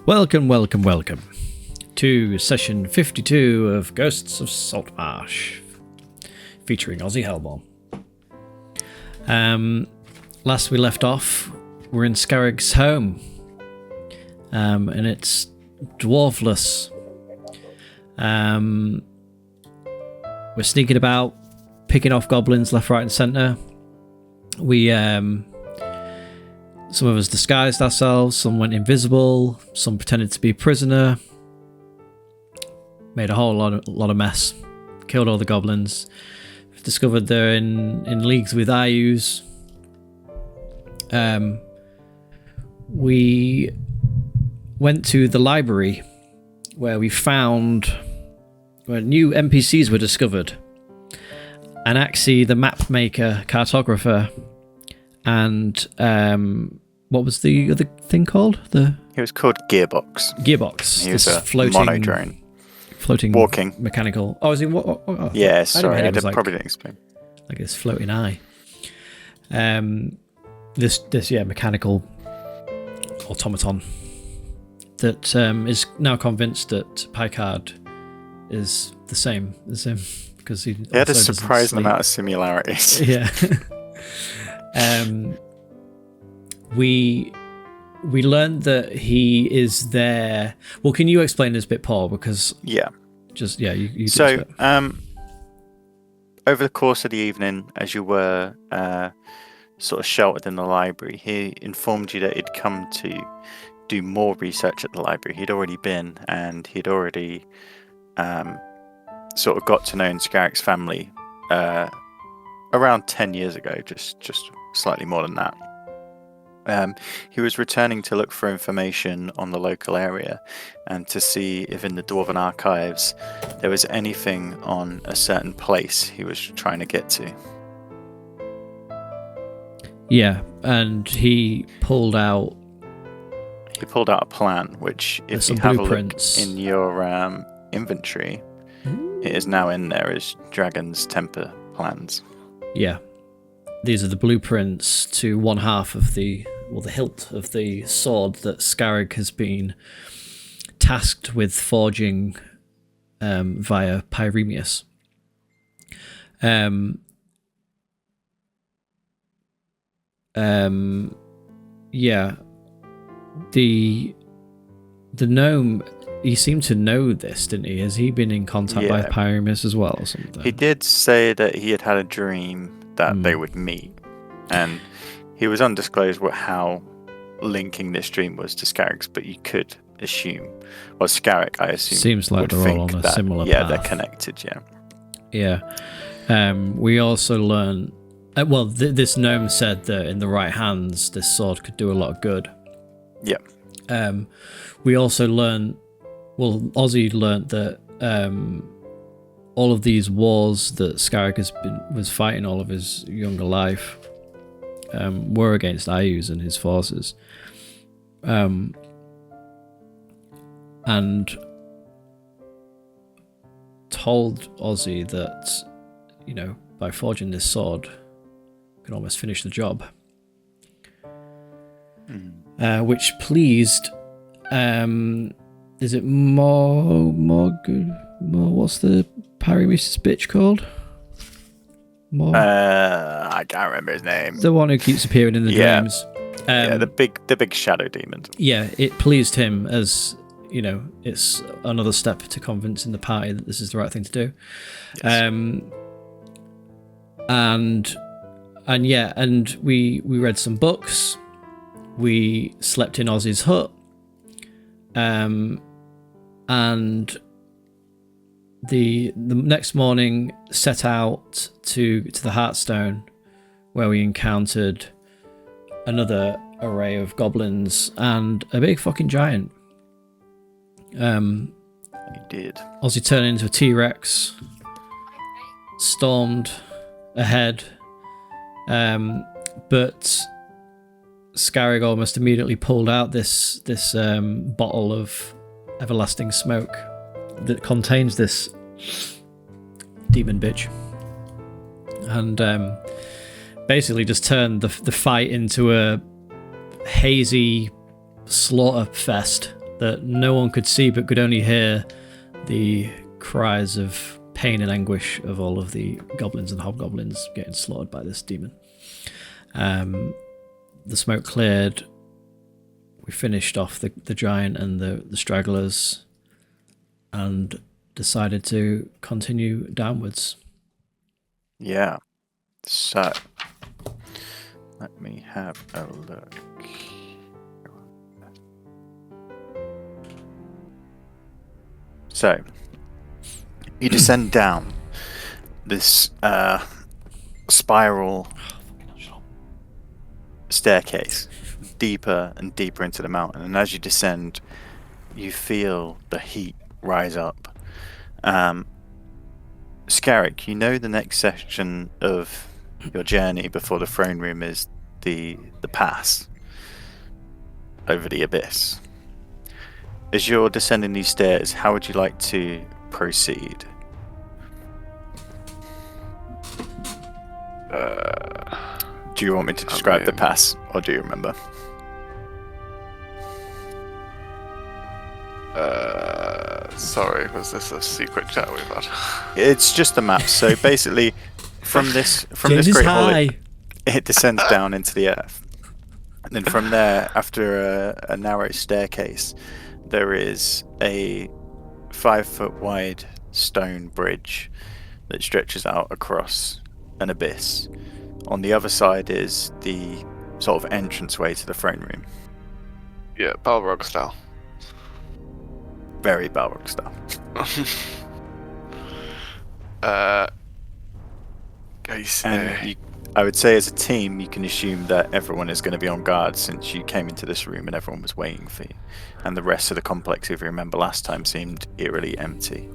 Welcome to session 52 of Ghosts of Saltmarsh, featuring Ozzy Hellborn. Last we left off, we're in Scarrig's home, and it's dwarfless. We're sneaking about, picking off goblins left, right, and centre. We some of us disguised ourselves, some went invisible, some pretended to be a prisoner. Made a whole lot of mess. Killed all the goblins. We've discovered they're in leagues with Ayus. We went to the library where we found where new NPCs were discovered. Anaxi, the map maker, cartographer, and what was the other thing called? It was called Gearbox. Gearbox. He was a monodrone. Floating walking mechanical. Oh, is he? Yeah, sorry, I probably didn't explain. Like this floating eye. This mechanical automaton that is now convinced that Picard is the same because he had a surprising amount of similarities. Yeah. We learned that he is there. Well, can you explain this bit, Paul? Because you So, over the course of the evening, as you were sort of sheltered in the library, he informed you that he'd come to do more research at the library. He'd already been, and he'd already sort of got to know Scarrig's family around 10 years ago, just slightly more than that. He was returning to look for information on the local area and to see if in the Dwarven archives there was anything on a certain place he was trying to get to. Yeah, and he pulled out a plan, which if you have a look in your inventory, it is now in there as Dragon's Temper plans. Yeah. These are the blueprints to one half of the hilt of the sword that Scarrig has been tasked with forging via Pyremius. Yeah. The gnome, he seemed to know this, didn't he? Has he been in contact by Pyremius as well or something? He did say that he had a dream that they would meet, and he was undisclosed how linking this dream was to Scarrig's, but you could assume, well, Scarrig, I assume, seems like they're all on a similar path. Yeah, they're connected. Yeah. We also learned, this gnome said that in the right hands, this sword could do a lot of good. Yeah. We also learned, Ozzy learned that all of these wars that Scarrig was fighting all of his younger life were against Ayus and his forces. And told Ozzy that, by forging this sword, you can almost finish the job. Which pleased, is it more what's the Pyremius bitch called? I can't remember his name. The one who keeps appearing in the dreams. The big shadow demon. Yeah, it pleased him as, it's another step to convincing the party that this is the right thing to do. Yes. And we read some books. We slept in Ozzy's hut. And the next morning set out to the Heartstone, where we encountered another array of goblins and a big fucking giant. He did. Ozzy turned into a T-Rex, stormed ahead, but Scarrig almost immediately pulled out this bottle of everlasting smoke that contains this demon bitch, and basically just turned the fight into a hazy slaughter fest that no one could see but could only hear the cries of pain and anguish of all of the goblins and hobgoblins getting slaughtered by this demon. The smoke cleared. We finished off the giant and the stragglers and decided to continue downwards. Yeah. So, let me have a look. So, you descend down this spiral staircase, deeper and deeper into the mountain. And as you descend, you feel the heat rise up. Scarrick, you know the next section of your journey before the throne room is the pass over the abyss. As you're descending these stairs, how would you like to proceed? Do you want me to describe the pass, or do you remember? Sorry, was this a secret chat we've had? It's just a map. So basically, from this James great is hall, high. it descends down into the earth, and then from there, after a narrow staircase, there is a 5-foot wide stone bridge that stretches out across an abyss. On the other side is the sort of entranceway to the throne room. Yeah, Balrog style. Very Balrog style. Guys, And I would say as a team, you can assume that everyone is going to be on guard since you came into this room and everyone was waiting for you. And the rest of the complex, if you remember last time, seemed eerily empty.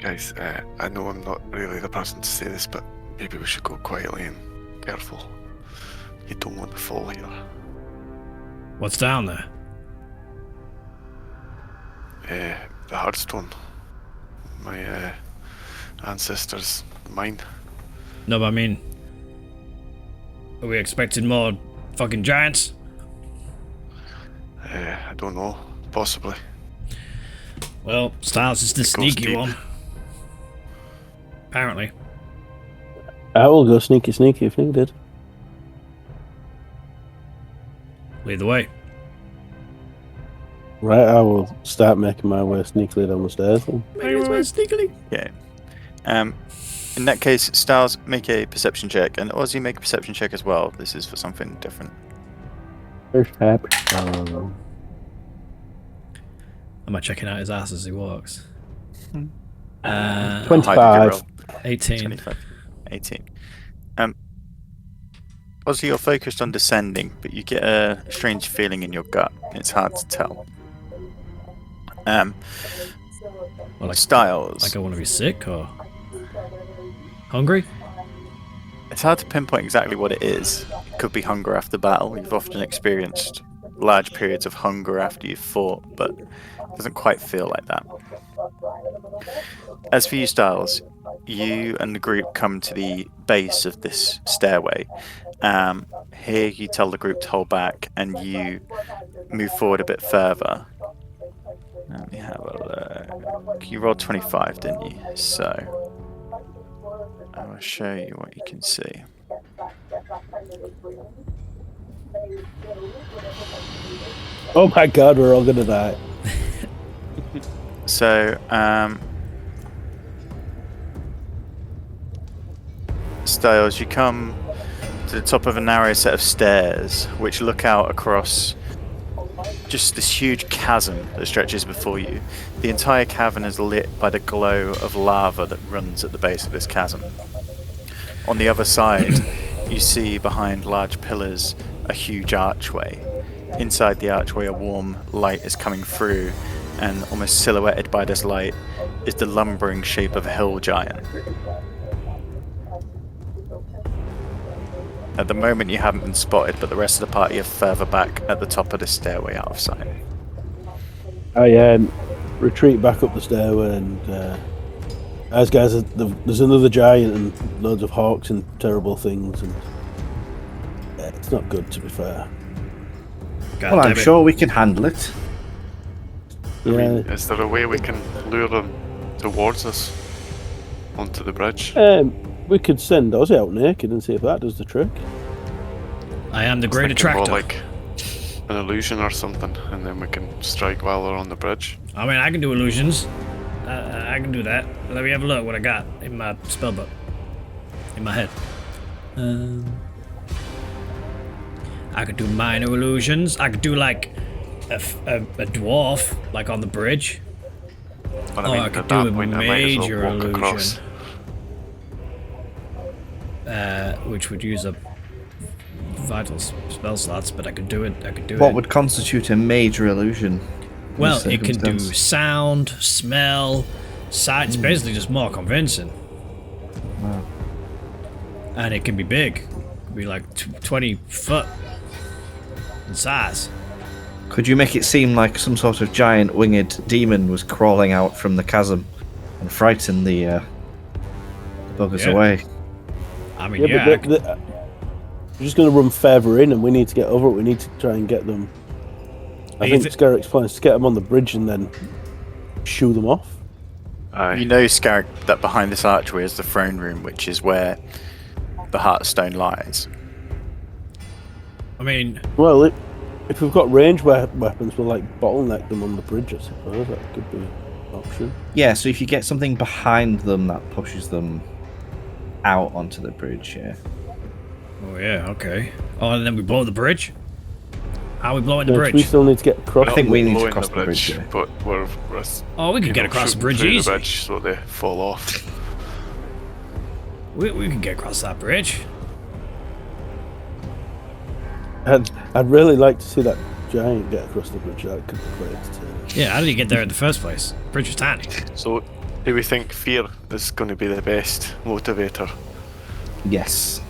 guys, I know I'm not really the person to say this, but maybe we should go quietly and careful. You don't want to fall here. What's down there? The Heartstone. My ancestors, mine. No, but I mean, are we expecting more fucking giants? I don't know. Possibly. Well, Styles is the sneaky deep. one. Apparently. I will go sneaky if needed. Lead the way. Right, I will start making my way sneakily down the stairs then. Make his way sneakily. Yeah. In that case, Styles, make a perception check, and Ozzy, make a perception check as well. This is for something different. First tap. Am I checking out his ass as he walks? 25. 18. 25. 18. Ozzy, you're focused on descending, but you get a strange feeling in your gut. It's hard to tell. Well, like, Styles. like I want to be sick or hungry? It's hard to pinpoint exactly what it is. It could be hunger after battle. You've often experienced large periods of hunger after you've fought, but it doesn't quite feel like that. As for you, Styles, you and the group come to the base of this stairway. Here you tell the group to hold back and you move forward a bit further. Let me have a look. You rolled 25, didn't you? So I will show you what you can see. Oh my god, we're all gonna die. So, Styles, you come to the top of a narrow set of stairs which look out across just this huge chasm that stretches before you. The entire cavern is lit by the glow of lava that runs at the base of this chasm. On the other side, you see behind large pillars a huge archway. Inside the archway, a warm light is coming through, and almost silhouetted by this light is the lumbering shape of a hill giant. At the moment you haven't been spotted, but the rest of the party are further back at the top of the stairway out of sight. I retreat back up the stairway and guys, there's another giant and loads of hawks and terrible things, and it's not good, to be fair. God Well, damn I'm it. sure we can handle it. I mean, Yeah. is there a way we can lure them towards us onto the bridge? We could send Ozzy out naked and see if that does the trick. I am the I was great thinking more attractor. like an illusion or something, and then we can strike while they're on the bridge. I mean, I can do illusions. I can do that. Let me have a look what I got in my spellbook. In my head. I could do minor illusions. I could do like a dwarf, like on the bridge. But Oh, I at could that do a point, I might as well major walk illusion. across. Which would use up vital spell slots, but I could do it. What would constitute a major illusion? in Well, this it can do circumstance? sound, smell, sight. It's basically just more convincing. Wow. And it can be big. It could be like 20 foot in size. Could you make it seem like some sort of giant winged demon was crawling out from the chasm and frighten the buggers Yeah. away? I mean, Yeah, yeah. but they're just going to run further in, and we need to get over it. We need to try and get them. I You think thi- Scarrick's plan is to get them on the bridge and then shoo them off. Aye. You know, Scarrick, that behind this archway is the throne room, which is where the Heartstone lies. I mean, Well, if we've got range weapons, we'll like bottleneck them on the bridge. I suppose that could be an option. Yeah, so if you get something behind them that pushes them out onto the bridge, yeah. oh yeah, okay. Oh, and then we blow the bridge? How are we blowing the No, 'cause bridge? we still need to get across. I think Not we need to blowing cross the bridge, yeah. but we're Oh, we can you get know, across the shooting bridge through easy. the bridge so they fall off. We can get across that bridge. I'd really like to see that giant get across the bridge. That could be quite entertaining. Yeah, how did he get there in the first place? Bridge was tiny. So, do we think fear is going to be the best motivator? Yes.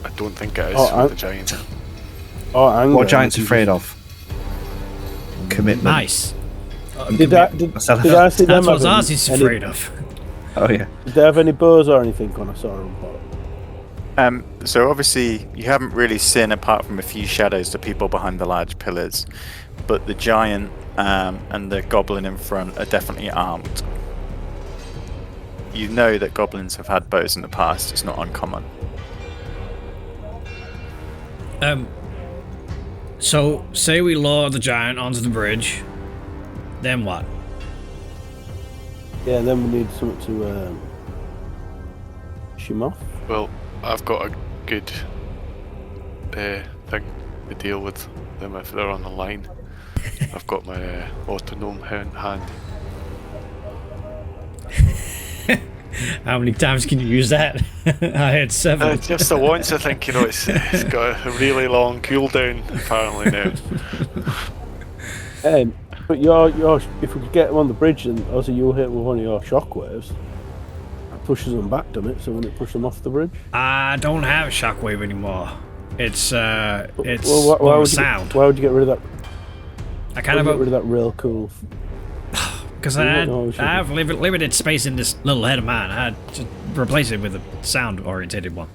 I don't think it is Oh, with the giant. Oh, anger. What giant's afraid of? Commitment. Nice. Did I see them That's what having Ozzy's any- afraid of. Oh yeah. Did they have any bows or anything on a Sauron pot? So obviously you haven't really seen, apart from a few shadows, the people behind the large pillars, but the giant and the goblin in front are definitely armed. You know that goblins have had bows in the past. It's not uncommon. So, say we lower the giant onto the bridge, then what? Yeah, then we need something to shim off. Well, I've got a good thing to deal with them if they're on the line. I've got my autonome hand. How many times can you use that? I had 7. Just the once, I think, you know, it's got a really long cooldown apparently now. But if we could get them on the bridge, then also you'll hit with one of your shockwaves. That pushes them back, doesn't it? So when it pushes them off the bridge. I don't have a shockwave anymore. It's Well, more of a would sound. why would you get rid of that? I kind Get rid of of that real cool. because you I might know, shouldn't have limited space in this little head of mine. I had to replace it with a sound-oriented one.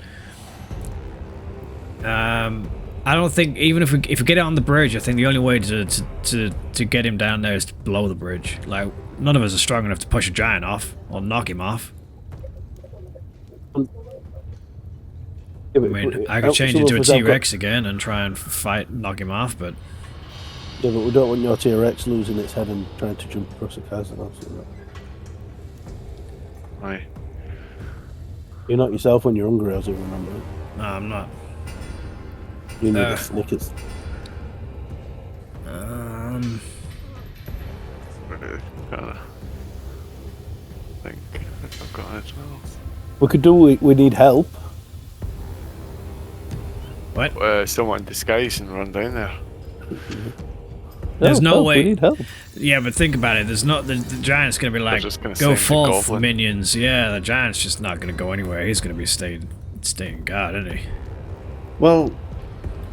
I don't think even if we get it on the bridge, I think the only way to get him down there is to blow the bridge. Like none of us are strong enough to push a giant off or knock him off. Yeah, I mean, I could change into a T-Rex again and try and knock him off, but Yeah, but we don't want your T-Rex losing its head and trying to jump across the chasm. Or something. Aye. You're not yourself when you're hungry, as you remember. no, I'm not. You need a Snickers. Kinda think I've got it as well. We could do. We need help. What? Someone in disguise and run down there. There's no help, way- We need help. Yeah, but think about it. There's not the giant's gonna be like, just gonna go send the forth, goblin." minions. Yeah, the giant's just not gonna go anywhere. He's gonna be staying guard, isn't he? Well,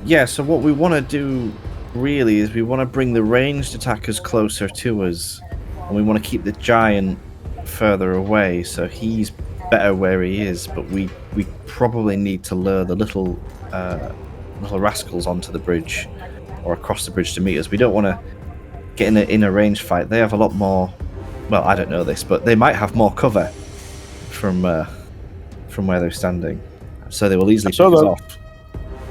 yeah, so what we want to do really is we want to bring the ranged attackers closer to us, and we want to keep the giant further away so he's better where he is, but we probably need to lure the little rascals onto the bridge or across the bridge to meet us. We don't want to get in a range fight. They have a lot more. Well, I don't know this, but they might have more cover from where they're standing, so they will easily pick us off.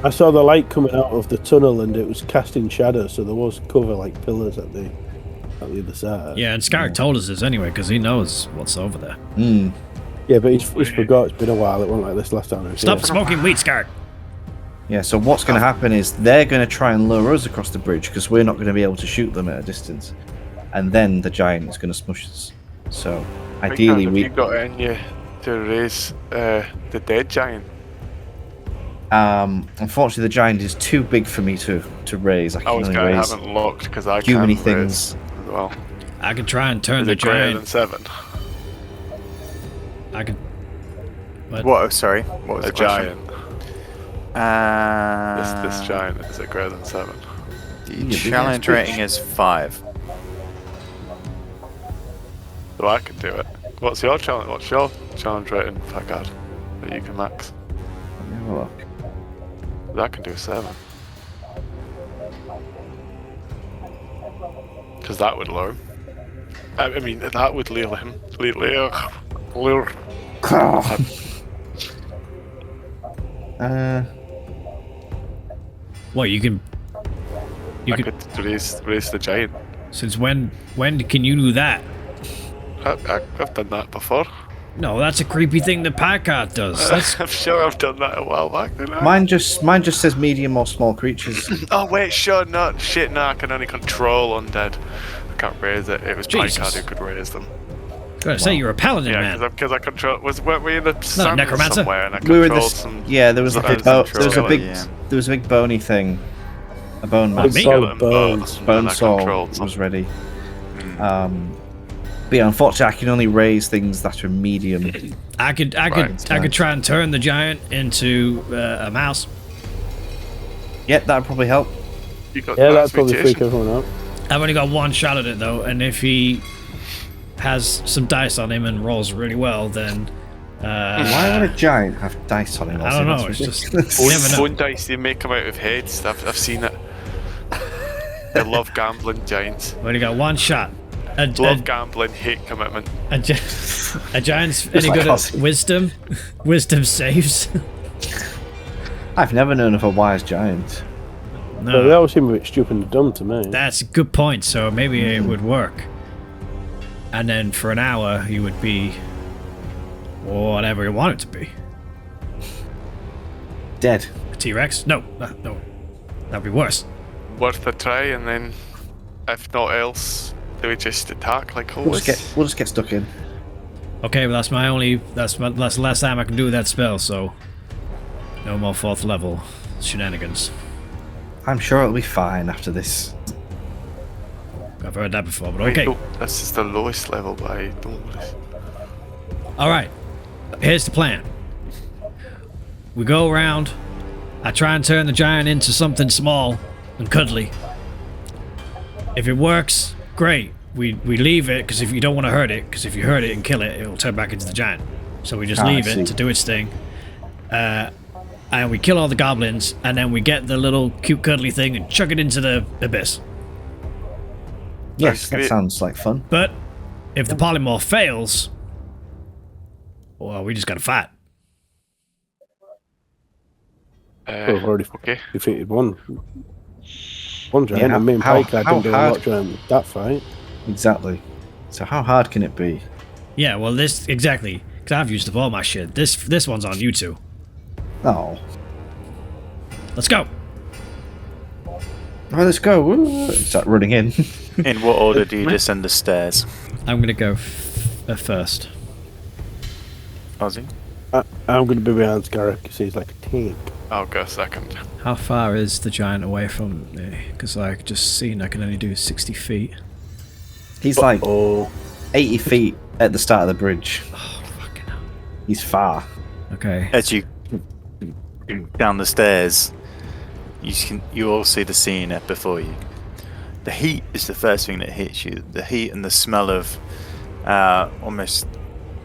I saw the light coming out of the tunnel, and it was casting shadows, so there was cover like pillars at the other side. Yeah, and Scarrick told us this anyway because he knows what's over there. Yeah, but he's forgot. It's been a while. It wasn't like this last time. Stop smoking weed, Scarrick. Yeah, so what's going to happen is they're going to try and lure us across the bridge because we're not going to be able to shoot them at a distance, and then the giant is going to smush us. So ideally, have you got in you to raise the dead giant? Unfortunately, the giant is too big for me to raise. I can only raise haven't looked because I too many can't things. raise as well. I can try and turn Is the it greater than giant. 7? I can. What? Sorry, what was A the question? giant. This giant, is it greater than 7? The challenge rating is 5. So I can do it. What's your challenge? What's your challenge rating, Packard, that you can max? Let me have a look. I can do 7. Because that would lure him. I mean, that would lure him. Lure. What you can? You I can. could raise the giant. Since when? When can you do that? I've done that before. No, that's a creepy thing that Packard does. That's I'm sure I've done that a while back. Didn't I? Mine just says medium or small creatures. Oh wait, sure, no, shit, no, I can only control undead. I can't raise it. It was Jesus. Packard who could raise them. gotta say you're a paladin, Yeah, man. because I control. Weren't we in the sand necromancer? somewhere? And I We were in controlled this. some. Yeah, there was like a there was a big yeah. there was a big bony thing, a bone mass. me? Solid bones. Bone I saw controlled was some. ready. But yeah, unfortunately, I can only raise things that are medium. I could try and turn the giant into a mouse. Yeah, that would probably help. You got Yeah, that that'd probably freak mutation. everyone out. I've only got one shot at it though, and if he has some dice on him and rolls really well, then Why would a giant have dice on him? I don't know. That's It's just ridiculous. you never know. Bone dice, they make them out of heads. I've seen it. They love gambling, giants. We only got one shot. Love gambling, hate commitment. A giant's any like good Ozzy. at wisdom? Wisdom saves. I've never known of a wise giant. But they No, always seem a bit stupid and dumb to me. that's a good point. So maybe it would work. And then for an hour, he would be whatever you want it to be. Dead. A T-Rex? No, no, that'd be worse. Worth a try, and then, if not else, they would just attack like We'll always. just get stuck in. Okay, but that's the last time I can do that spell. So no more 4th level shenanigans. I'm sure it'll be fine after this. I've heard that before, but Wait, okay. no, this is the lowest level, but I don't really. All right, here's the plan. We go around. I try and turn the giant into something small and cuddly. If it works, great. We leave it because if you don't want to hurt it, because if you hurt it and kill it, it'll turn back into the giant. So we just Ah, I leave see. it to do its thing. And we kill all the goblins, and then we get the little cute cuddly thing and chuck it into the abyss. Yes, that great. sounds like fun. But if the polymorph fails, well, we just gotta fight. Well, we've already Okay. defeated one giant, Yeah, and me and how- Pike I how didn't do a hard- lot during that fight. Exactly. So how hard can it be? Yeah, well, this exactly because I've used up all my shit. This one's on you two. Oh. Let's go. Right, let's go. Woo. Start running in. In what order do you descend the stairs, I'm gonna go first. Ozzy? I'm going to be behind Scarrick because he's like a tank. I'll go second. How far is the giant away from me? Because like just seen, I can only do 60 feet. He's like Oh, 80 feet at the start of the bridge. Oh fucking hell. He's far. Okay. As you down the stairs, you all see the scene before you. The heat is the first thing that hits you. The heat and the smell of almost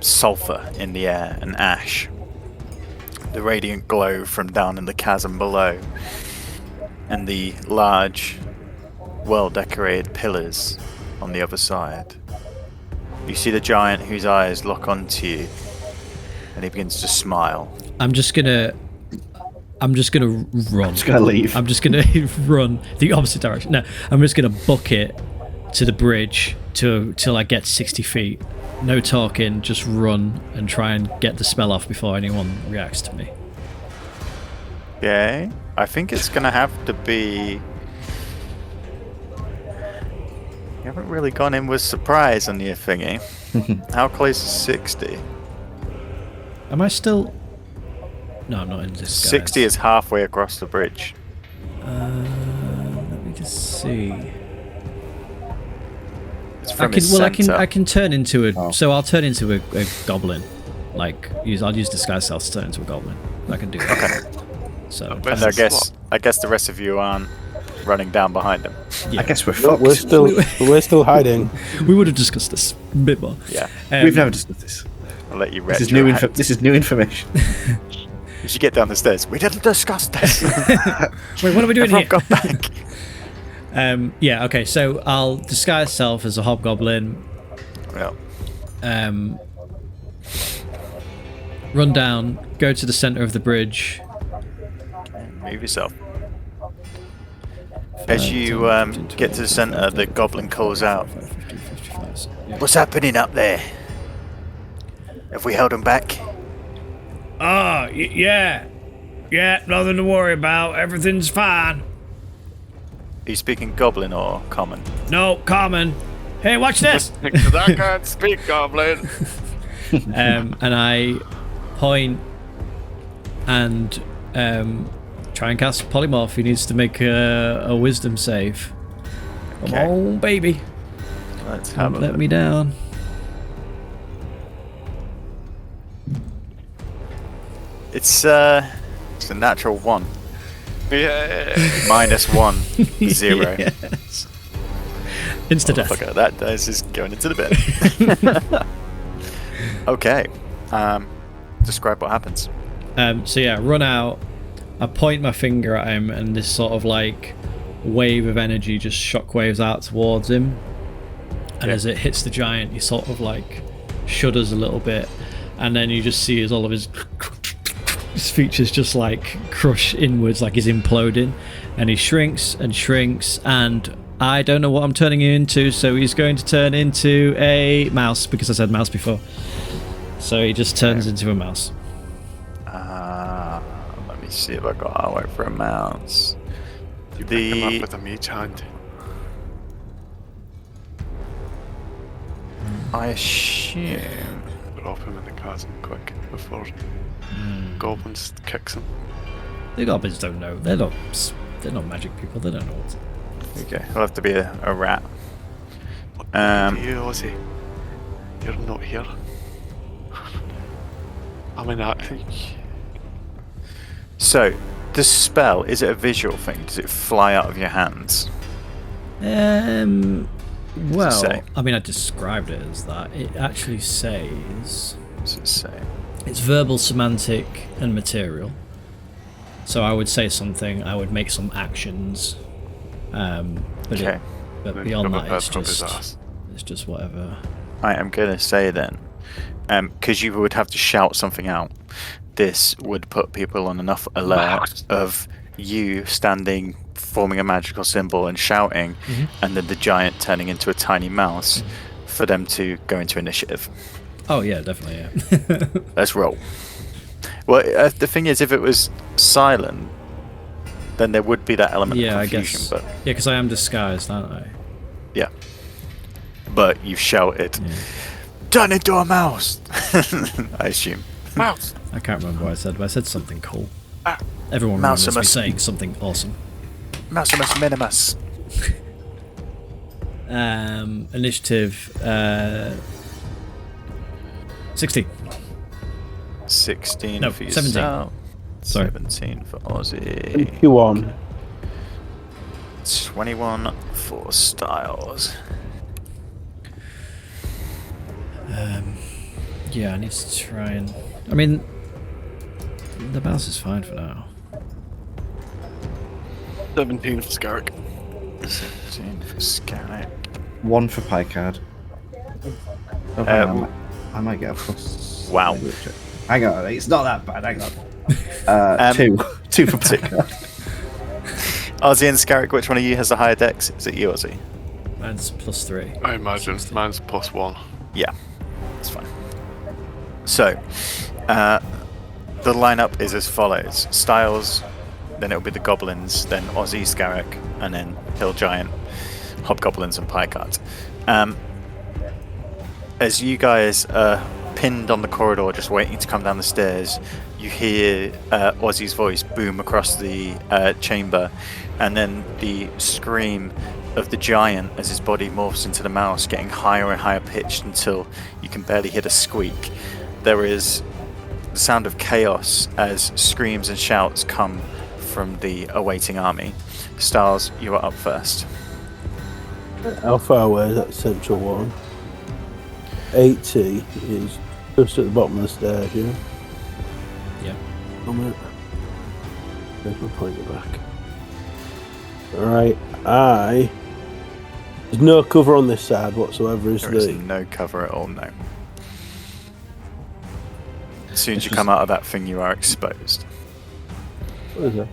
sulfur in the air and ash. The radiant glow from down in the chasm below. and the large, well-decorated pillars on the other side. You see the giant whose eyes lock onto you, and he begins to smile. I'm just gonna run. I'm just gonna leave. I'm just gonna run the opposite direction. No, I'm just gonna book it to the bridge till I get 60 feet. No talking, just run and try and get the spell off before anyone reacts to me. Okay, I think it's gonna have to be. You haven't really gone in with surprise on your thingy. How close is 60? Am I still? No, I'm not in this. 60 is halfway across the bridge. Let me just see. It's from his center. I can turn into a. Oh. So I'll turn into a goblin. I'll use disguise self to turn into a goblin. I can do that. Okay. So And I guess the rest of you aren't running down behind him. yeah. I guess we're No, fucked. we're still hiding. we would have discussed this a bit more. Yeah, We've never discussed this. I'll let you This rest. is new This is new information. You should get down the stairs. We didn't discuss this. Wait, what are we doing Everyone here? got back. Yeah. Okay. So I'll disguise self as a hobgoblin. Well, Run down. Go to the center of the bridge. move yourself. As you get to the center, the goblin calls out, "What's happening up there? Have we held him back?" Oh, yeah. Yeah, nothing to worry about. Everything's fine. Are you speaking goblin or common? No, common. Hey, watch this. Because I can't speak goblin. And I point and try and cast polymorph. He needs to make a wisdom save. Come Okay. on, baby. Let's have Don't a let look. me down. It's a natural 1. Yeah. -1, 0. Yes. Insta death. Motherfucker, that dice is going into the bin. Okay. Describe what happens. So yeah, run out. I point my finger at him, and this sort of like wave of energy just shockwaves out towards him. And Yeah. as it hits the giant, he sort of like shudders a little bit, and then you just see as all of his features just like crush inwards, like he's imploding, and he shrinks and shrinks, and I don't know what I'm turning him into, so he's going to turn into a mouse because I said mouse before. So he just turns into a mouse. Let me see if I got our way for a mouse. You pick him The up with a mage hand. I assume Drop him in the chasm quick before goblins kicks him. The goblins don't know. They're not magic people. They don't know what. okay, it'll have to be a rat. You, Ozzy. You're not here. I mean, So, the spell, is it a visual thing? Does it fly out of your hands? Well, say? I mean, I described it as that. It actually says What does it say? it's verbal, semantic, and material. So I would say something. I would make some actions. But Okay. but beyond Grab a that, it's bird from his just ass. whatever. I am going to say then, because you would have to shout something out, this would put people on enough alert of you standing, forming a magical symbol and shouting, and then the giant turning into a tiny mouse for them to go into initiative. Oh yeah, definitely. Yeah. Let's roll. Well, the thing is, if it was silent, then there would be that element Yeah, of I confusion. guess. But Yeah, because I am disguised, aren't I? yeah, but you've shouted, "Turn into a mouse!" I assume. Mouse! I can't remember what I said, but I said something cool. Ah. Everyone remembers me Mousimus. saying something awesome. Mousimus minimus. Initiative 16. 16 No, for 17. yourself. Sorry. 17 for Aussie. Q1. 21 for Styles. Yeah, I need to try and. I mean, the mouse is fine for now. 17 for Scarrick. 17 for Scarrick. 1 for Picard. Oh, hang on, I might get a plus. Wow. Hang on, it's not that bad. Hang on. 2. 2 for Picard. Ozzy and Scarrick, which one of you has the higher dex? Is it you, Ozzy? Mine's +3. I imagine mine's +1. Yeah, that's fine. So, the lineup is as follows: Styles, then it'll be the Goblins, then Ozzy, Scarrick, and then Hill Giant, Hobgoblins, and Piecards. As you guys are pinned on the corridor, just waiting to come down the stairs, you hear Ozzy's voice boom across the chamber, and then the scream of the giant as his body morphs into the mouse, getting higher and higher pitched until you can barely hear a squeak. There is the sound of chaos as screams and shouts come from the awaiting army. Styles, you are up first. How far away is that central one? 80 is just at the bottom of the stairs, yeah? Yeah. I'm it. There's my pointer back. Alright, there's no cover on this side whatsoever, is There is there? no cover at all, no. As soon as you come out of that thing, you are exposed. What is that?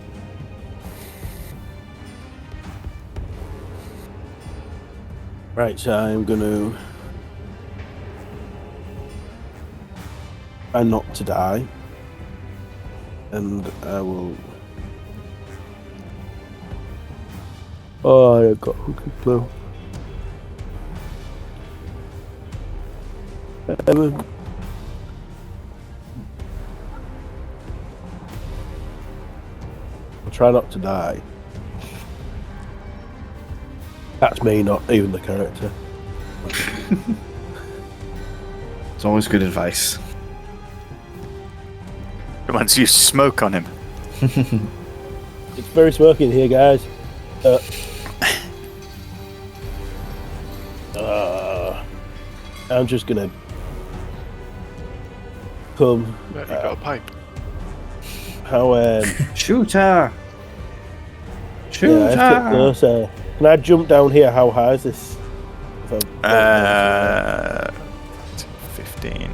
Right, so I'm gonna try not to die, and I will. Oh, I got hook and blow. I'll try not to die. That's me, not even the character. It's always good advice. Once you smoke on him. It's very smoky in here, guys. I'm just gonna come. Yeah, you got a pipe. How Shooter! yeah, Shooter! let's get closer. Can I jump down here? How high is this? If I- 15.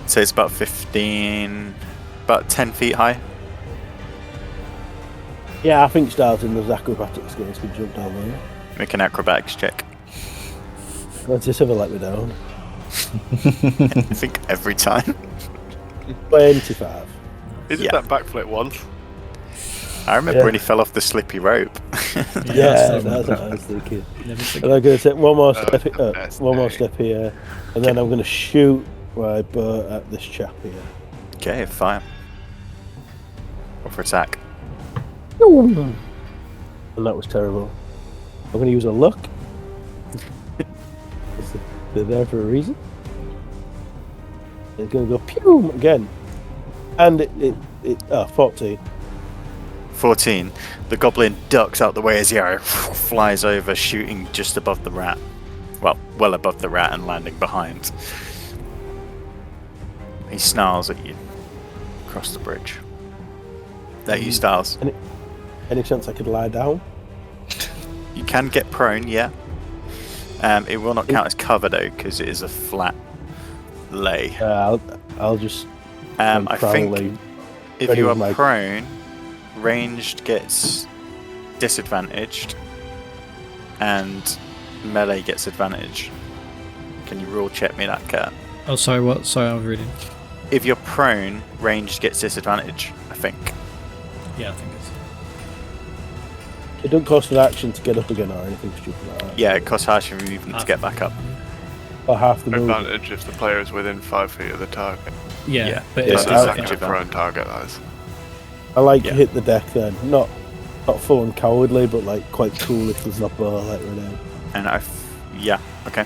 So it's about 15, about 10 feet high. Yeah, I think Styles in those acrobatic skills can jump down there. Make an acrobatics check. Let's just ever let me down. I think every time. 25. He did Yeah. that backflip once. I remember Yeah. when he fell off the slippy rope. Yeah, that's what I was thinking. Never And forget. I'm going to take one more Oh, step, it's the best one more day. step here, and then I'm going to shoot my bow at this chap here. Okay, fire. Go for attack. And that was terrible. I'm going to use a luck. They're there for a reason. They're going to go pew again, and it 14. 14. The goblin ducks out the way as the arrow flies over, shooting just above the rat. Well above the rat and landing behind. He snarls at you across the bridge. That you, Styles. Any chance I could lie down? You can get prone, yeah. It will not count as cover though, because it is a flat lay. I'll just. I think probably if ready you are with my- prone, ranged gets disadvantaged, and melee gets advantage. Can you rule check me that, Kurt? Oh, sorry, what? Sorry, I was reading. If you're prone, ranged gets disadvantage, I think. Yeah, I think it's. It doesn't cost an action to get up again or anything stupid like that. Yeah, it costs half your movement to get back up. Or half the move. Advantage if the player is within 5 feet of the target. Yeah, Yeah. but Yeah, it's so That's it's the like second a- prone target, that is. I like Yeah. to hit the deck then. Not full and cowardly, but like quite cool if there's not bow like right now. And yeah, okay.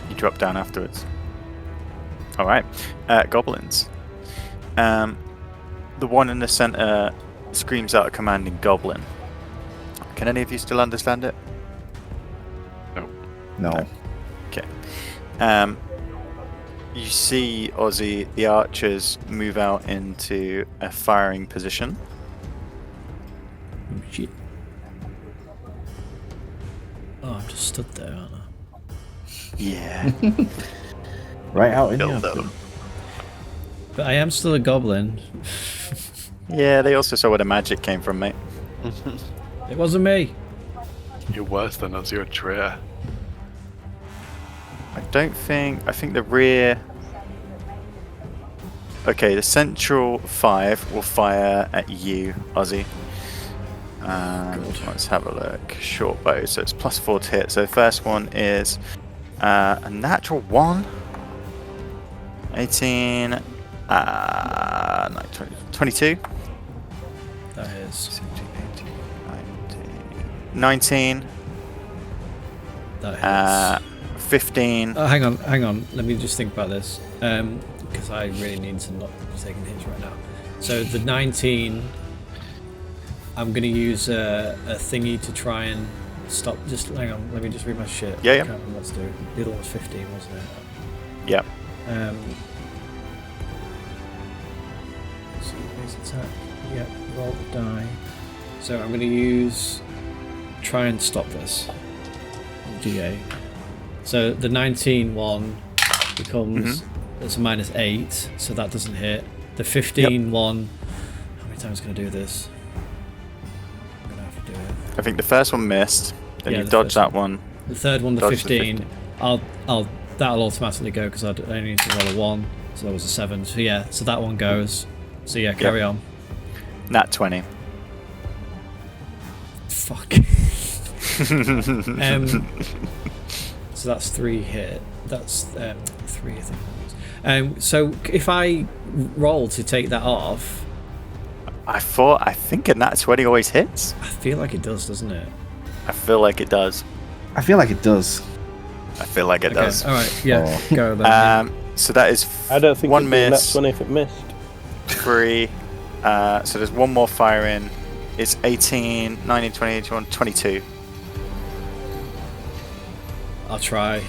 You drop down afterwards. Alright, goblins. The one in the center screams out a command in goblin. Can any of you still understand it? No. You see Ozzy, the archers, move out into a firing position. Oh, shit. Oh, I'm just stood there, aren't I? Yeah. Right out in the Killed open. them. But I am still a goblin. Yeah, they also saw where the magic came from, mate. It wasn't me. You're worse than us, you're a traitor. I think the rear... Okay, the central 5 will fire at you, Ozzy. Let's have a look. Short bow, so it's +4 to hit. So the first one is a natural 1. 18... no, 22. That is. 19. That hits. 15. Oh, hang on. Let me just think about this. Because I really need to not be taking hits right now. So the 19, I'm going to use a thingy to try and stop. Just hang on, let me just read my shit. Yeah. I can't remember what to do. The other one was 15, wasn't it? Yep. So base attack. Yep, roll the die. So I'm going to try and stop this. GA. So the 19 one becomes it's a -8, so that doesn't hit. The 15 one, how many times can I do this? I'm gonna have to do it. I think the first one missed. Then Yeah, you the dodge first that one. The third one, the Dodge the 15. That'll automatically go because I only need to roll a 1, so that was a 7. So yeah, so that one goes. So yeah, carry on. Nat 20. Fuck. So that's 3 hit. That's 3, I think that was. So if I roll to take that off, I think a nat 20 always hits. I feel like it does, doesn't it? I feel like it does. I feel like it does. I feel like it does. All right. Yeah. Oh. Go then. So that is I don't think 1 it'd be a nat miss, 20 if it missed. 3. So there's one more fire in. It's 18, 19, 20, 21, 22. I'll try.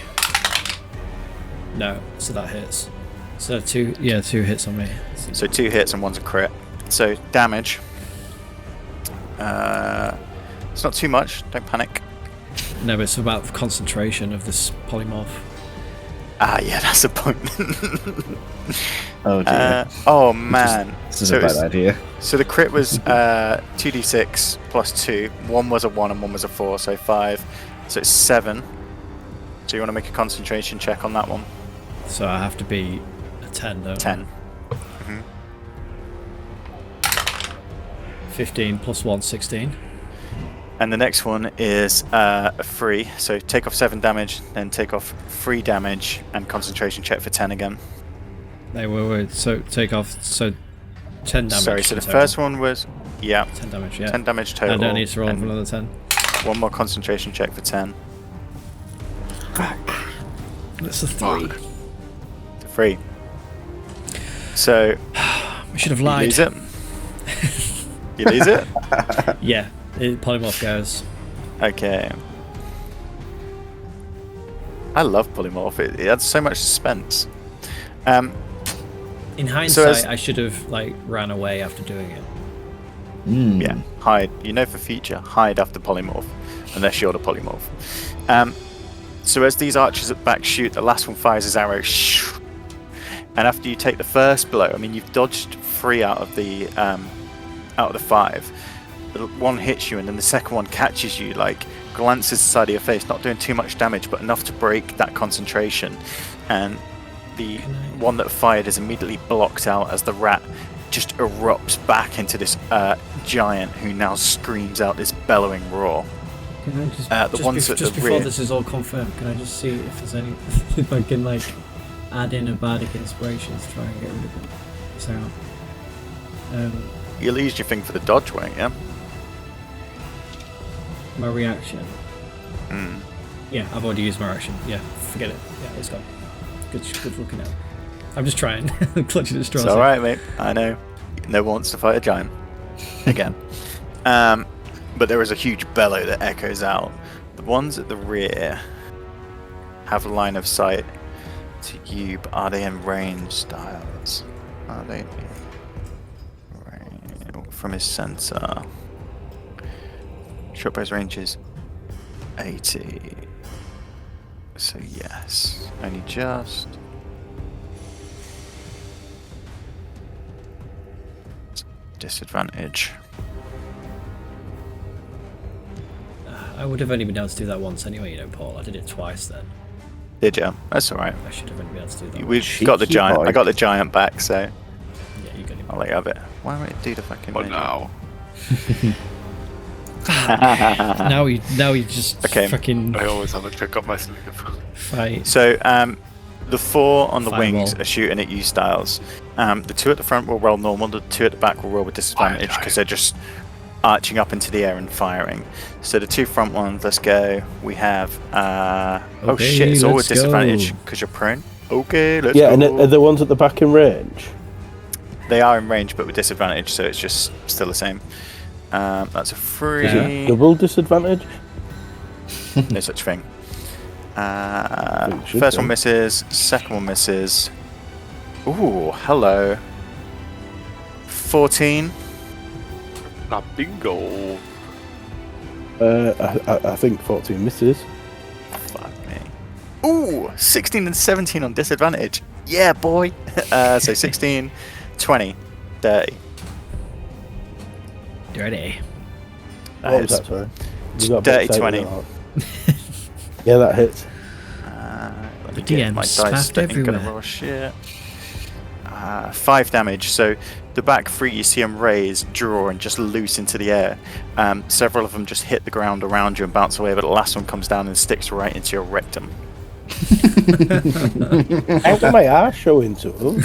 No. So that hits. So 2 hits on me. So 2 hits and 1's a crit. So damage. It's not too much. Don't panic. No, but it's about concentration of this polymorph. Yeah, that's a point. Oh dear. Oh man. This is a bad idea. So the crit was 2d6 plus 2. 1 was a 1 and 1 was a 4, so 5. So it's 7. So you want to make a concentration check on that one? So I have to be a 10, don't 10. I? 15 plus 1, 16. And the next one is a 3. So take off 7 damage, then take off 3 damage, and concentration check for 10 again. Wait. So take off. So 10 damage. Sorry, so the total. first one was 10 damage. Yeah. 10 damage total. I don't need to roll and for another 10. 1 more concentration check for 10. That's a 3. 3. So We should have you lied. lose it. You lose it. Yeah. Polymorph goes. Okay. I love polymorph. It adds so much suspense. In hindsight, as- I should have ran away after doing it. Yeah, hide. You know for future, hide after polymorph, unless you're the polymorph. So as these archers at the back shoot, the last one fires his arrow. And after you take the first blow, I mean, you've dodged 3 out of the 5. The one hits you, and then the second one catches you, glances the side of your face, not doing too much damage, but enough to break that concentration. And the one that fired is immediately blocked out as the rat just erupts back into this giant, who now screams out this bellowing roar. Can I just, The ones at just the before rear. this is all confirmed, can I just see if there's any, if I can add in a bardic inspiration to try and get rid of it? So, You'll use your thing for the dodge, won't you? my reaction. Mm. Yeah, I've already used my reaction. Yeah, forget it. Yeah, it's gone. Good looking out. I'm just trying. Clutching at straws. It's alright, mate. I know. No one wants to fight a giant. Again. But there is a huge bellow that echoes out. The ones at the rear have line of sight to you, but are they in range, Styles? Are they in range from his sensor? Short bow's range is 80. So yes, only just. Disadvantage. I would have only been able to do that once anyway, Paul. I did it twice then. Did you? That's alright. I should have only been able to do that. We've Cheeky got the giant. boy. I got the giant back, so Yeah, you got him. I'll let you have it. Why won't it do the fucking But menu? now, Now you just Okay. fucking I always have a trick up my sleeve. fight. So the 4 on the wings Firewall. are shooting at you, Styles. The 2 at the front will roll normal. The 2 at the back will roll with disadvantage because they're just arching up into the air and firing. So the 2 front ones, let's go. We have oh Okay, shit, it's all with let's disadvantage go. because you're prone. Okay, let's Yeah, go. and are the ones at the back in range? They are in range but with disadvantage, so it's just still the same. That's a Is 3. it double disadvantage? No such thing. it should First be. one misses, second one misses. Ooh, hello. 14. Ah, bingo. I think 14 misses. Fuck me. Ooh, 16 and 17 on disadvantage. Yeah, boy. So 16, 20, 30. Dirty. That What was hits. that, sorry? You got a bit Dirty excited 20. about that. Yeah, that hits. Let The me get DM my spaffed dice that ain't gonna everywhere. roll shit. 5 damage. So the back 3, you see them raise, draw, and just loose into the air. Several of them just hit the ground around you and bounce away, but the last one comes down and sticks right into your rectum. How come my ass showing to them?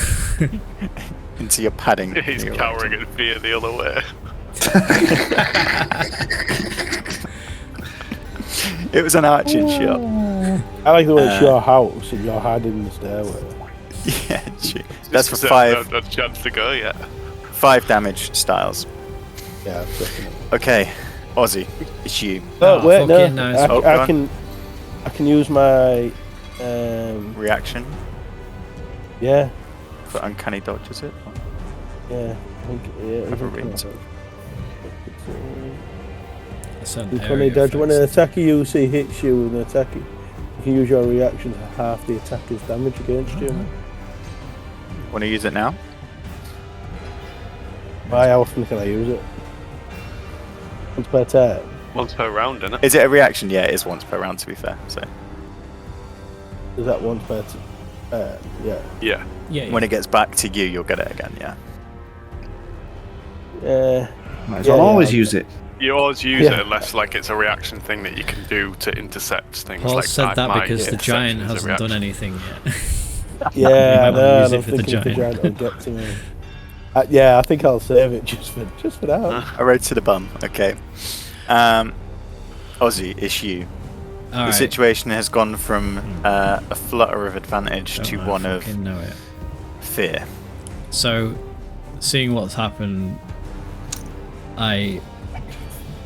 Into your padding. He's in your cowering rectum. in fear the other way. It was an arching shot. I like the way it's your house and you're hiding in the stairway. Yeah, that's for Just 5. A chance to go, yeah. 5 damage, Styles. Yeah, definitely. Okay, Ozzy, it's you. Oh, wait, no. fucking nice. Oh, go on. I can use my Reaction yeah, for uncanny dodge, is it? yeah. I think yeah. Have a read. Uncanny dodge. When an attacker you see hits you with an attack, you can use your reaction to half the attacker's damage against you. Want to use it now? Why? How often can I use it? Once per turn. Once per round, innit? Is it a reaction? Yeah, it is once per round, to be fair. So Is that once per turn? Yeah. Yeah. Yeah. when it gets back to you, you'll get it again. Yeah. Might as well always use it. You always use Yeah. it unless like it's a reaction thing that you can do to intercept things Paul like said that my because the interception giant is a hasn't done reaction. anything yet. Yeah, might I wanna know. use and it I'm for the thinking if the giant. giant will get to me. Yeah, I think I'll save it just for that. I rode to the bum. Okay. Ozzy, it's you. The Alright. situation has gone from a flutter of advantage to Don't I one of fucking know it. fear. So, seeing what's happened, I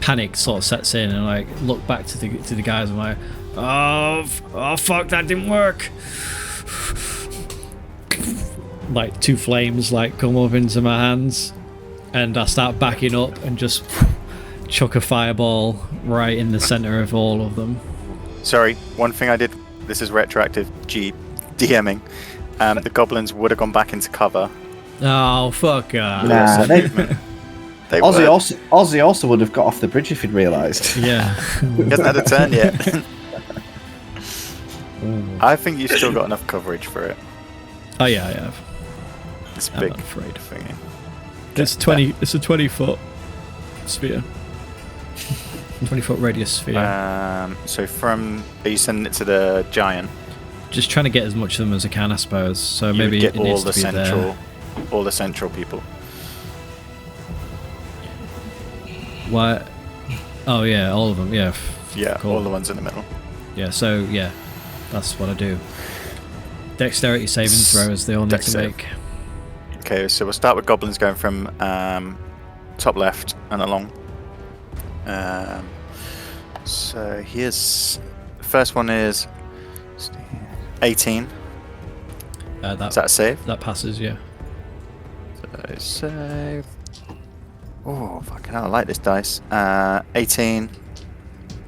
panic sort of sets in, and I look back to the guys. And I'm like, oh fuck, that didn't work. Like 2 flames like come up into my hands, and I start backing up and just chuck a fireball right in the center of all of them. Sorry, one thing I did. This is retroactive. DMing. The goblins would have gone back into cover. Oh fuck! Nah, they, They Ozzy also would have got off the bridge if he'd realised. Yeah. He hasn't had a turn yet. I think you've still got enough coverage for it. Oh yeah, I have. This I'm big not afraid. thingy. It's 20. It's a 20-foot sphere. 20-foot radius sphere. So from are you sending it to the giant? Just trying to get as much of them as I can, I suppose. So You maybe would get it all needs the to be central, all the central people. there. What? Oh yeah, all of them. Yeah. Yeah, Cool. all the ones in the middle. Yeah. So yeah, that's what I do. Dexterity saving throws they all need Dex to save. make. Okay, so we'll start with goblins going from top left and along. So here's the first one is 18. Is that a save? That passes. Yeah. So save. Oh fucking hell! I like this dice. 18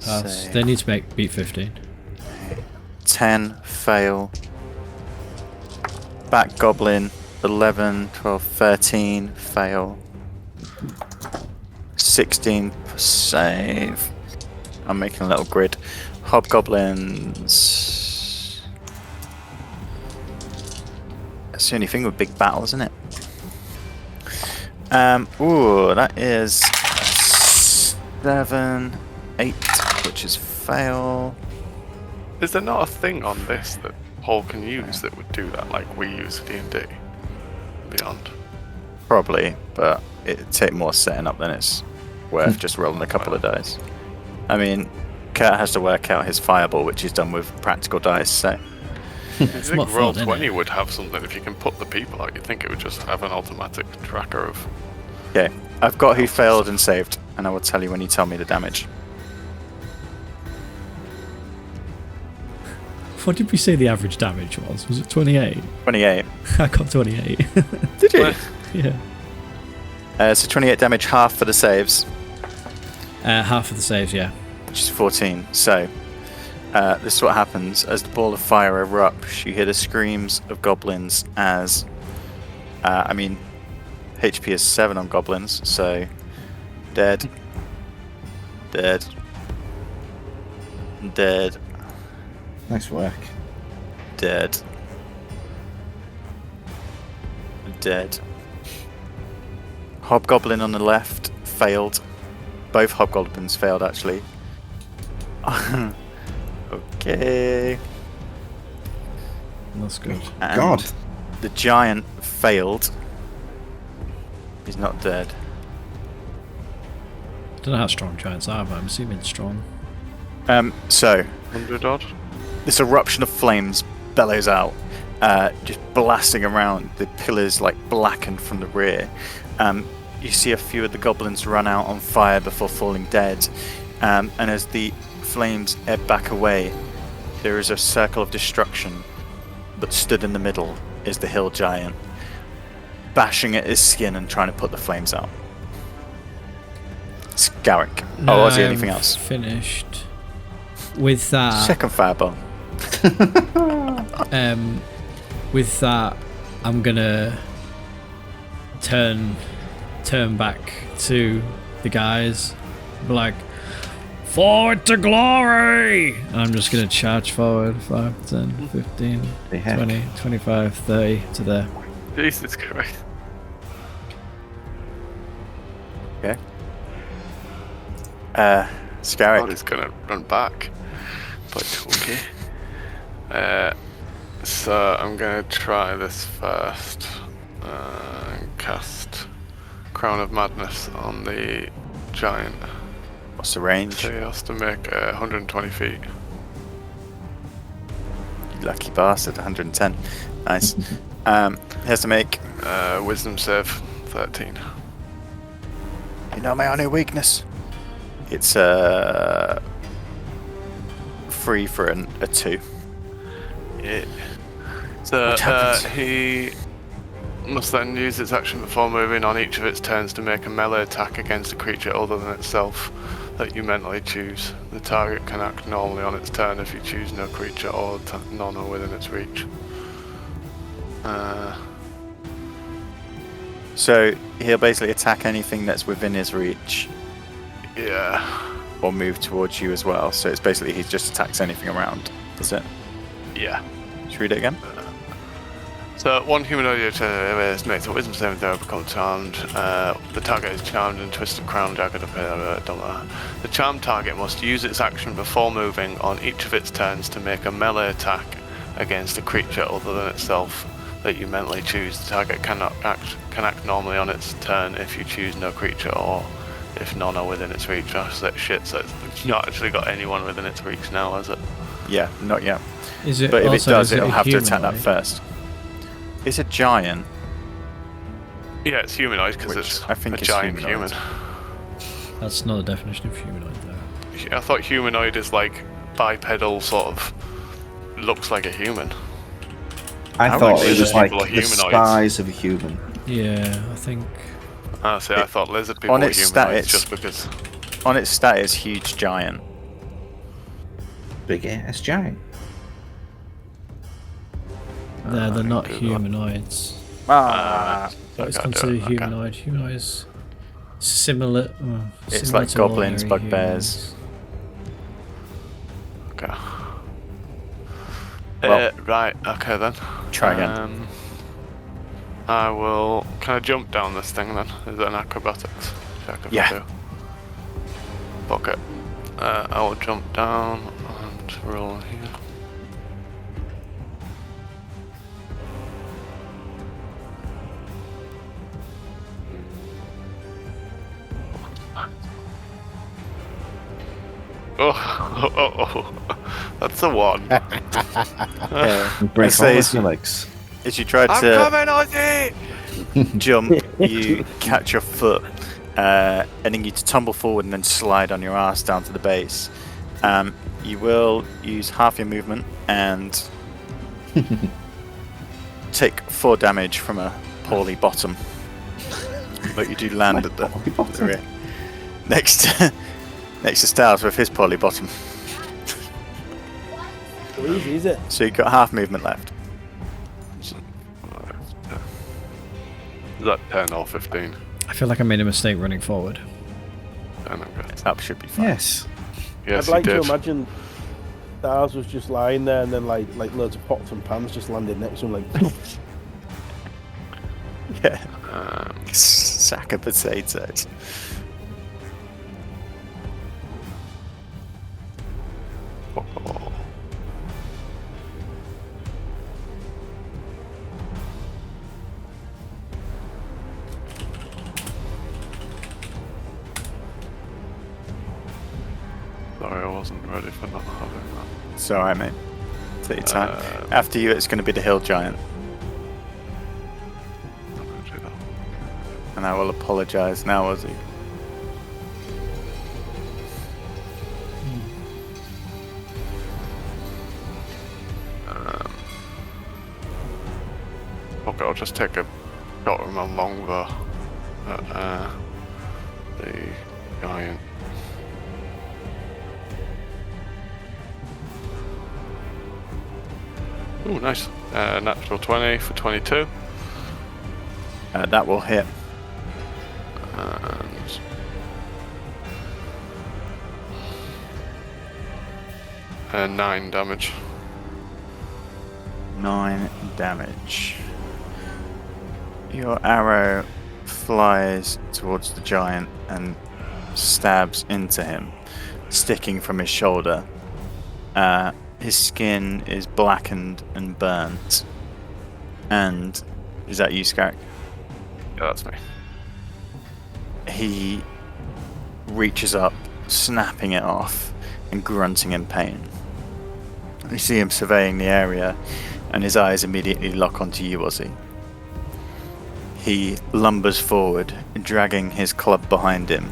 Pass. So- They need to beat 15. 10, fail. Back goblin, 11, 12, 13, fail. 16, save. I'm making a little grid. Hobgoblins. That's the only thing with big battle, isn't it? Ooh, that is 7, 8, which is fail. Is there not a thing on this that Paul can use that would do that, like we use D&D Beyond? Probably, but it'd take more setting up than it's worth just rolling a couple of dice. I mean, Kurt has to work out his fireball, which he's done with practical dice, so... I It's think more Roll fun, 20 isn't it? would have something. If you can put the people out, you'd think it would just have an automatic tracker of... Okay, I've got who failed and saved, and I will tell you when you tell me the damage. What did we say the average damage was? Was it 28? 28. I got 28. Did you? Yeah. So 28 damage, half for the saves, Half of the saves, yeah. which is 14. So, this is what happens. As the ball of fire erupts, you hear the screams of goblins as... HP is 7 on goblins, so... Dead. Dead. Dead. Nice work. Dead. Dead. Hobgoblin on the left failed. Both hobgoblins failed, actually. Okay. That's good. And God. the giant failed. He's not dead. Don't know how strong giants are, but I'm assuming strong. So 100 odd? this eruption of flames bellows out, just blasting around. The pillars like blackened from the rear. You see a few of the goblins run out on fire before falling dead, and as the flames ebb back away, there is a circle of destruction, but stood in the middle is the hill giant, bashing at his skin and trying to put the flames out. It's Garrick. Oh, was he anything else? Finished. With that, Second fireball. with that, I'm gonna turn back to the guys, be like, forward to glory! And I'm just gonna charge forward 5, 10, 15, The heck? 20, 25, 30 to there. Jesus Christ. Okay. God, Scarrick. he's gonna run back. But okay. So I'm gonna try this first. And cast Crown of Madness on the giant. What's the range? So he has to make 120 feet. Lucky bastard, 110. Nice. He has to make. Wisdom save 13. You know my only weakness. It's free for a 2. Yeah. So What happens? he must then use its action before moving on each of its turns to make a melee attack against a creature other than itself that you mentally choose. The target can act normally on its turn if you choose no creature or none are within its reach. So he'll basically attack anything that's within his reach Yeah. or move towards you as well. So it's basically he just attacks anything around. Is it? Yeah. Should we read it again? So one humanoid makes a wisdom saving throw, become charmed. The target is charmed and twisted crown jagged up. The charmed target must use its action before moving on each of its turns to make a melee attack against a creature other than itself that you mentally choose. The target can act normally on its turn if you choose no creature or if none are within its reach. That's that shit. So it's not actually got anyone within its reach now, has it? Yeah, not yet. Is it But if it also, does, is it'll a have to attack that humanoid? first. It's a giant. Yeah, it's humanoid because Which it's I think a is giant humanoid. human. That's not the definition of humanoid, though. I thought humanoid is like bipedal, sort of looks like a human. I How thought much it is was it? like People are the humanoids. size of a human. Yeah, I think. I thought lizard people on were its humanoids stats- just because. On its stat, it's huge giant. big ass giant. They're not do that. humanoids. Ah, What's I can't do considered it, okay. humanoid? Humanoids similar. It's similar like to goblins, ordinary bugbears. humans. Okay. Well, Right, okay then. try again. I will. Can I jump down this thing then? Is it an acrobatics check if Yeah. I do? Fuck it. I will jump down and roll here. Oh, that's a 1. Break say all it's- your legs. As you try I'm to coming, Ozzy! jump, you catch your foot, ending you to tumble forward and then slide on your ass down to the base. You will use half your movement and take 4 damage from a poorly bottom. But you do land at the rear. Next to Styles with his poorly bottom. So easy, is it? So you've got half movement left. Is that 10 or 15? I feel like I made a mistake running forward. 10, okay. That should be fine. Yes. Yes, I'd like you to did. imagine Stars was just lying there and then like loads of pots and pans just landed next to him like Yeah. Um, Sack of potatoes. oh. Sorry, I wasn't ready for not having that. It's alright, mate. Take your time. Um, After you, it's going to be the hill giant. I'm gonna do that. And I will apologise now, Ozzy. Okay, I'll just take a shot with my longbow at the giant. Ooh, nice. Natural 20 for 22. That will hit. And 9 damage. 9 damage. Your arrow flies towards the giant and stabs into him, sticking from his shoulder. His skin is blackened and burnt. And is that you, Scarrick? Yeah, that's me. He reaches up, snapping it off and grunting in pain. You see him surveying the area, and his eyes immediately lock onto you, Ozzy. He lumbers forward, dragging his club behind him.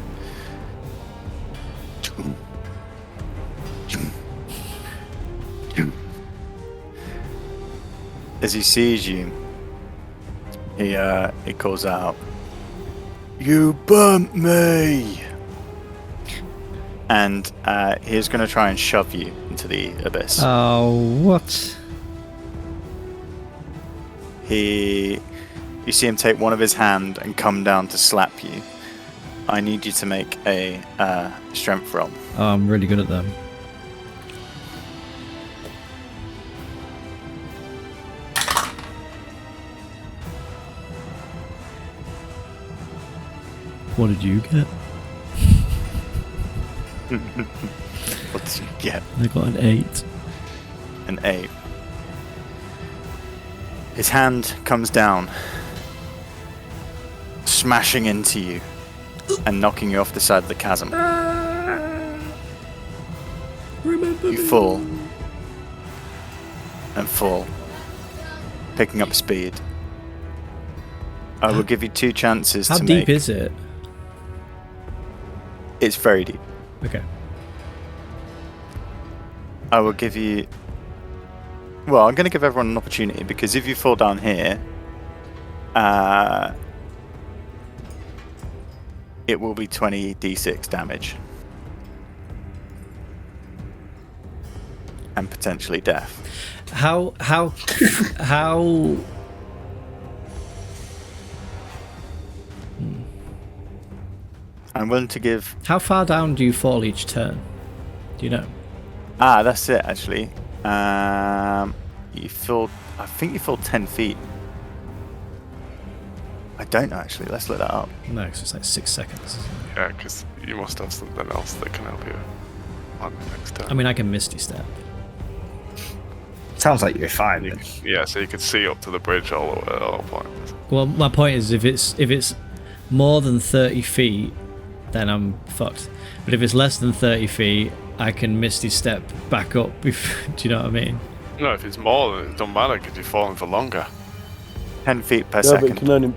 As he sees you, he calls out, "You burnt me!" And he's going to try and shove you into the abyss. Oh, what? You see him take one of his hand and come down to slap you. I need you to make a strength roll. Oh, I'm really good at them. What did you get? What did you get? I got an 8. An 8. His hand comes down, smashing into you and knocking you off the side of the chasm. You fall and fall, picking up speed. I will give you 2 chances How to deep make. is it? It's very deep. Okay. I will give you. Well, I'm going to give everyone an opportunity because if you fall down here, it will be 20d6 damage. and potentially death. How I'm willing to give. how far down do you fall each turn? Do you know? That's it actually. You fall. I think you fall 10 feet. I don't know actually. Let's look that up. No, 'cause it's like 6 seconds. Isn't it? Yeah, because you must have something else that can help you on the next turn. I mean, I can Misty Step. Sounds like you're fine. You Then. yeah, so you could see up to the bridge all the way at all points. Well, my point is, if it's more than 30 feet, then I'm fucked. But if it's less than 30 feet, I can Misty Step back up. Do you know what I mean? No, if it's more, then it don't matter because you're falling for longer. 10 feet per No, but second. it can only.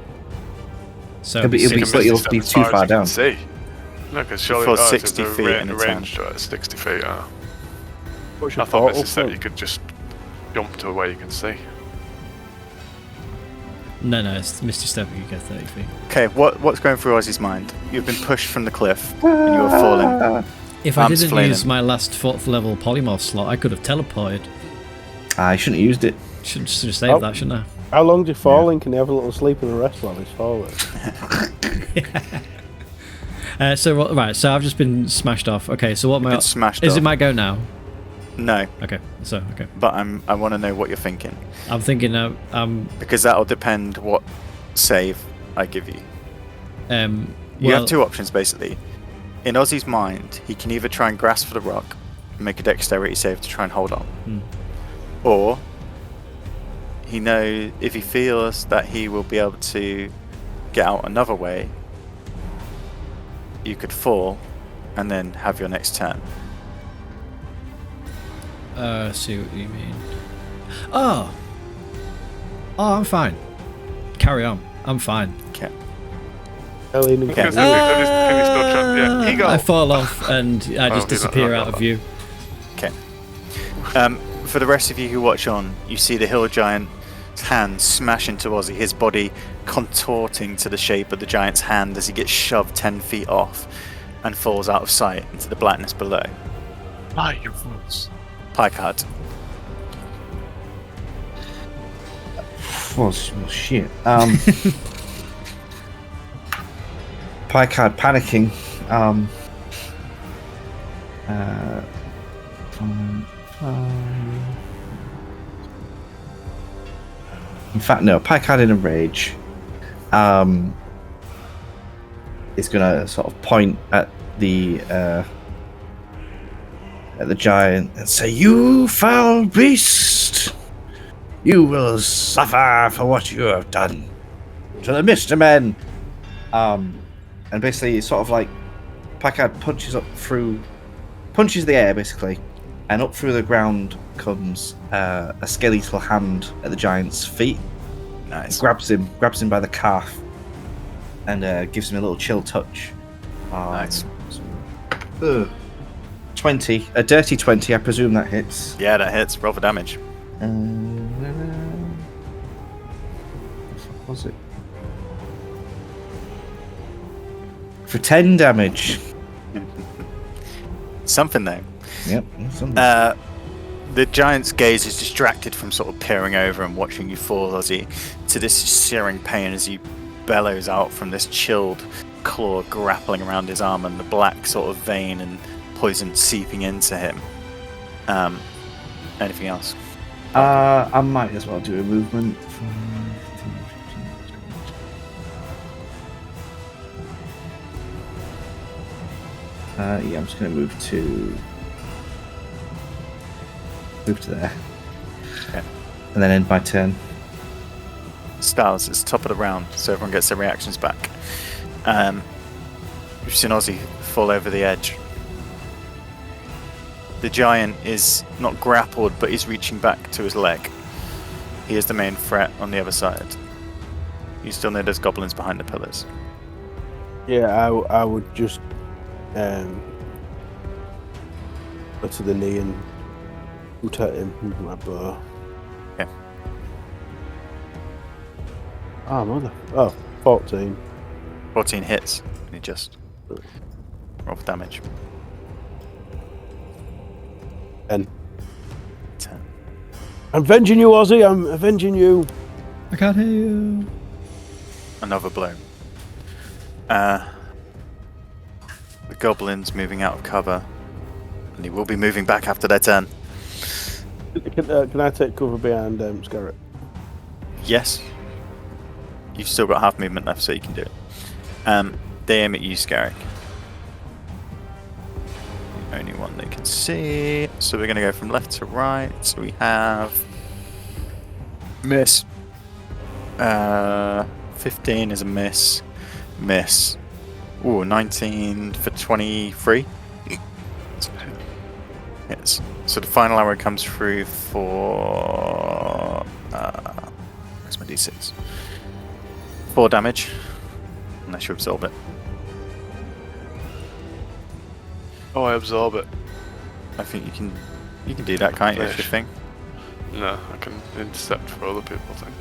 So It'll be You can but you'll Misty be Step as too as far you can down. See. No, because surely For it's 60 a feet and a 10. range to it, 60 feet. What's I your thought portal Misty Step for? you could just jump to where you can see. no, it's Misty Step. You get 30 feet. Okay, what's going through Ozzy's mind? You've been pushed from the cliff and you are falling. If I Arms didn't flailing. use my last 4th level polymorph slot, I could have teleported. I shouldn't have used it. Should have saved Oh. that, shouldn't I? How long do you falling? Can you have a little sleep and a rest while he's falling? So I've just been smashed off. Okay, so what You've my been smashed is off. it my go now? No, Okay, but I want to know what you're thinking I'm thinking because that'll depend what save I give you. You well, have two options basically. In Ozzy's mind, he can either try and grasp for the rock and make a dexterity save to try and hold on, or he knows if he feels that he will be able to get out another way, you could fall and then have your next turn. see what you mean. Oh, I'm fine. Carry on. I'm fine. Okay. Eileen and Okay. Can Kevin. you still try? Yeah, Eagle. I fall off and I Oh, just you're not disappear like out of that. view. Okay. For the rest of you who watch on, you see the hill giant's hand smash into Ozzy, his body contorting to the shape of the giant's hand as he gets shoved 10 feet off and falls out of sight into the blackness below. Ah, you fools. Picard. Well, shit. Picard panicking. In fact, no. Picard in a rage. Is gonna sort of point at the giant and say, "You foul beast! You will suffer for what you have done to the Mister Men." And basically, it's sort of like Packard punches the air basically, and up through the ground comes a skeletal hand at the giant's feet. Nice. Grabs him by the calf, and gives him a little chill touch. Nice. 20, a dirty 20. I presume that hits. Yeah, that hits. Roll for damage. What the fuck was it? For 10 damage. Something though. Yep. Something. The giant's gaze is distracted from sort of peering over and watching you fall, Ozzy, to this searing pain as he bellows out from this chilled claw grappling around his arm and the black sort of vein and poison seeping into him. Anything else? I might as well do a movement. Yeah, I'm just going to move to there. Okay. And then end my turn. Styles, it's top of the round, so everyone gets their reactions back. We've seen Ozzy fall over the edge. The giant is not grappled, but he's reaching back to his leg. He is the main threat on the other side. You still know there's goblins behind the pillars. Yeah, I would just go to the knee and shoot at him with my bow. Okay. Oh, mother. Oh, 14. 14 hits. And he just roll for damage. 10. I'm avenging you, Ozzy. I'm avenging you. I can't hear you. Another blow. The goblin's moving out of cover, and he will be moving back after their turn. Can I take cover behind Scarrett? Yes. You've still got half movement left, so you can do it. They aim at you, Scarrick. The only one they can see. So we're going to go from left to right. So we have... Miss. 15 is a miss. Miss. Ooh, 19 for 23. Yes. So the final arrow comes through for... where's my d6? 4 damage. Unless you absorb it. Oh, I absorb it. I think you can do that, can't you? It's your thing. No, I can intercept for other people, I think.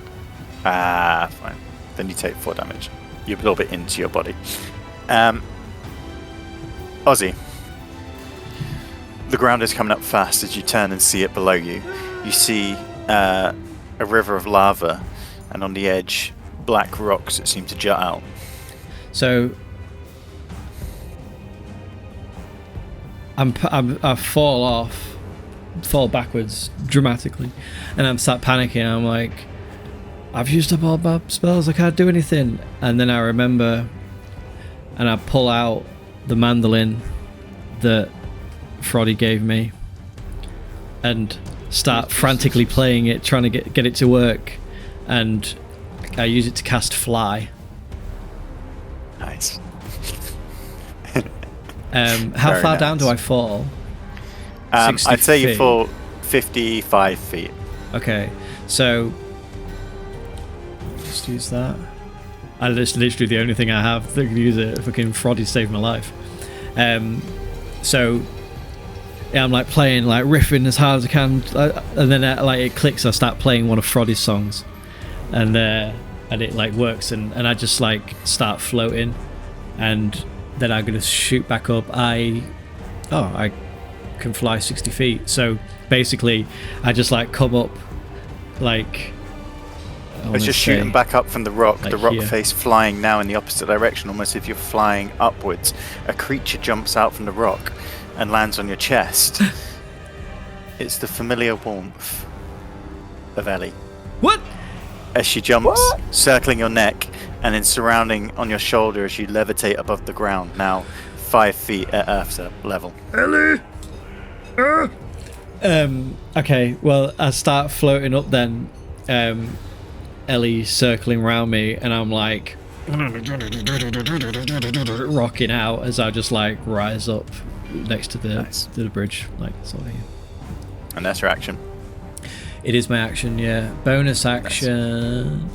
Ah, fine. Then you take 4 damage. You absorb it into your body. Ozzy. The ground is coming up fast as you turn and see it below you. You see a river of lava, and on the edge, black rocks that seem to jut out. So I fall backwards dramatically, and I'm sat panicking. I'm like, I've used up all my spells. I can't do anything. And then I remember, and I pull out the mandolin that Froddy gave me, and start frantically playing it, trying to get it to work. And I use it to cast Fly. Nice. How Very far down nice. do I fall? I'd 60 say you feet. fall 55 feet. Okay, so just use that. That's literally the only thing I have that can use it. Fucking Froddy saved my life. So yeah, I'm like playing, like riffing as hard as I can, and then like it clicks. I start playing one of Froddy's songs, and it like works, and I just like start floating, and then I'm gonna shoot back up. I can fly 60 feet. So basically, I just like come up, like. It's just shooting back up from the rock, like the rock here. face flying now in the opposite direction, almost if you're flying upwards. A creature jumps out from the rock and lands on your chest. It's the familiar warmth of Ellie. What? As she jumps, circling your neck, and then surrounding on your shoulder as you levitate above the ground, now 5 feet at Earth's level. Ellie! Okay, well, I start floating up then. Ellie circling around me, and I'm like rocking out as I just like rise up next to the bridge, like sort of here. And that's your action. It is my action, yeah. Bonus action.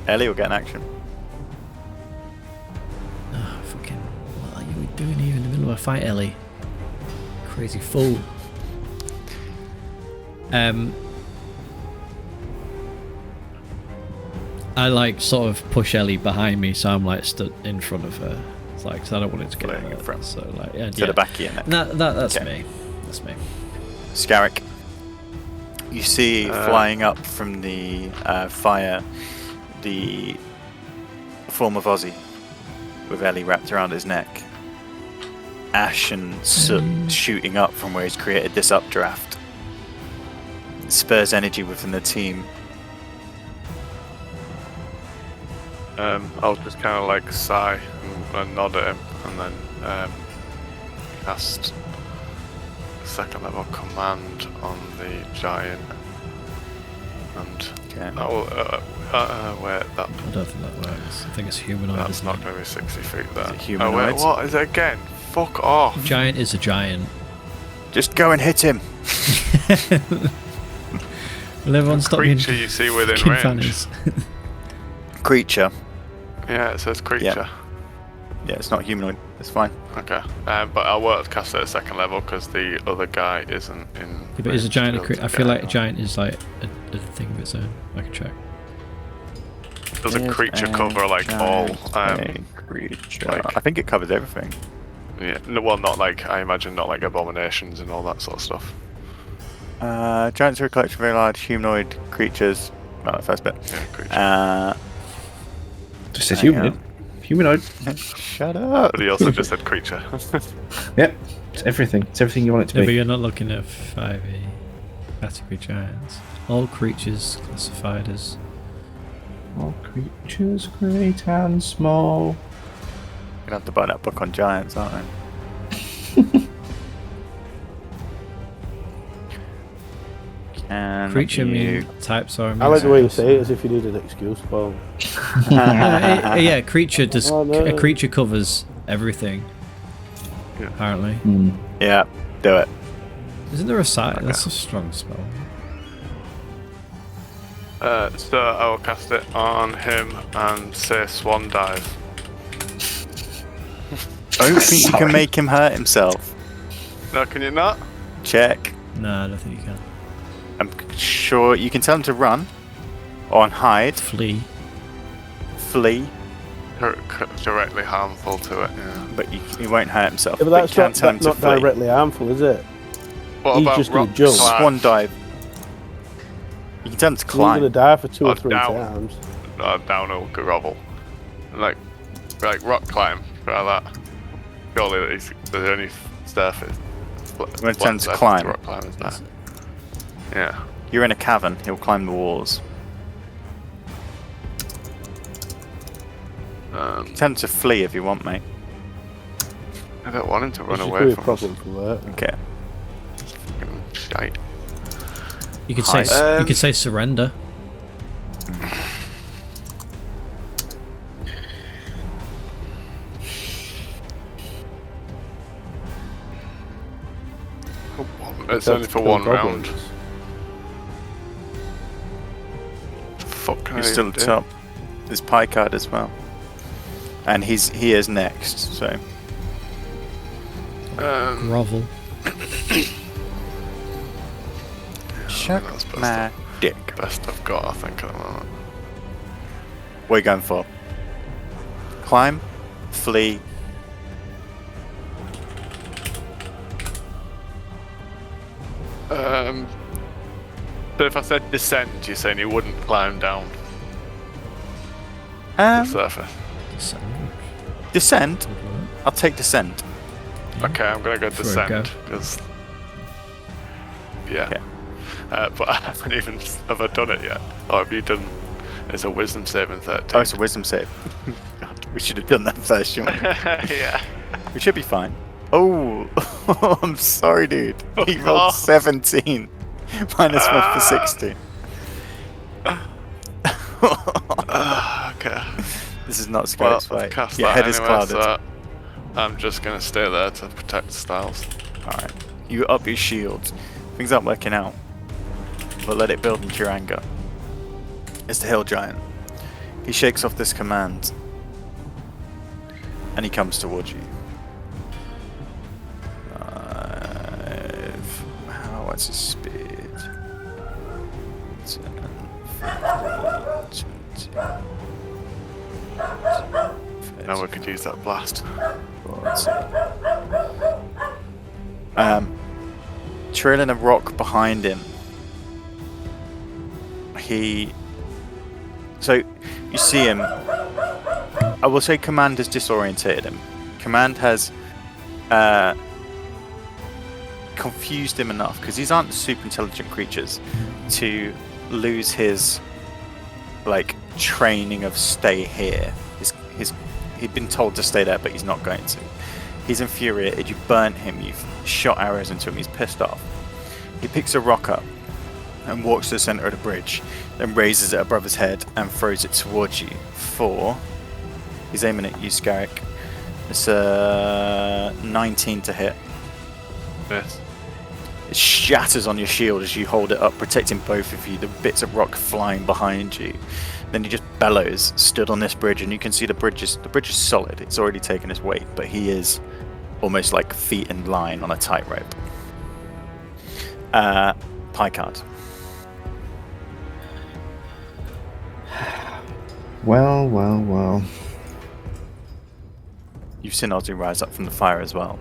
Ellie will get an action. Oh, fucking! What are you doing here in the middle of a fight, Ellie? Crazy fool. I like sort of push Ellie behind me, so I'm like stood in front of her. It's like, cause I don't want it to get Floating in hurt. front. So like, yeah, To the back of your neck. That's Okay. me. That's me. Scarrick, you see flying up from the fire the form of Ozzy with Ellie wrapped around his neck. Ash and soot shooting up from where he's created this updraft. It spurs energy within the team. I'll just kind of like sigh and nod at him, and then cast second level command on the giant. And Okay. that will wait, that I don't think that works. I think it's humanoid. that's isn't not it? going to be 60 feet there. Is it Oh wait, humanoid? what is it again? Fuck off! Giant is a giant. Just go and hit him. Will everyone stop being Creature you see within fucking range. fannies? Creature. Yeah, it says creature. Yeah, it's not humanoid. It's fine. Okay, but I won't cast it at second level because the other guy isn't in. Yeah, but is a range giant to a be cre- able I to feel get like a anyone. giant is like a thing of its own. I can check. Does a creature cover like all? Creature. like- I think it covers everything. Yeah, no, well, not like I imagine, not like abominations and all that sort of stuff. Giants are a collection of very large humanoid creatures. Well, the first bit. Yeah, creature. Just said hang humanoid. Humanoid. Shut up. But he also just said creature. Yep. It's everything. It's everything you want it to No, but be. you're not looking at 5e category giants. All creatures classified as. All creatures, great and small. You're gonna have to buy that book on giants, aren't I? Can Creature you... mean types are. I like the way you say it, as if you need an excuse, Paul. Yeah, creature does. Oh, no. A creature covers everything. Yeah. Apparently, Yeah, do it. isn't there a side? That's a strong spell. So I will cast it on him and say Swan Dive. I don't think you can make him hurt himself. No, can you not? Check. No, I don't think you can. I'm sure you can tell him to run, or hide, Flee. flee, Directly harmful to it, yeah. but he won't hurt himself. Yeah, but you that's can not, tell him that's to not flee. directly harmful, is it? What He's about just gonna rock jump. climb? Swan dive. You can tell him to He's going to climb. die for 2 or Or 3 down. times. Down or grovel. Like rock climb, try that. Surely there's only surface. When it turns to climb. Rock climb is that. Yeah. You're in a cavern. He'll climb the walls. Tell him to flee if you want, mate. I don't want him to run This away could be a from us. problem for work. Okay. Fucking shite. You could say. Hide. You could say surrender. It's That's only for kill one goblins. round. Fuck can I You're still even at the do? top. There's pie card as well. And he is next, so Grovel. shut that's best my dick. Best I've got, I think, at the moment. What are you going for? Climb, flee. So if I said descend, you're saying you wouldn't climb down the surface? Descend. I'll take descend. Okay, I'm gonna go For a go. descend because yeah. Okay. But I haven't even ever done it yet. Or have you done? It's a wisdom saving 13. Oh, it's a wisdom save. God, we should have done that first, shouldn't we? Yeah. We should be fine. Oh, I'm sorry, dude. He rolled Oh. 17. Minus 1 for 16. Okay. This is not Well, Skype's I've fight. cast Your that head is anyway, clouded. so I'm just gonna stay there to protect the styles. Alright. You up your shields. Things aren't working out. But let it build into your anger. It's the hill giant. He shakes off this command. And he comes towards you. What's his speed? 10, 15, 20, Now we could use that blast. 40. Trailing a rock behind him. So you see him. I will say Command has disorientated him. Command has confused him enough, because these aren't super intelligent creatures, to lose his training of stay here. He'd been told to stay there, but he's not going to. He's infuriated. You burnt him. You've shot arrows into him. He's pissed off. He picks a rock up and walks to the center of the bridge, then raises it above his head and throws it towards you. He's aiming at you, Scarrick. It's 19 to hit. Yes. It shatters on your shield as you hold it up, protecting both of you. The bits of rock flying behind you. Then he just bellows, stood on this bridge, and you can see the bridge is solid. It's already taken his weight, but he is almost like feet in line on a tightrope. Pie card. Well. You've seen Ozzy rise up from the fire as well.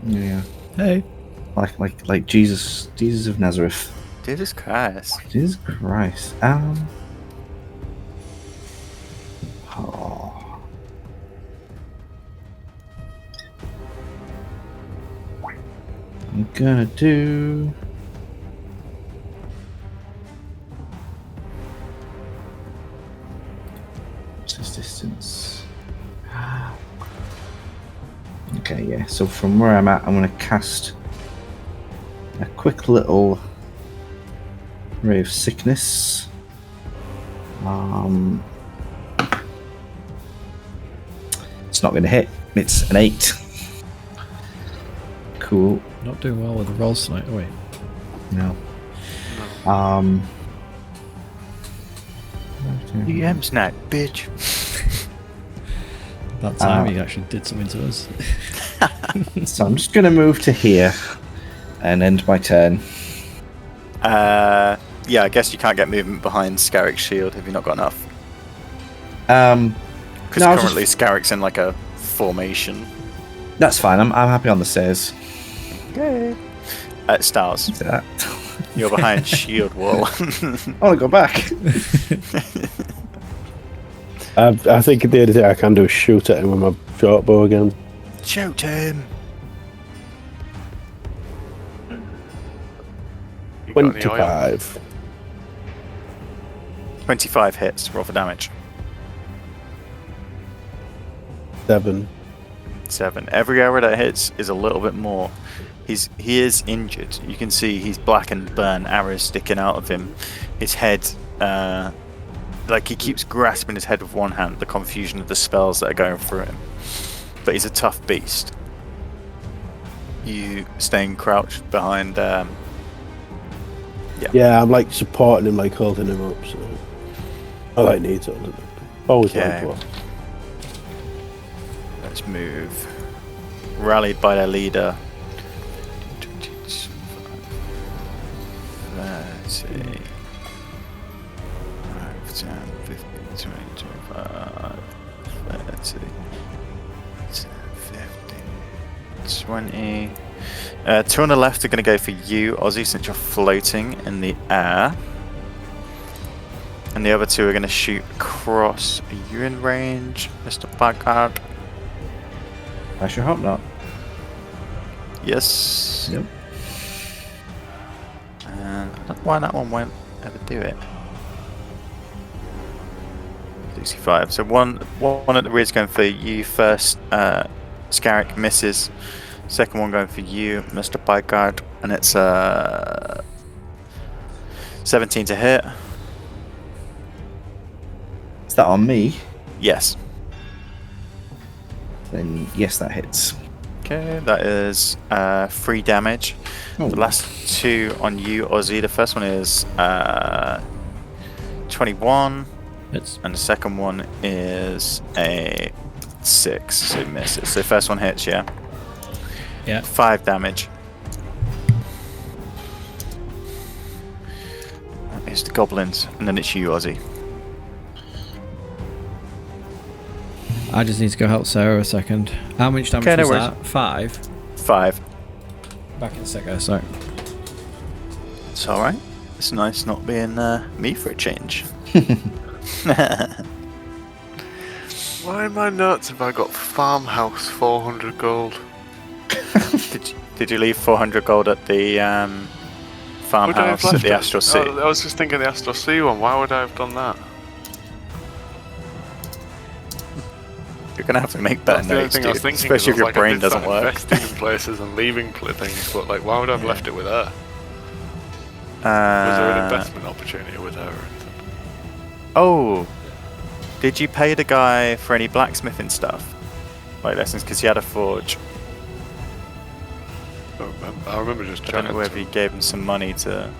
Yeah. Hey. Like Jesus of Nazareth. Jesus Christ. Jesus Christ. Oh. I'm gonna do. What's this distance? Okay, yeah. So from where I'm at, I'm gonna cast a quick little ray of sickness. It's not going to hit. It's an 8. Cool. Not doing well with the rolls tonight, are we? No. DM's night, bitch. That time he actually did something to us. So I'm just going to move to here and end my turn. Yeah, I guess you can't get movement behind Scarrick's shield if you've not got enough. Because No, currently Scarrick's in like a formation. That's fine. I'm happy on the stairs. Okay. Stars, Look at that. you're behind shield wall. I want to go back. I think the only thing I can do is shoot at him with my short bow again. Shoot him! You got any oil? 25. 25 hits, roll for damage. 7. 7. Every arrow that hits is a little bit more. He is injured. You can see he's black and burnt, arrows sticking out of him. His head, like he keeps grasping his head with one hand, the confusion of the spells that are going through him. But he's a tough beast. You staying crouched behind, Yeah, I'm like supporting him, like holding him up. So I like need to. Always Okay. like to. Let's move. Rallied by their leader. 30, 5, 10, 15, 20, 25, 30, 10, 15, 20. 2 on the left are going to go for you, Ozzy, since you're floating in the air. And the other 2 are going to shoot across. Are you in range, Mr. Packard? I sure hope not. Yes. Yep. And I don't know why that one won't ever do it. 65. So one at the rear is going for you first. Scarrick misses. Second one going for you, Mr. Picard, and it's 17 to hit. Is that on me? Yes. Then yes, that hits. Okay, that is 3 damage. Oh. The last 2 on you, Ozzy. The first one is 21, It's and the second one is a 6, so misses. So the first one hits, yeah. yeah. 5 damage. It's the goblins, and then it's you, Ozzy. I just need to go help Sarah a second. How much damage Okay, no was worries. that? 5. 5. Back in a sec, guys. Sorry. It's alright. It's nice not being me for a change. Why am I nuts if I got farmhouse 400 gold? Did you leave 400 gold at the Would I have farmhouse at left the it? Astral Sea? I was just thinking the Astral Sea one. Why would I have done that? You're gonna have to make better That's the only notes, thing I was dude. thinking. Especially if your I brain did doesn't start work. investing in places and leaving things, but like, why would I have left it with her? Was there an investment opportunity with her or anything? Oh, did you pay the guy for any blacksmithing stuff, like lessons? Because he had a forge. I remember just I don't chatting know to whether he gave him some money to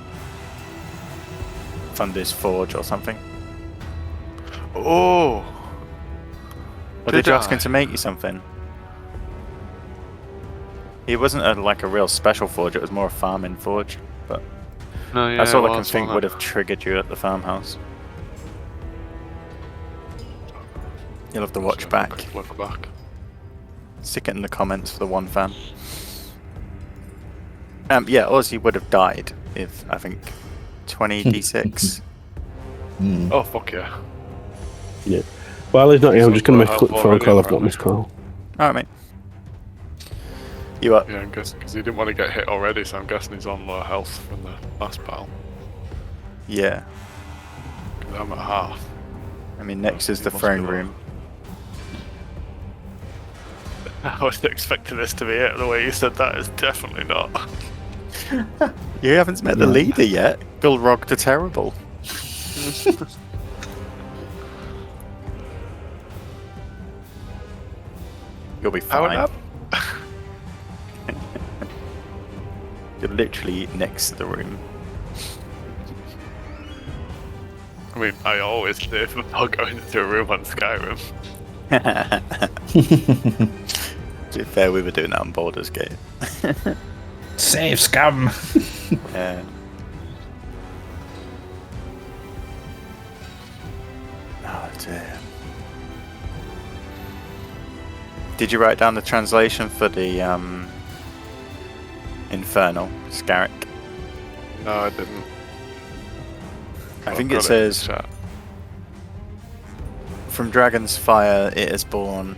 fund his forge or something. Oh! Or did you ask I? him to make you something? He wasn't like a real special forge, it was more a farming forge. But No, yeah, that's all I it can was, think wasn't would it? have triggered you at the farmhouse. You'll have to watch back. Look back. Stick it in the comments for the one fan. Yeah, Ozzy would have died if, I think, 20d6. Oh, fuck yeah. Yeah. While he's not here, I'm just going to make a Help quick phone call. I've got already, this call. Alright, mate. You up? Yeah, I'm guessing because he didn't want to get hit already, so I'm guessing he's on low health from the last battle. Yeah. 'Cause I'm at half. I mean, next is He the must throne be low. room. I was expecting this to be it. The way you said that is definitely not. You haven't met the leader yet. Gulrog the Terrible. You'll be Powered fine. up. You're literally next to the room. I mean, I always live without going into a room on Skyrim. To be fair, we were doing that on Baldur's Gate. Save scum. Yeah. Oh dear. Did you write down the translation for the Infernal Scarrick? No, I didn't. I I've think got it in the says, chat. from Dragon's Fire it is born,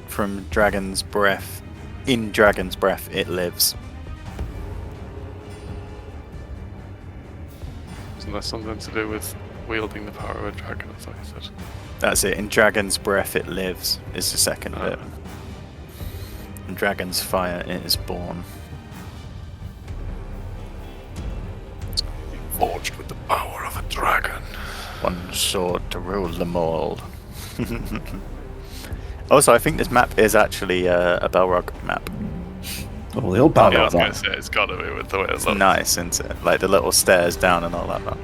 from Dragon's Breath, in Dragon's Breath it lives. Isn't that something to do with wielding the power of a dragon? I thought you said. That's it, in Dragon's Breath it lives, is the second bit. In Dragon's Fire it is born. Forged with the power of a dragon. One sword to rule them all. Also, I think this map is actually a Balrog map. Oh, the old battle. Yeah, I was going to say, it's got to be with the way it It's looks. nice, isn't it? Like the little stairs down and all that. Man.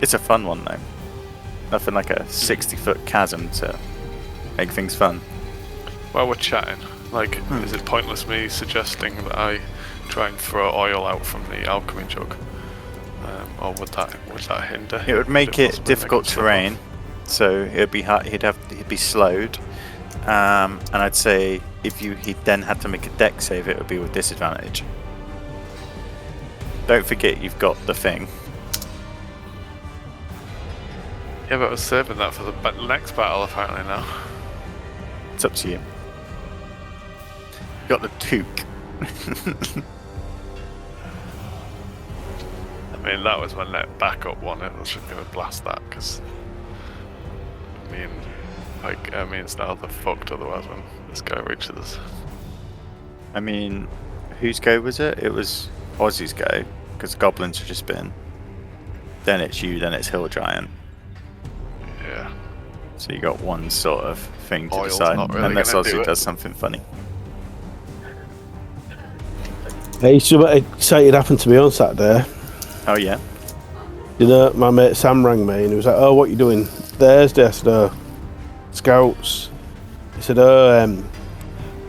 It's a fun one though. Nothing like a 60-foot chasm to make things fun. While we're chatting, like, is it pointless me suggesting that I try and throw oil out from the alchemy jug? Or would that hinder? It would make it possibly difficult make him slip terrain, off? so it'd be hard, he'd be slowed. And I'd say if he then had to make a deck save, it would be with disadvantage. Don't forget you've got the thing. Yeah, but I was saving that for the next battle apparently now. It's up to you. Got the toque. I mean, that was my net backup one. I was just going to blast that because it's now they're fucked otherwise when this guy reaches us. I mean, whose go was it? It was Ozzy's go, because goblins have just been. Then it's you, then it's Hill Giant. Yeah. So you got one sort of thing to Oil's decide, not really unless gonna do Ozzy it. does something funny. Hey, something excited happened to me on Saturday. Oh yeah? You know, my mate Sam rang me and he was like, "Oh, what you doing Thursday?" I said, "Oh, Scouts." He said, "Oh,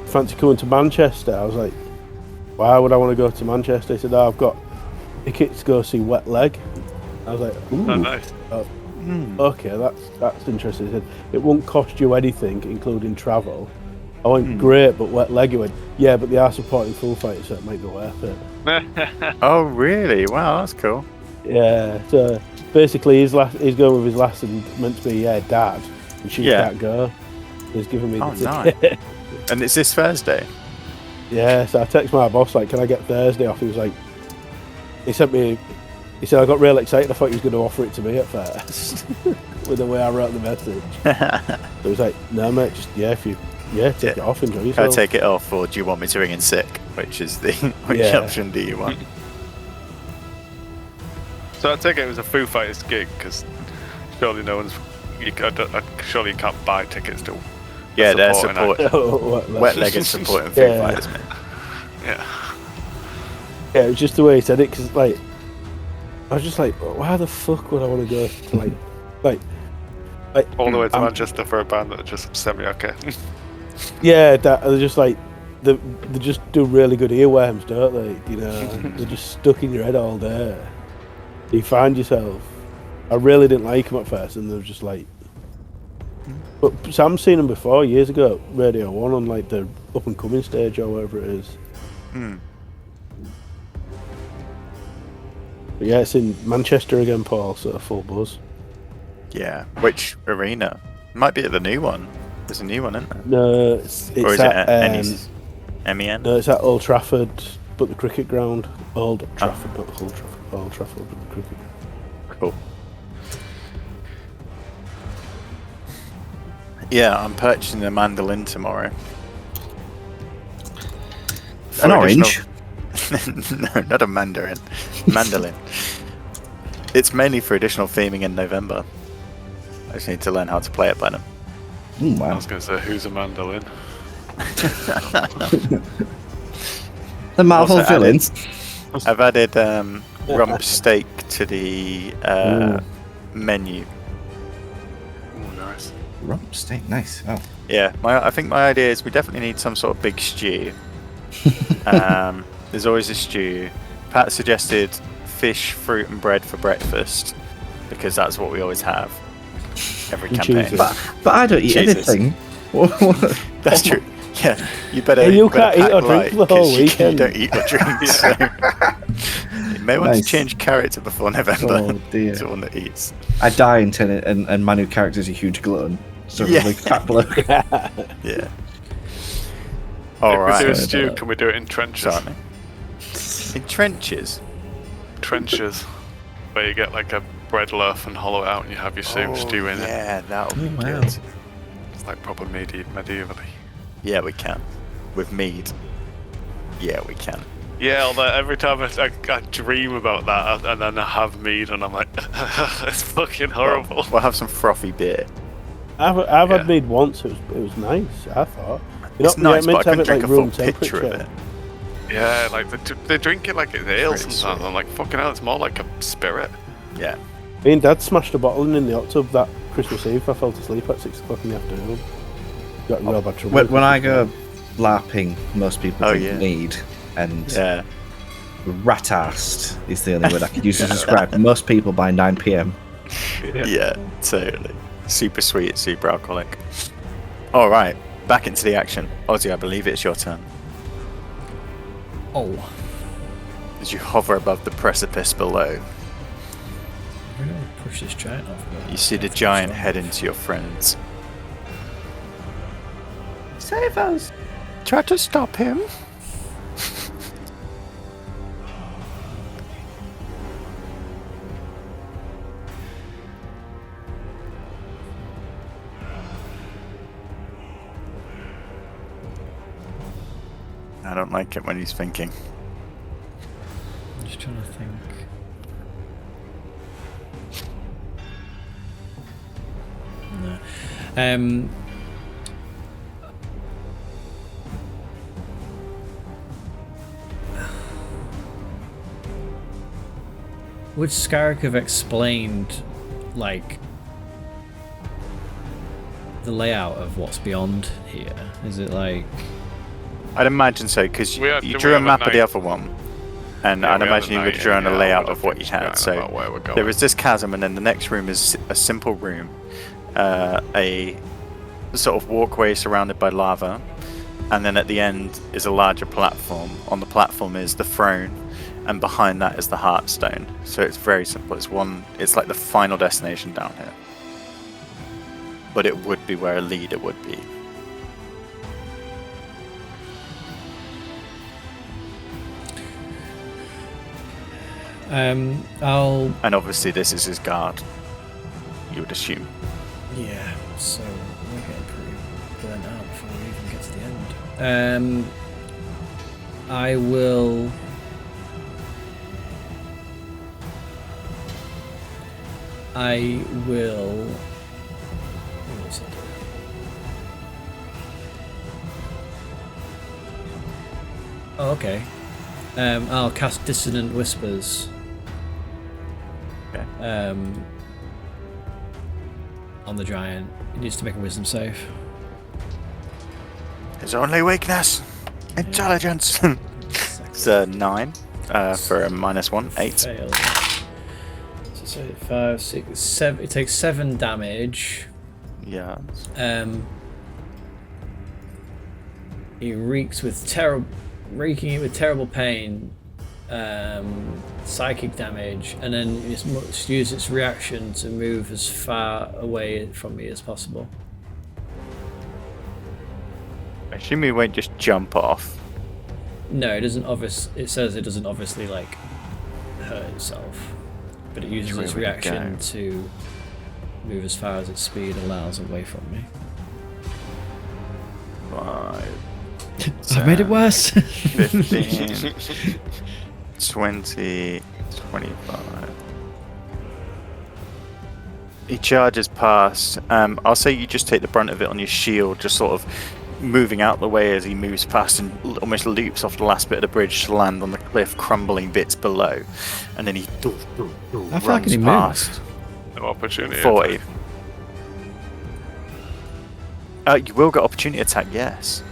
fancy coming to Manchester?" I was like, "Why would I want to go to Manchester?" He said, "Oh, I've got tickets to go see Wet Leg." I was like, "Ooh, Oh, nice. okay, that's interesting." He said, "It won't cost you anything, including travel." I went, "Great, but Wet Leg." He went, "Yeah, but they are supporting full fight, so it might be worth it." Oh really? Wow, that's cool. Yeah, so basically he's going with his last and meant to be dad, and she can't go. He's giving me the ticket. And it's this Thursday? Yeah, so I text my boss like, "Can I get Thursday off?" He was like, he said I got real excited. I thought he was going to offer it to me at first with the way I wrote the message. So he was like, "No mate, just take it off, enjoy Can I yourself." take it off, or do you want me to ring in sick? Which is which Yeah. option do you want? So I take it was a Foo Fighters gig because surely surely you can't buy tickets to. Yeah, they're supporting supporting. Wet Leg is supporting Foo Yeah. Fighters, mate. Yeah. Yeah, it was just the way he said it, because like I was just like, why the fuck would I want to go to like All the way to I'm- Manchester for a band that are just semi-okay. Yeah, that they're just like they just do really good earworms, don't they? You know, they're just stuck in your head all day. You find yourself. I really didn't like them at first, and they're just like. But Sam's seen them before years ago, Radio 1 on like the up and coming stage or whatever it is. But yeah, it's in Manchester again, Paul, so a full buzz. Yeah. Which arena? Might be at the new one. There's a new one, isn't there? No, it's Or is at it at MEN? no, it's at Old Trafford, but the cricket ground. Old Trafford, not Old Trafford. Old Trafford, but the cricket ground. Cool. Yeah, I'm purchasing a mandolin tomorrow. An orange? No, not a mandarin. Mandolin. It's mainly for additional theming in November. I just need to learn how to play it by them. I Wow. was going to say, who's a mandolin? The Marvel Also villains. I've added rump steak to the menu. Oh, nice. Rump steak, nice. Oh. Yeah, I think my idea is we definitely need some sort of big stew. There's always a stew. Pat suggested fish, fruit, and bread for breakfast because that's what we always have every And campaign. cheeses. But I don't eat Jesus. anything. That's true. Yeah, you better. Hey, you better can't eat pack or drink light, for the whole 'cause you weekend. don't eat or drink. So you may want Nice. to change character before November. Oh dear. To one that eats. I die in 10 and my new character's a huge glutton. So Yeah. like fat bloke. Yeah. All If we do a right. stew, can we do it in trenches? Certainly. In trenches. Trenches. Where you get like a bread loaf and hollow it out and you have your same stew in it. Yeah, that would be Oh, wow. good. It's like proper medievally. Yeah, we can. With mead. Yeah, we can. Yeah, although every time I dream about that and then I have mead and I'm like, it's fucking horrible. We'll have some frothy beer. I've Yeah. had mead once. It was nice. I thought. It's nice, meant but to I have couldn't it drink like a full room picture of temperature. it. Yeah, like they drink it like it's ale Pretty sometimes. sweet. I'm like, fucking hell, it's more like a spirit. Yeah. Me and Dad smashed a bottle in the hot tub that Christmas Eve. I fell asleep at 6 o'clock in the afternoon. Got in real bad trouble. When I go LARPing, most people Oh, drink yeah. mead, and Yeah. rat-assed is the only word I could use to describe most people by 9 p.m. Yeah, totally. Super sweet, super alcoholic. All right, back into the action. Ozzy, I believe it's your turn. Oh. As you hover above the precipice below, I'm gonna push this giant off. you see the giant head into your friends. Save us! Try to stop him. I don't like it when he's thinking. I'm just trying to think. No. Would Scarrick have explained, like, the layout of what's beyond here? Is it like... I'd imagine so, because We have- you we drew a have a map of the night- other one, and Yeah, I'd we have imagine a you would night have drawn in, a yeah, layout but I of what think you it's had. kind So about where we're going. there is this chasm, and then the next room is a simple room, a sort of walkway surrounded by lava, and then at the end is a larger platform. On the platform is the throne, and behind that is the Heartstone. So it's very simple. It's like the final destination down here. But it would be where a leader would be. I'll... And obviously this is his guard, you would assume. Yeah, so we're getting pretty burnt out before we even get to the end. I will... What was it? Oh, okay. I'll cast Dissonant Whispers. Okay. On the giant. He needs to make a wisdom save. His only weakness, intelligence. It's a 9 for a -1, 8. Fail. So 5, 6, 7. It takes 7 damage. Yeah. He reeks with terrible. raking it with terrible pain, psychic damage, and then it must use its reaction to move as far away from me as possible. I assume he won't just jump off. No, it doesn't. It says it doesn't obviously like hurt itself, but it uses its reaction to move as far as its speed allows away from me. 5, I made it worse. 15, 20, 25. He charges past. I'll say you just take the brunt of it on your shield, just sort of moving out the way as he moves past and almost leaps off the last bit of the bridge to land on the cliff, crumbling bits below. And then he runs past. No opportunity. 40. You will get opportunity attack, yes.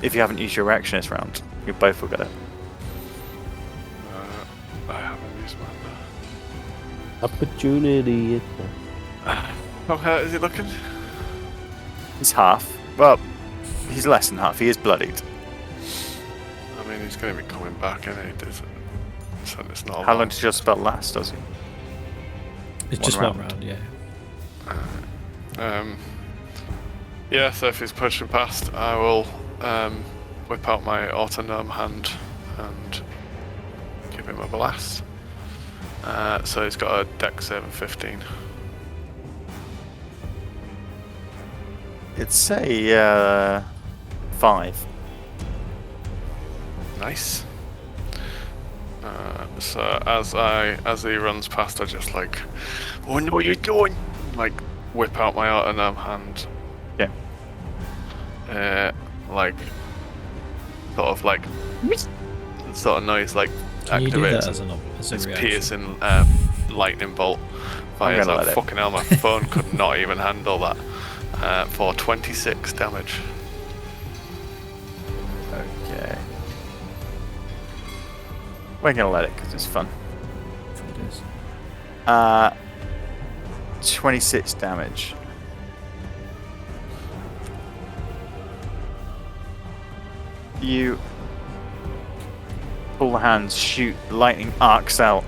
If you haven't used your reaction this round, you both will get it. I haven't used mine. Opportunity. How hurt is he looking? He's half. Well, he's less than half. He is bloodied. I mean, he's going to be coming back, isn't he? So it's not. How long does your spell last, does he? It's just one round, yeah. Yeah, so if he's pushing past, I will whip out my autonom hand and give him a blast. So he's got a dex save of 15. It's a 5. Nice. So as he runs past, I just like, oh no, what are you doing? Like whip out my autonom hand. Yeah. Like sort of noise like Can you do that activates as a this reaction? piercing lightning bolt fires gonna out. let it. Fucking hell, my phone could not even handle that. For 26 damage. Okay. We're gonna let it because it's fun. It is. 26 damage. You pull the hands, shoot, lightning arcs out.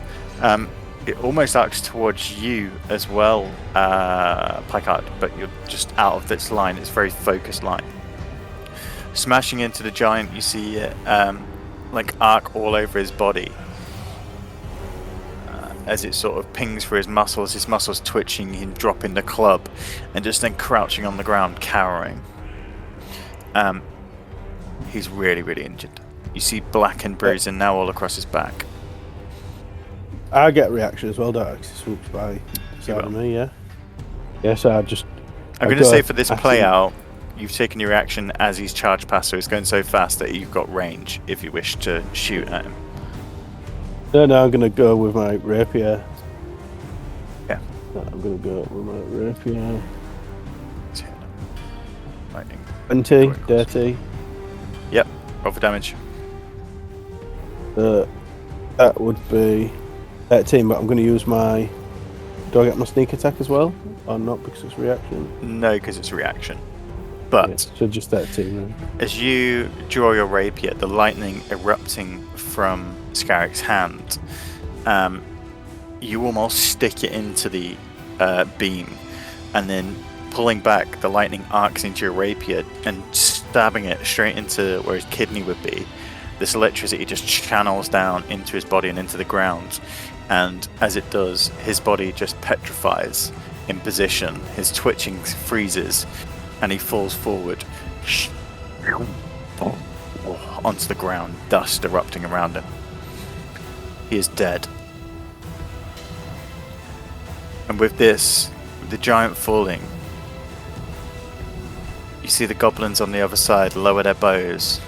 It almost arcs towards you as well, Placard, but you're just out of this line. It's a very focused line. Smashing into the giant, you see it like arc all over his body. As it sort of pings through his muscles twitching, him dropping the club, and just then crouching on the ground, cowering. He's really, really injured. You see black and bruising now all across his back. I get a reaction as well, don't I? 'Cause he swoops by beside of me, yeah? Yes, I just... I'm going to say for this play out, you've taken your action as he's charged past, so he's going so fast that you've got range if you wish to shoot at him. No, I'm going to go with my rapier. Yeah. I'm going to go with my rapier. Let's hit him. Lightning. 20, dirty. Yep, roll for damage. That would be 13, but I'm going to use my... Do I get my sneak attack as well? Or not, because it's reaction? No, because it's a reaction. But Yeah, so just 13 then. as you draw your rapier, the lightning erupting from Scarrick's hand, you almost stick it into the beam, and then pulling back, the lightning arcs into your rapier and stabbing it straight into where his kidney would be. This electricity just channels down into his body and into the ground, and as it does, his body just petrifies in position. His twitching freezes, and he falls forward onto the ground, dust erupting around him. He is dead. And with this, with the giant falling, you see the goblins on the other side lower their bows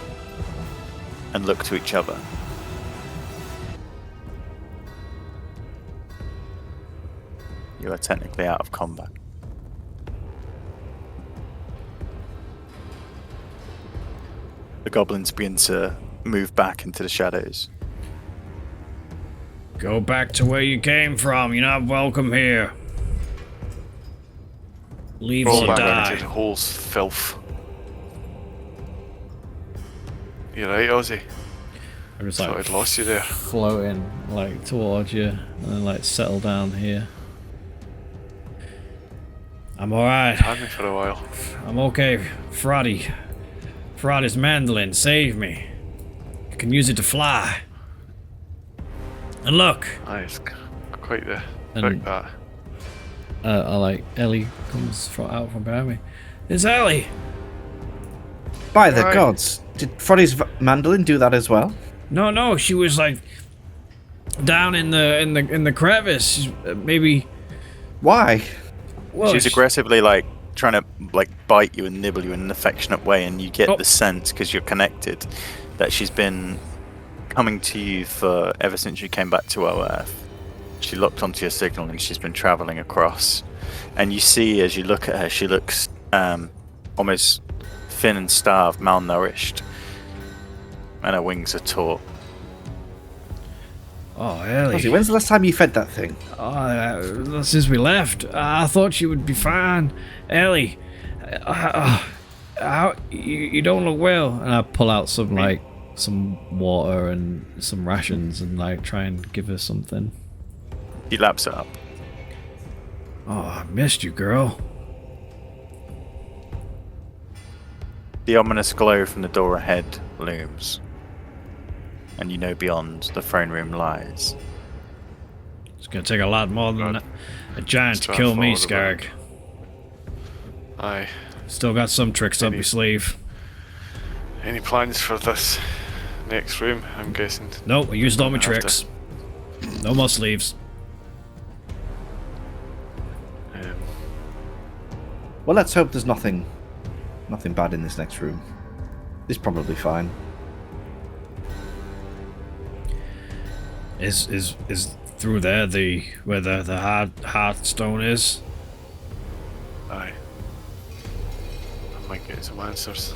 and look to each other. You are technically out of combat. The goblins begin to move back into the shadows. Go back to where you came from. You're not welcome here. Leave All or that die. rented horse filth. You're right, Ozzy. I just Thought like I'd lost you there. floating like towards you, and then like settle down here. I'm alright. Had me for a while. I'm okay. Froddy's mandolin saved me. I can use it to fly. And look. Nice. Quite the And- trick that. I like Ellie comes out from behind me. It's Ellie. By the Right. gods, did Froddy's mandolin do that as well? No, she was like down in the crevice. She's, maybe. Why? Well, She's aggressively like trying to like bite you and nibble you in an affectionate way, and you get Oh. the sense because you're connected that she's been coming to you for ever since you came back to our Earth. She locked onto your signal and she's been traveling across. And you see as you look at her, she looks almost thin and starved, malnourished, and her wings are taut. Oh, Ellie. Ozzy, when's the last time you fed that thing? Since we left, I thought she would be fine. Ellie, you don't look well. And I pull out some water and some rations and like try and give her something. He laps it up. Oh, I missed you, girl. The ominous glow from the door ahead looms, and you know beyond the throne room lies. It's gonna take a lot more than Good. a giant to Straight kill me, forward Scarrick. Aye. Still got some tricks up Any- your sleeve. Any plans for this next room? I'm guessing. Nope, I used all my Have to- tricks. No more sleeves. Um, Well, let's hope there's nothing bad in this next room. It's probably fine. Is through there where the heart stone is? aye. I might get some answers.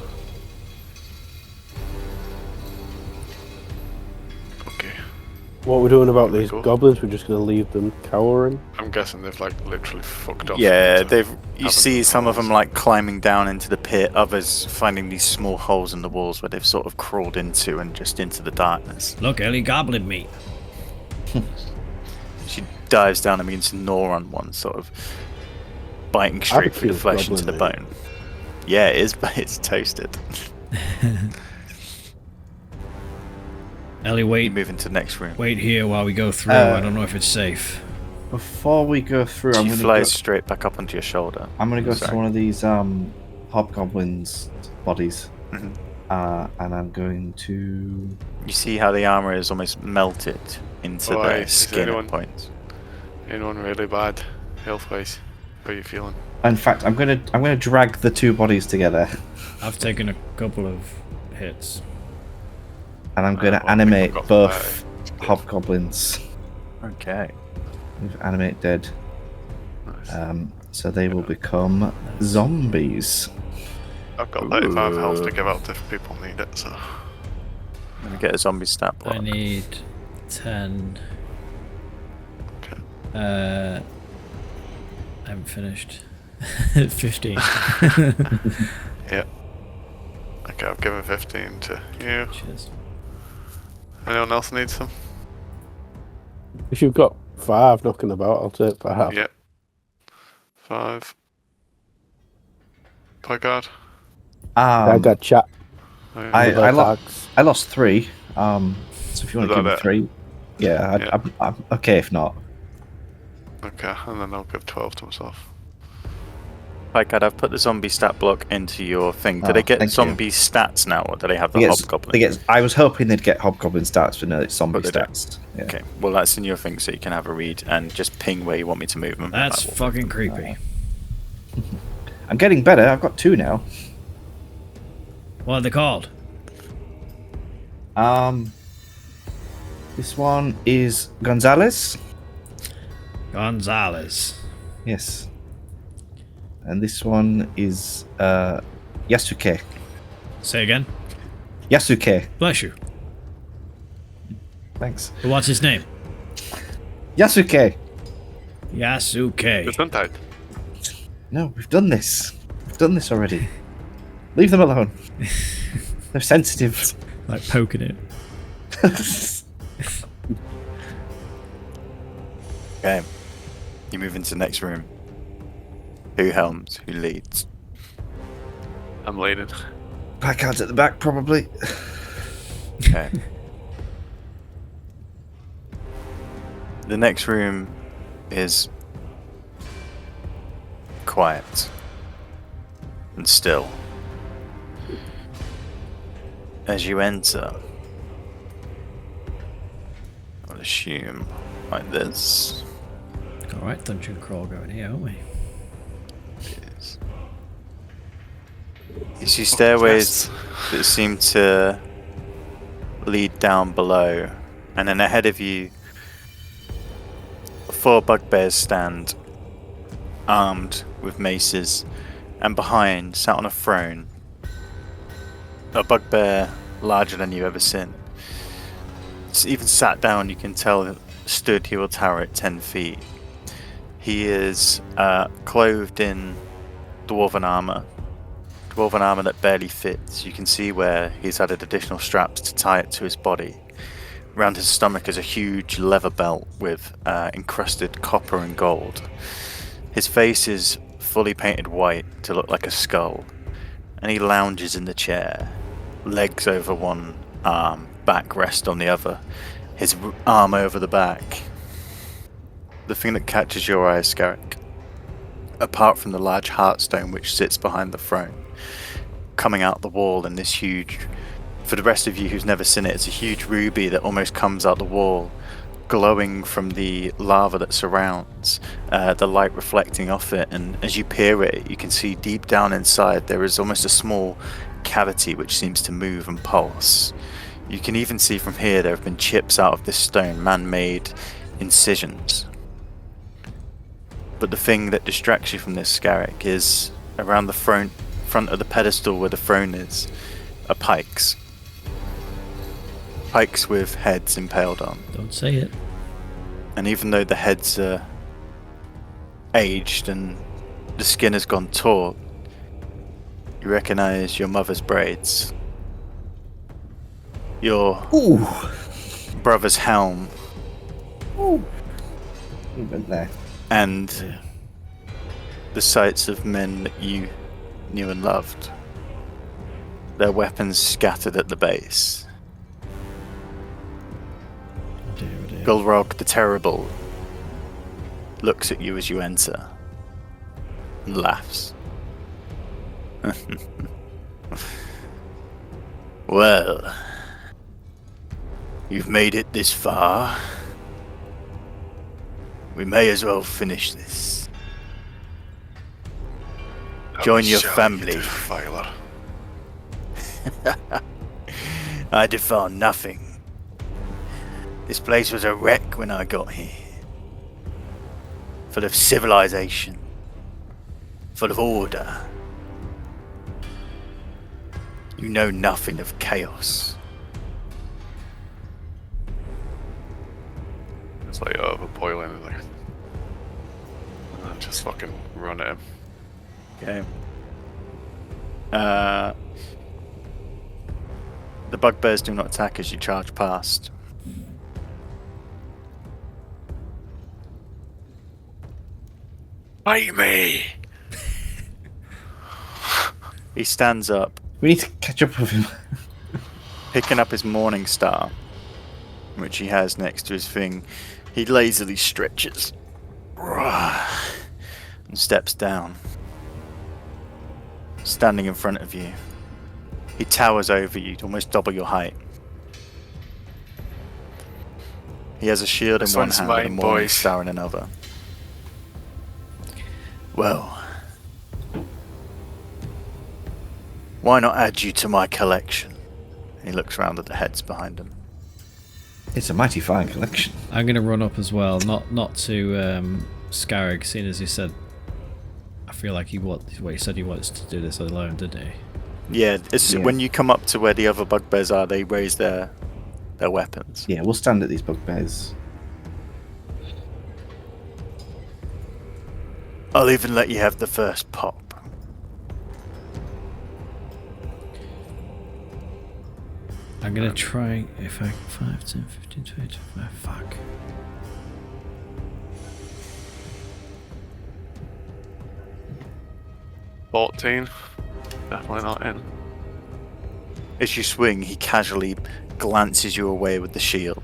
Okay. What are we doing about these Cool. goblins? We're just going to leave them cowering? I'm guessing they've like literally fucked up. Yeah, into you having see some of them holes. like climbing down into the pit, others finding these small holes in the walls where they've sort of crawled into and just into the darkness. Look, Ellie, goblin meat. She dives down and begins to gnaw on one, sort of biting straight through the Barbecue flesh into the goblin bone. Yeah, it is, but it's toasted. Ellie, You wait move into the next room. Wait here while we go through. I don't know if it's safe. Before we go through, She I'm gonna flies go, straight back up onto your shoulder. I'm gonna go Sorry. to one of these hobgoblins' bodies, Mhm. and I'm going to. You see how the armor is almost melted into Oh, aye. their Is skin anyone- at points. Anyone really bad health-wise? How you feeling? In fact, I'm gonna drag the two bodies together, I've taken a couple of hits. and I'm gonna well, I animate got both that. hobgoblins. Okay. Animate dead. Nice. So they will become zombies. I've got 35 health to give out if people need it, so. Let me get a zombie stat block. I need 10. Okay. I haven't finished. 15. Yeah. Okay, I've given 15 to you. Cheers. Anyone else need some? If you've got 5 knocking about, I'll take half. Yep. 5. Play card. I got chat. Oh, yeah. I lost 3. So if you want Is to give that me it? 3, yeah, Yeah. I'm okay if not. Okay, and then I'll give 12 to myself. Like, I've put the zombie stat block into your thing. Do Oh, they get thank you. zombie stats now, or do they have the They hobgoblin? get, I was hoping they'd get hobgoblin stats, but no, it's zombie But they don't. stats. Yeah. Okay, well, that's in your thing, so you can have a read and just ping where you want me to move them. That's That will- fucking creepy. I'm getting better. I've got 2 now. What are they called? This one is Gonzalez. Gonzalez. Yes. And this one is Yasuke. Say again. Yasuke. Bless you. Thanks. What's his name? Yasuke. Yasuke. Gesundheit. No, we've done this. We've done this already. Leave them alone. They're sensitive. Like poking it. Okay. You move into the next room. Who helms? Who leads? I'm leading. Packard's at the back, probably. Okay. The next room is quiet and still. As you enter, I'll assume like this. Alright, dungeon crawl going here, aren't we? Is. You see stairways that seem to lead down below, and then ahead of you, 4 bugbears stand, armed with maces, and behind, sat on a throne, a bugbear larger than you've ever seen. It's even sat down, you can tell that stood he will tower at 10 feet. He is clothed in dwarven armor that barely fits. You can see where he's added additional straps to tie it to his body. Around his stomach is a huge leather belt with encrusted copper and gold. His face is fully painted white to look like a skull, and he lounges in the chair, legs over one arm, back rest on the other, his arm over the back. The thing that catches your eye, Scarrick, apart from the large heartstone which sits behind the throne, coming out the wall in this huge, for the rest of you who's never seen it, it's a huge ruby that almost comes out the wall, glowing from the lava that surrounds, the light reflecting off it, and as you peer it, you can see deep down inside there is almost a small cavity which seems to move and pulse. You can even see from here there have been chips out of this stone, man-made incisions. But the thing that distracts you from this, Scarrick, is around the front of the pedestal where the throne is, are pikes. Pikes with heads impaled on. Don't say it. And even though the heads are aged and the skin has gone taut, you recognise your mother's braids. Your brother's helm. Ooh. You went there. And the sights of men that you knew and loved. Their weapons scattered at the base. Oh dear. Gulrog the Terrible looks at you as you enter and laughs. Well, you've made it this far. We may as well finish this. Join your family. I found nothing. This place was a wreck when I got here. Full of civilization. Full of order. You know nothing of chaos. It's like overboiling in there. Just fucking run at him. Okay. The bugbears do not attack as you charge past. Fight me! He stands up, We need to catch up with him. picking up his morning star, which he has next to his thing. He lazily stretches and steps down. Standing in front of you, he towers over you to almost double your height. He has a shield in This one one's hand and a mine, morning boys. star in another. Well, why not add you to my collection? He looks round at the heads behind him. It's a mighty fine collection. I'm going to run up as well, not to Scarrig, seeing as he said, I feel like he said he wants to do this alone, didn't he? Yeah, Yeah. when you come up to where the other bugbears are, they raise their weapons. Yeah, we'll stand at these bugbears. I'll even let you have the first pop. I'm gonna try if I 5, 10, 15, 20, 25. Fuck. $14. Definitely not in. As you swing, he casually glances you away with the shield,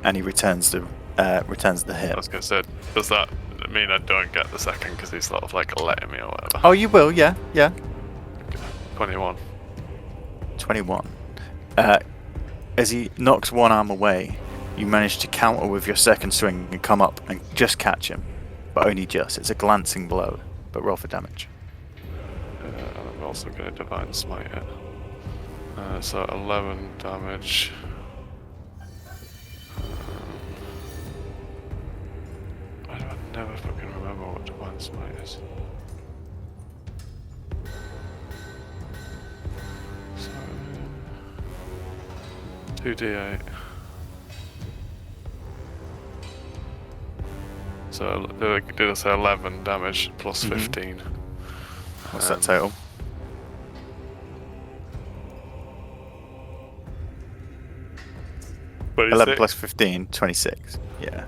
and he returns the I hit. was gonna say, does that mean I don't get the second because he's sort of like letting me or whatever? Oh, you will, yeah. 21. 21. As he knocks one arm away, you manage to counter with your second swing and come up and just catch him, but only just. It's a glancing blow, but roll for damage. And I'm also gonna divine smite it. So 11 damage. Why do I never fucking remember what divine smite is? So 2d8. So did I say 11 damage plus 15? What's that total? But 11 plus 15, 26. Yeah.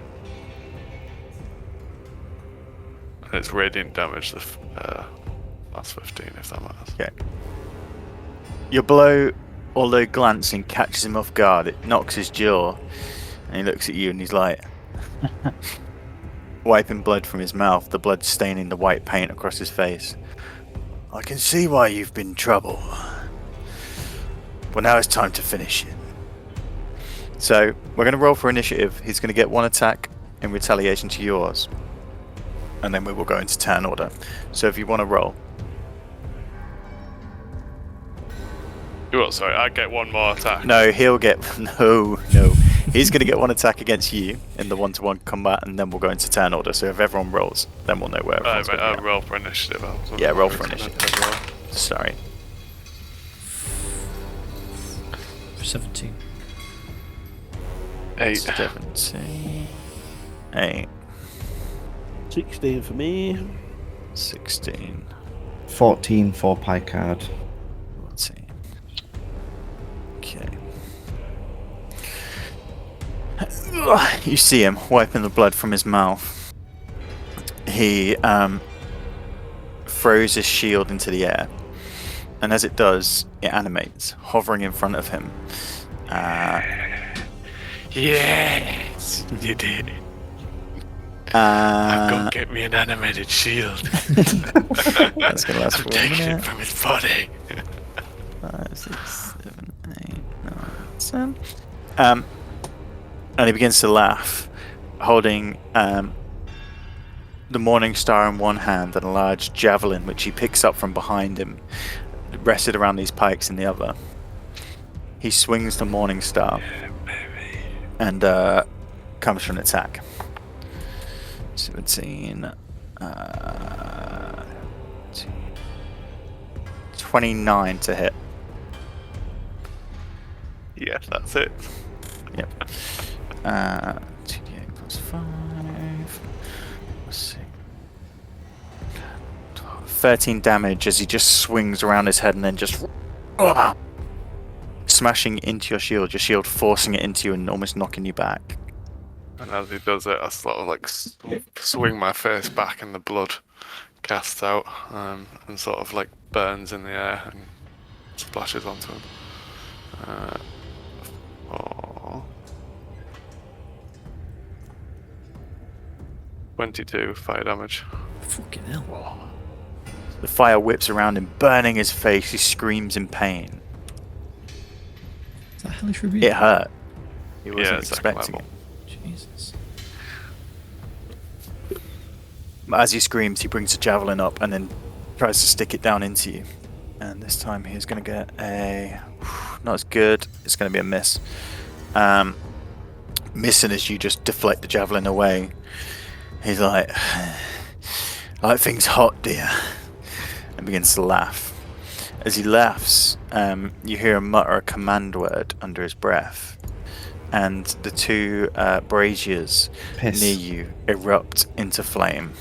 And it's radiant damage. Plus 15, if that matters. Okay. Your blow, although glancing, catches him off guard. It knocks his jaw, and he looks at you and he's like, wiping blood from his mouth, the blood staining the white paint across his face. I can see why you've been in trouble. Well, now it's time to finish it. So, we're going to roll for initiative. He's going to get one attack in retaliation to yours. And then we will go into turn order. So if you want to roll. What, sorry, I get one more attack. No, he'll get... No. He's going to get one attack against you in the one-to-one combat, and then we'll go into turn order. So if everyone rolls, then we'll know where everyone's going to be. Roll for initiative. Yeah, roll for initiative. Sorry. 17. 8. 17. 8. 16 for me. 16. 14 for Picard. Let's see. Okay. You see him wiping the blood from his mouth. He throws his shield into the air, and as it does, it animates, hovering in front of him. Yes, you did. Go Get me an animated shield. That's gonna last for a Taking minute. it from his body. 5, 6, 7, 8, 9, 10. And he begins to laugh, holding the Morning Star in one hand and a large javelin, which he picks up from behind him, rested around these pikes in the other. He swings the Morning Star and comes for an attack. 17. 29 to hit. Yeah, that's it. Yep. 2d8 plus 5. Let's see. 13 damage as he just swings around his head and then just smashing into your shield forcing it into you and almost knocking you back. And as he does it, I sort of like swing my face back and the blood casts out and sort of like burns in the air and splashes onto him. 22 fire damage. Fucking hell. The fire whips around him, burning his face. He screams in pain. Is that hellish rebuke? It hurt. He Yeah, wasn't second expecting level. Jesus. it. But as he screams, he brings the javelin up and then tries to stick it down into you. And this time he's going to get a... Not as good. It's going to be a miss. Missing as you just deflect the javelin away. He's like... Like things hot, dear. And begins to laugh. As he laughs, you hear him mutter a command word under his breath. And the two braziers Piss. near you erupt into flame.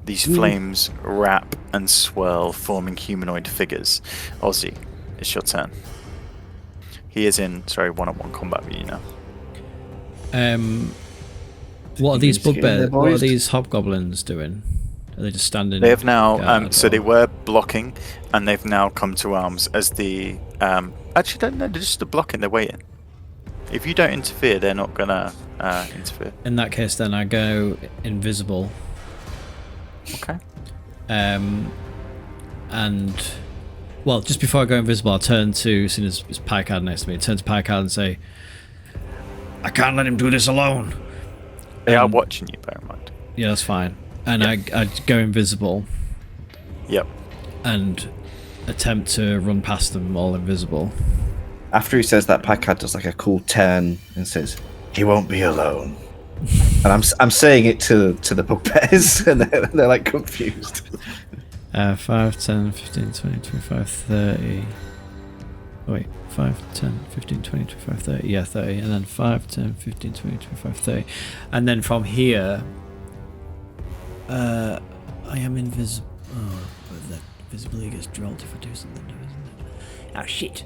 These flames wrap and swirl, forming humanoid figures. Ozzy, it's your turn. He is in, one-on-one combat with you now. What are these Scaring the bugbears? What are boys? these hobgoblins doing? Are they just standing? They have now, guard, so they or- were blocking, and they've now come to arms as the. Actually, don't know. They're just blocking. They're waiting. If you don't interfere, they're not gonna interfere. In that case, then I go invisible. Okay. And well, just before I go invisible, I'll turn to, as soon as it's Picard next to me, turn to Picard and say, "I can't let him do this alone." They are watching you, bear in mind. Yeah, that's fine. And I go invisible Yep. and attempt to run past them all invisible. After he says that, Packard does like a cool turn and says, "He won't be alone." And I'm saying it to the bugbears, and they're like confused. 5, 10, 15, 20, 25, 30. Wait, 5, 10, 15, 20, 25, 30. Yeah, 30. And then 5, 10, 15, 20, 25, 30. And then from here, I am invisible. Oh, but that visibility gets dropped if I do something, isn't it? Oh, shit.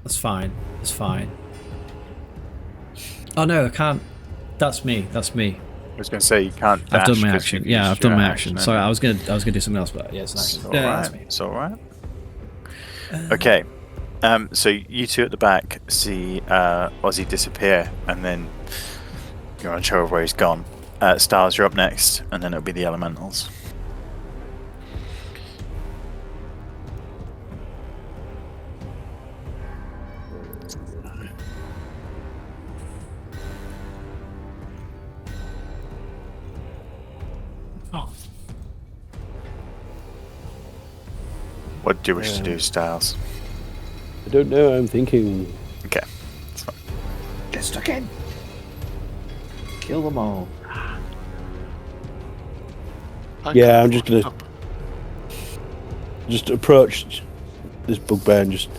That's fine. That's fine. Oh no, I can't. That's me. That's me. I was going to say you can't. Dash I've done my 'cause action. you've Yeah, used I've done your my action. Sorry, haven't I was gonna do something else, but yeah, it's an you? action. It's Yeah, all that's right. me. It's all right. Okay. So you two at the back see Ozzy disappear, and then you're unsure of where he's gone. Stars, you're up next, and then it'll be the elementals. What do you wish to do, Styles? I don't know. I'm thinking. Okay. That's fine. Get stuck in. Kill them all. Yeah, I'm just gonna approach this bugbear and just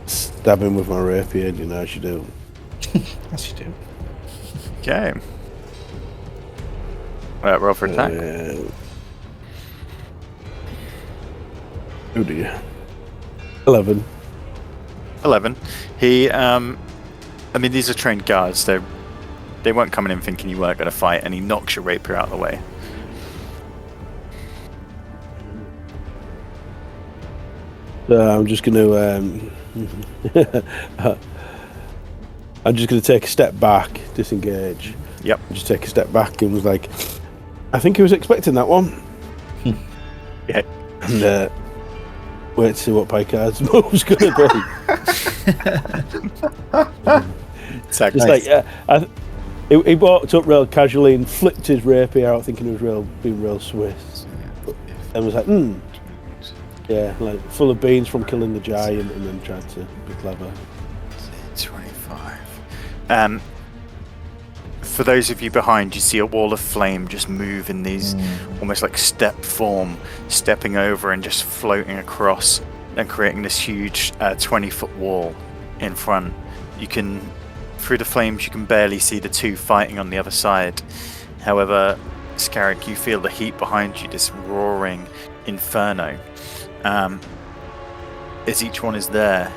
stab him with my rapier. You know, as you do. Yes, you do. Okay. Roll for attack. Oh dear. 11. 11. He, I mean, these are trained guards. They weren't coming in thinking you weren't going to fight, and he knocks your rapier out of the way. So I'm just gonna I'm just gonna take a step back, disengage. Yep. Just take a step back and was like, I think he was expecting that one. Yeah. And wait to see what Picard's move's gonna be. Exactly. It's like he walked up real casually and flicked his rapier out, thinking he was being real Swiss, and was like, yeah, like full of beans from killing the giant, and then tried to be clever. 25. For those of you behind, you see a wall of flame just move in these almost like step form, stepping over and just floating across and creating this huge 20-foot wall in front. You can, through the flames, you can barely see the two fighting on the other side. However, Scarrick, you feel the heat behind you, this roaring inferno. As each one is there,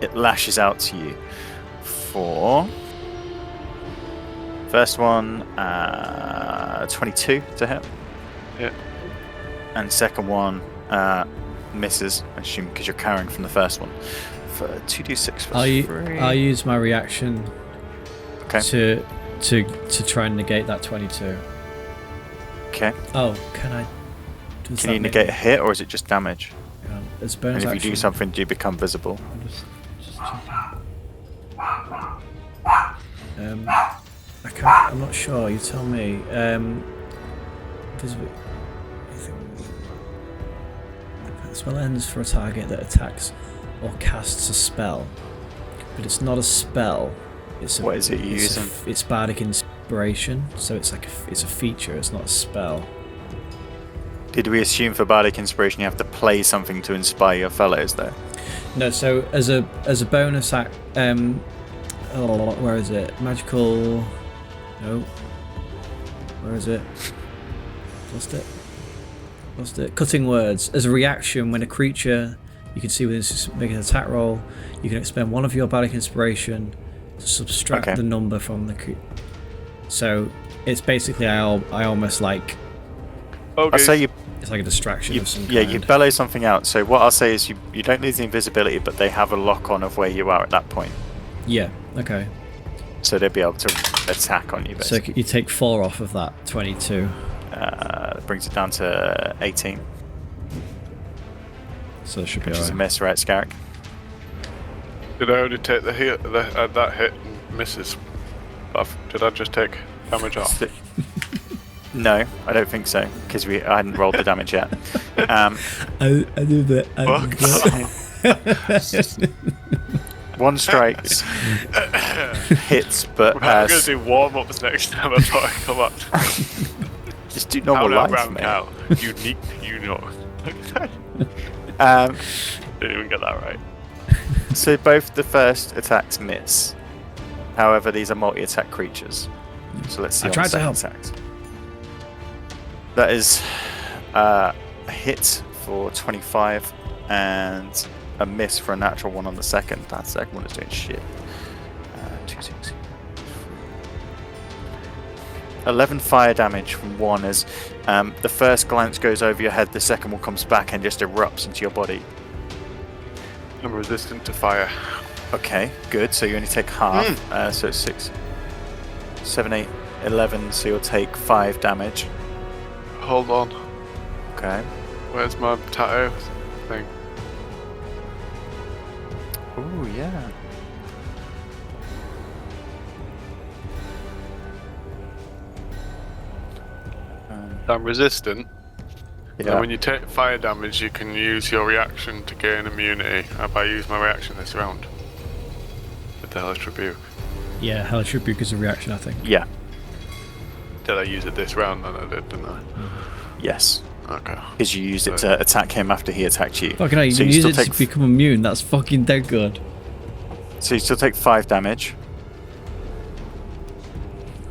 it lashes out to you for... First one, 22 to hit. Yeah. And second one misses, I assume, because you're carrying from the first one. For 2d6 plus 3. I'll use my reaction Okay. to try and negate that 22. Okay. Oh, can I? Can you negate a hit, or is it just damage? It's And bonus if you action. do something, do you become visible? Just checking. I can't. I'm not sure. You tell me. Visible. The spell ends for a target that attacks or casts a spell, but it's not a spell. It's a, What is it you're it's using? It's bardic inspiration, so it's like it's a feature. It's not a spell. Did we assume for Bardic Inspiration you have to play something to inspire your fellows, though? No, so as a bonus act, where is it? Magical. No. Where is it? Lost it. Cutting words. As a reaction, when a creature you can see within making an attack roll, you can expend one of your bardic inspiration to subtract the number from the creature. So it's basically I almost like. I'll say you. It's like a distraction of some kind. Yeah, you bellow something out. So what I'll say is you don't lose the invisibility, but they have a lock on of where you are at that point. Yeah. Okay. So they'll be able to attack on you. Basically. So you take 4 off of that 22. Brings it down to 18. So it should be Which is a alright. miss, right, Scarrick? Did I only take the hit? That hit and misses. Did I just take damage off? No, I don't think so, because I hadn't rolled the damage yet. I do that. One strikes, hits, but I'm going to do warm-ups next time before I come up. just do normal life, brown mate. cow. Unique, you know. Didn't even get that right. So both the first attacks miss. However, these are multi-attack creatures. So let's see. I tried to help. Attacks. That is a hit for 25 and a miss for a natural 1 on the second. That second one is doing shit. 2, 6, 11 fire damage from one as the first glance goes over your head, the second one comes back and just erupts into your body. I'm resistant to fire. Okay, good. So you only take half. So it's 6, 7, 8, 11. So you'll take 5 damage. Hold on. Okay. Where's my tattoo thing? Oh yeah. I'm resistant. Yeah. And when you take fire damage, you can use your reaction to gain immunity. Have I used my reaction this round? With the Hellish Rebuke. Yeah, Hellish Rebuke is a reaction, I think. Yeah. Did I use it this round? Then I did, didn't I? Yes. Okay. Because you used it to attack him after he attacked you. Fucking hell, you So can you use still it to take become immune. That's fucking dead good. So you still take 5 damage.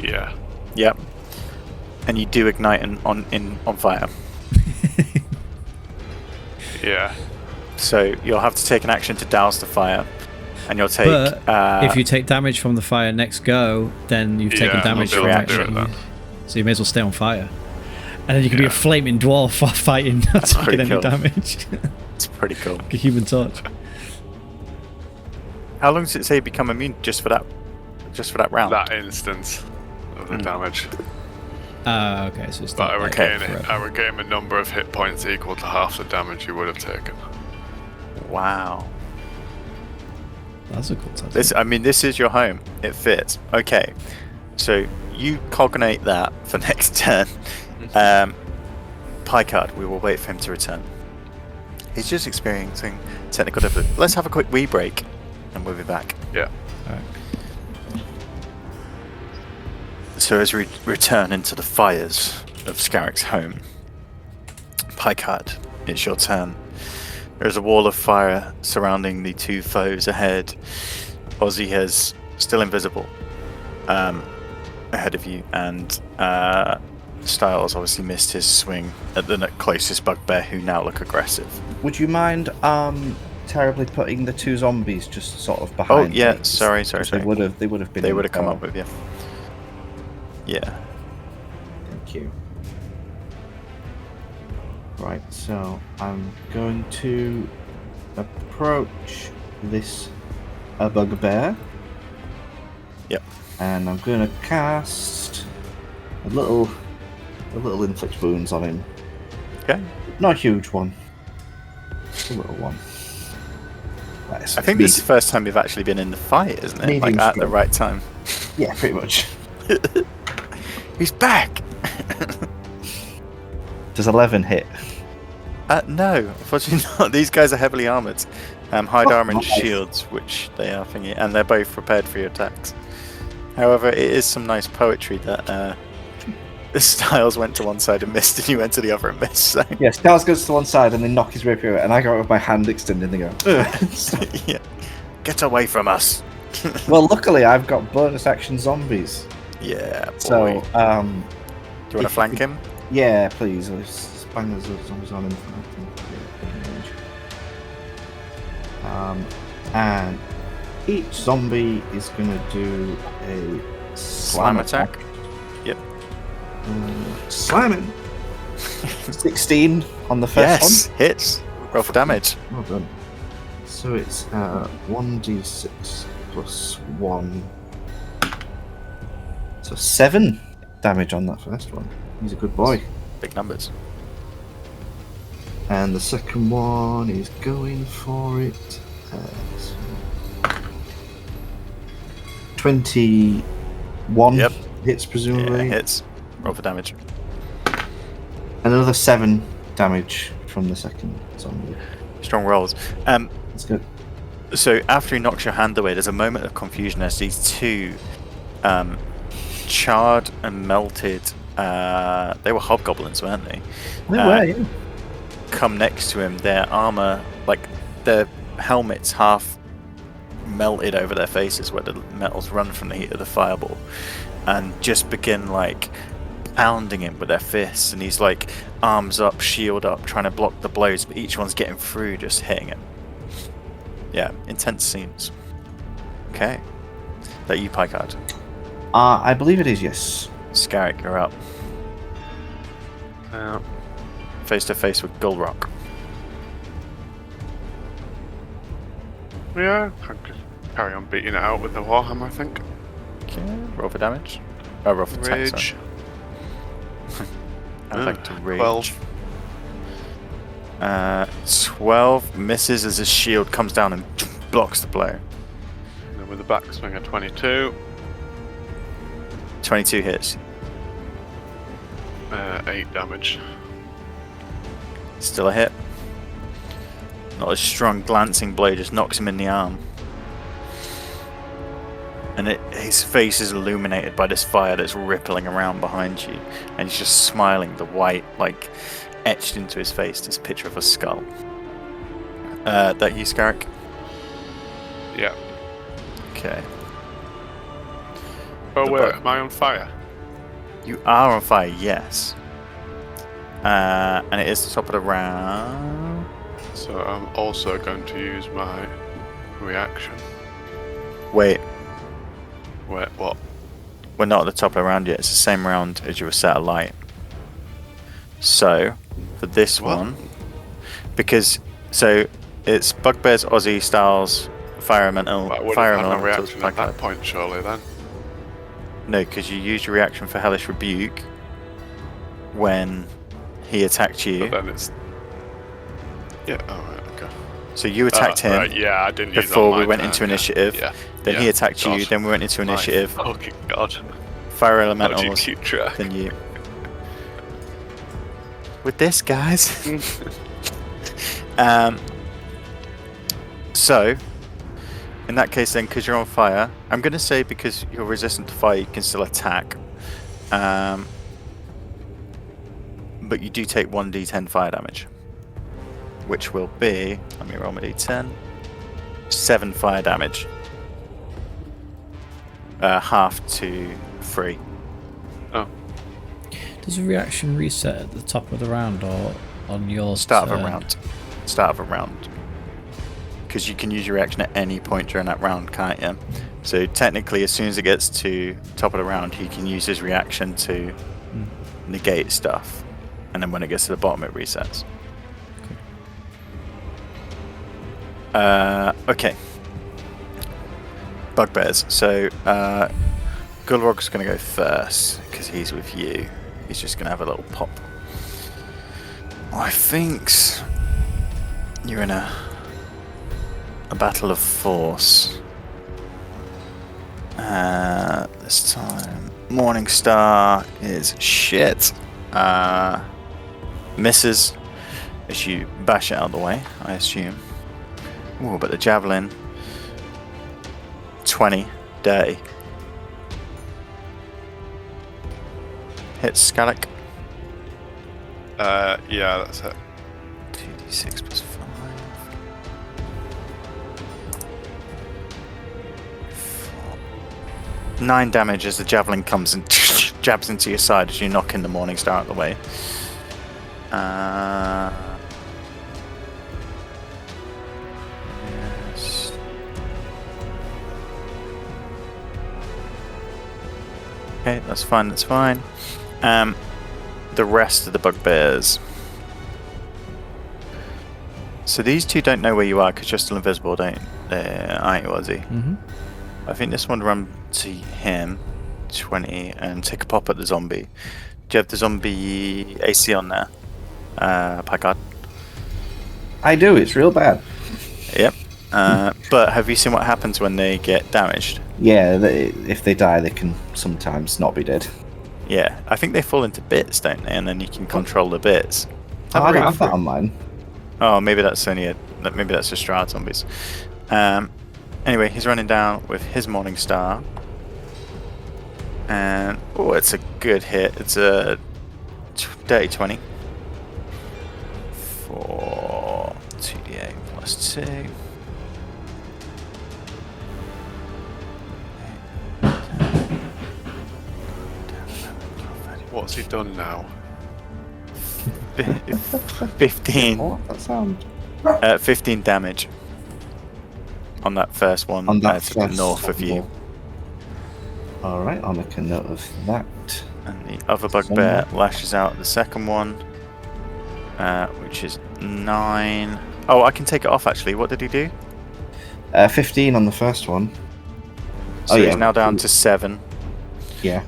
Yeah. Yep. And you do ignite on fire. Yeah. So you'll have to take an action to douse the fire. And you'll take But if you take damage from the fire next go, then you've taken Yeah, damage I'll from be able to do action. it then. So you may as well stay on fire. And then you can be a Yeah. flaming dwarf while fighting, not taking pretty any cool. damage. It's pretty cool. Like a human torch. How long does it say you become immune just for that round? That instance of the damage. Okay, so it's But not I like regain forever. I regain a number of hit points equal to half the damage you would have taken. Wow. That's a cool tattoo. This is your home. It fits. Okay. So you cognate that for next turn. Picard, we will wait for him to return. He's just experiencing technical difficulty. Let's have a quick wee break and we'll be back. Yeah. Alright. So as we return into the fires of Scarrick's home, Picard, it's your turn. There's a wall of fire surrounding the 2 foes ahead. Ozzy is still invisible ahead of you, and Styles obviously missed his swing at the closest bugbear, who now look aggressive. Would you mind terribly putting the 2 zombies just sort of behind? Oh yeah, me? sorry. They would have been. They would have come up with you. Yeah. Thank you. Right, so I'm going to approach this bugbear. Yep. And I'm going to cast a little inflict wounds on him. Okay. Not a huge one. Just a little one. Right, so I think this is the first time you've actually been in the fight, isn't it? Medium Like at the stroke. right time. Yeah, pretty much. He's back. Does 11 hit? No, unfortunately not. These guys are heavily armoured. Hide armour and nice. shields, which they are thingy, and they're both prepared for your attacks. However, it is some nice poetry that Styles went to one side and missed, and you went to the other and missed. So Yeah, Styles goes to one side and they knock his rapier out, and I go with my hand extended and they go, ugh. yeah, get away from us. Well, luckily I've got bonus action zombies. Yeah, boy. So, do you want to flank him? Yeah, please. I'll just bang those zombies on him. And each zombie is going to do a Slam attack. Yep. Slamming. 16 on the first one. Hits. Roll for damage. Well done. So it's 1d6 plus 1. So 7 damage on that first one. He's a good boy. Big numbers. And the second one is going for it. 21 Yep. hits, presumably. Yeah, hits. Roll for damage. Another 7 damage from the second zombie. Strong rolls. That's good. So after he knocks your hand away, there's a moment of confusion as these two charred and melted, they were hobgoblins, weren't they? Yeah. Come next to him, their armor, like their helmets half melted over their faces where the metals run from the heat of the fireball, and just begin like pounding him with their fists, and he's like arms up, shield up, trying to block the blows, but each one's getting through, just hitting him. Yeah, intense scenes. Okay. That you, Picard? I believe it is, yes. Scarrick, you're up. Face to face with Gulrock. Yeah, I can carry on beating it out with the Warhammer, I think. Okay, roll for damage. Oh, roll for attack, Rage. sorry. I'd like to rage. 12. 12 misses as his shield comes down and blocks the blow. And then with the backswing at 22. 22 hits. 8 damage. Still a hit. Not a strong glancing blow, just knocks him in the arm. And his face is illuminated by this fire that's rippling around behind you. And he's just smiling, the white, like, etched into his face, this picture of a skull. That you, Scarrick? Yeah. Okay. Oh, The wait, book. am I on fire? You are on fire, yes. And it is the top of the round. So I'm also going to use my reaction. Wait, Wait, what? we're not at the top of the round yet. It's the same round as you were set alight. So, for this What? one, because it's Bugbears, Aussie, Styles, Fire Elemental, I would Fire have had my Elemental, reaction at that point, surely, then. No, because you used your reaction for Hellish Rebuke when he attacked you. But then it's... Yeah, alright, okay. So you attacked him Right, yeah, I didn't use it before on we my went turn, into yeah. initiative. Yeah. Then yeah, he attacked you. God. Then we went into initiative. My fucking God. Fire How do Elemental you was keep track? than you. With this, guys. So, in that case, then, because you're on fire, I'm going to say because you're resistant to fire, you can still attack. But you do take 1d10 fire damage, which will be, let me roll my d10, 7 fire damage. Half to 3. Oh, Does a reaction reset at the top of the round or on your Start of turn? a round. Start of a round. Because you can use your reaction at any point during that round, can't you? So technically, as soon as it gets to top of the round, he can use his reaction to negate stuff. And then when it gets to the bottom, it resets. Okay. Bugbears. So, Gulrog's going to go first, because he's with you. He's just going to have a little pop. I think you're in a battle of force. This time, Morningstar is shit. Misses as you bash it out of the way, I assume. Ooh, but the javelin, 20, dirty. hits Scalec. Yeah, that's it. 2d6 plus 5. 9 damage as the javelin comes and jabs into your side as you knock in the Morning Star out of the way. Yes. Okay, that's fine, that's fine. The rest of the bugbears. So these two don't know where you are because you're still invisible, aren't you, Ozzy? Mm-hmm. I think this one run to him, 20, and take a pop at the zombie. Do you have the zombie AC on there, Packard? I do. It's real bad. Yep. But have you seen what happens when they get damaged? Yeah, if they die, they can sometimes not be dead. Yeah, I think they fall into bits, don't they? And then you can control the bits. Oh, I don't have that on mine. Oh, maybe that's just Strahd zombies. Anyway, he's running down with his Morning Star. And, oh, it's a good hit. It's a dirty 20. For 2d8 plus 2. What's he done now? 15. What? That sound? 15 damage. On that first one, On that to the first north of you. Alright, I'll make a note of that. And the other bugbear lashes out at the second one, which is 9. Oh, I can take it off actually. What did he do? 15 on the first one. So he's now down to 7. Yeah.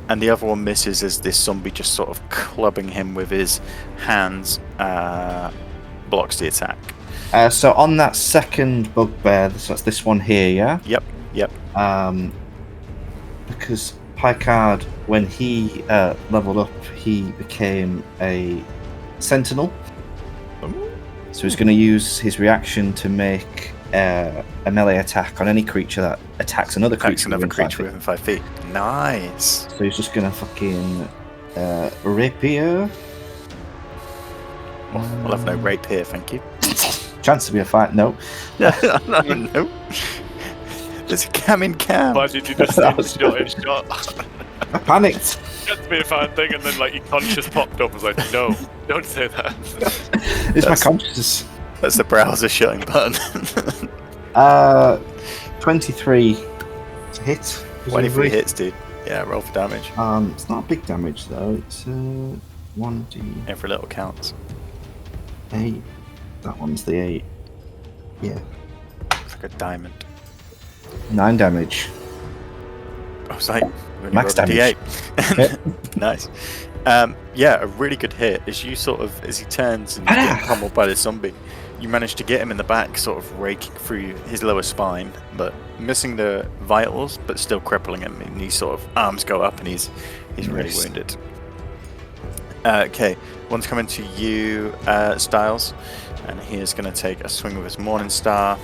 And the other one misses as this zombie just sort of clubbing him with his hands blocks the attack. So on that second bugbear, so that's this one here, yeah? Yep. Because Picard, when he leveled up, he became a sentinel. So he's going to use his reaction to make a melee attack on any creature that attacks another creature within 5 feet. Nice. So he's just going to fucking rapier. We'll have no rape here, thank you. Chance to be a fight? No. No. There's a cam in cam. Why did you just shot? I panicked. Chance to be a fine thing, and then like your conscious popped up. I was like, no, don't say that. It's my consciousness. That's the browser shutting button. 23 to hit. 23 hits, dude. Yeah, roll for damage. It's not big damage though. It's 1d8. Every little counts. That one's the 8. Yeah. It's like a diamond. 9 damage. I was like, Max damage. D8. Nice. Yeah, a really good hit. As he turns and he's getting pummeled by the zombie, you manage to get him in the back, sort of raking through his lower spine, but missing the vitals, but still crippling him. And his sort of arms go up, and he's really wounded. Okay, one's coming to you, Styles, and he is going to take a swing with his Morning Star.